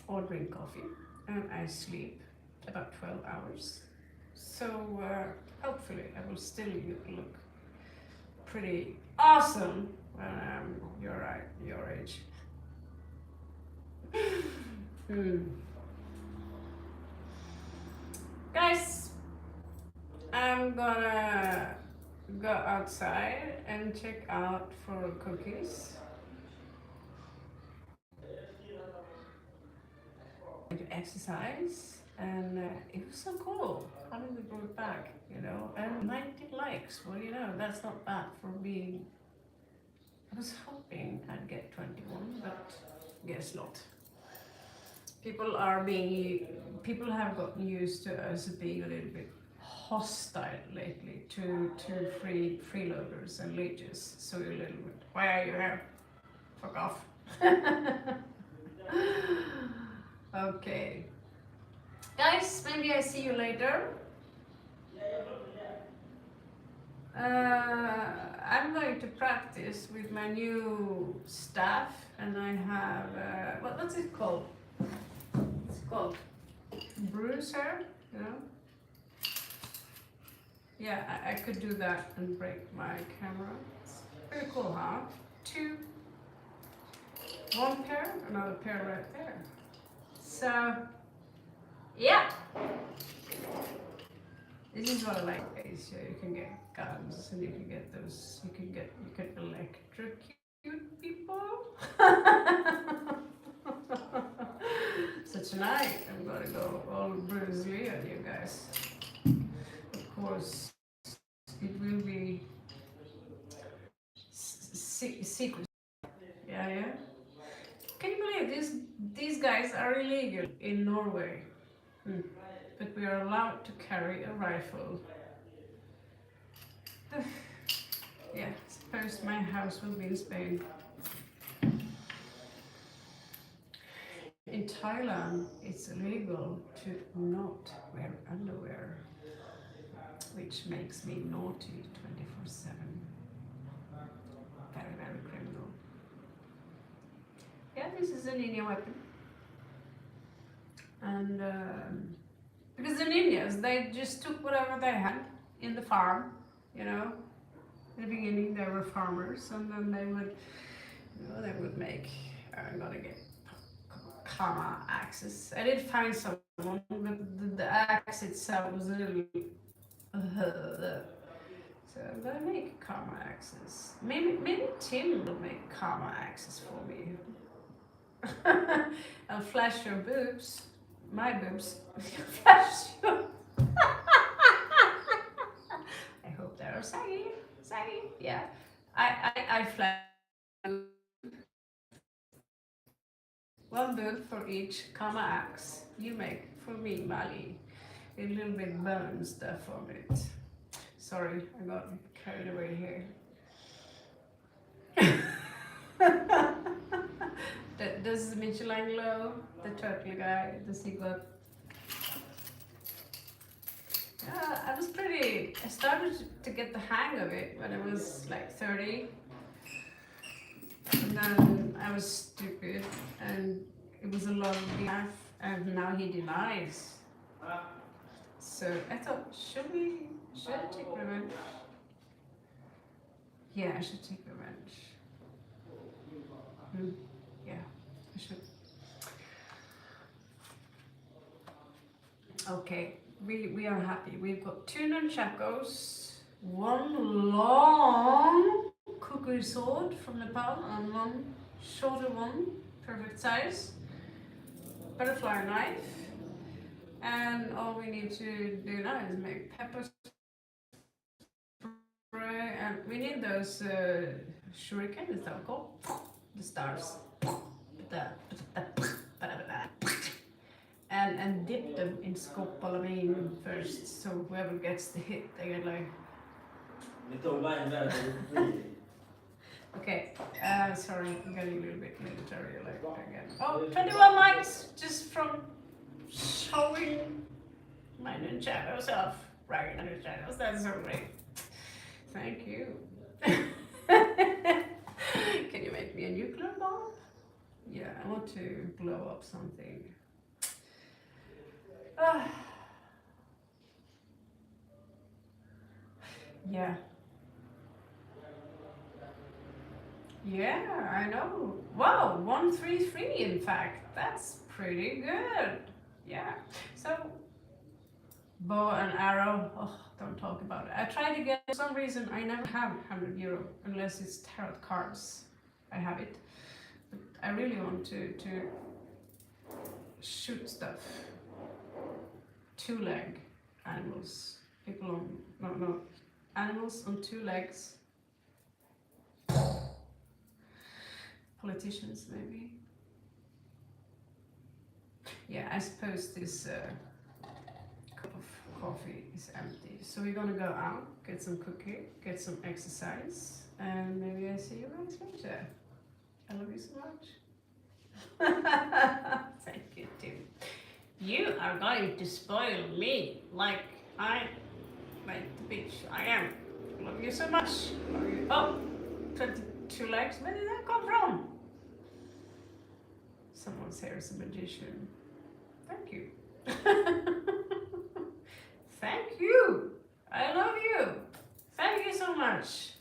or drink coffee, and I sleep about 12 hours. So hopefully I will still look pretty awesome when I'm your age. Guys, I'm gonna go outside and check out for cookies. To exercise, and it was so cool having the group back, you know, and 90 likes. Well, you know, that's not bad for being. I was hoping I'd get 21, but guess not. People have gotten used to us being a little bit hostile lately to freeloaders and leeches. So you're a little bit, why are you here? Fuck off. Okay. Guys, maybe I see you later. I'm going to practice with my new staff, and I have, what's it called? It's called bruiser, you know? Yeah, I could do that and break my camera. It's pretty cool, huh? 2, 1 pair, another pair right there. So, yeah. This is what I like. So you can get guns, and you can get those. You can electrocute people. So tonight I'm gonna go all Bruce Lee on you guys. Of course, it will be secret. Yeah. Can you believe these guys are illegal in Norway? But we are allowed to carry a rifle. Yeah, suppose my house will be in Spain. In Thailand, it's illegal to not wear underwear, which makes me naughty 24/7. Very, very criminal. Yeah, this is an Indian weapon. And because the Indians, they just took whatever they had in the farm, you know. In the beginning, they were farmers, and then they would, they would make. I'm gonna get karma axes. I did find someone, but the axe itself was a little. So I'm gonna make karma axes. Maybe Tim will make karma axes for me. I'll flash your boobs. My boobs. Flash your. I hope they're saggy. Saggy. Yeah. I flash one boob for each karma axe you make for me, Mali. A little bit bone stuff on it. Sorry, I got carried away here. Does Michelangelo, the turtle guy, does he got? Yeah, I started to get the hang of it when I was like 30. And then I was stupid and it was a lot of life and now he denies. So I thought, should I take revenge? Yeah, I should take revenge. Yeah, I should. Okay, we are happy. We've got 2 nunchakos, 1 long kukui sword from Nepal, and 1 shorter one, perfect size, butterfly knife, and all we need to do now is make pepper spray, and we need those shuriken, is that called? The stars. And dip them in scopolamine first, so whoever gets the hit, they get like. Okay, sorry, I'm getting a little bit military like again. Oh, 21 likes just from showing my nunchakus off. Right, nunchakus, that's so great. Thank you. Can you make me a nuclear bomb? Yeah, I want to blow up something. Yeah. Yeah, I know. Wow, 133 in fact. That's pretty good. Yeah. So, bow and arrow. Oh, don't talk about it. I tried to get, for some reason, I never have €100 unless it's tarot cards. I have it. But I really want to shoot stuff. 2-leg animals. People on, no, animals on 2 legs. Politicians, maybe. Yeah, I suppose this cup of coffee is empty. So we're gonna go out, get some cookie, get some exercise, and maybe I see you guys later. I love you so much. Thank you, Tim. You are going to spoil me like I like the bitch I am. Love you so much. Love you. Oh, 22 legs. Where did that come from? Someone's here is a magician. Thank you. Thank you. I love you. Thank you so much.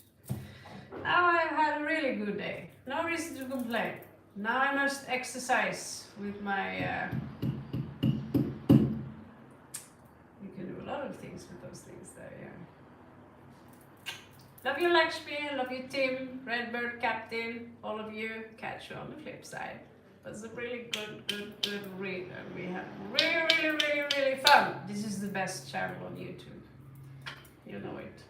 Now I've had a really good day. No reason to complain. Now I must exercise with my. You can do a lot of things with those things there, yeah. Love you, Lakshmi. Love you, Tim, Redbird, Captain, all of you. Catch you on the flip side. It was a really good read, and we had really fun. This is the best channel on YouTube. You know it.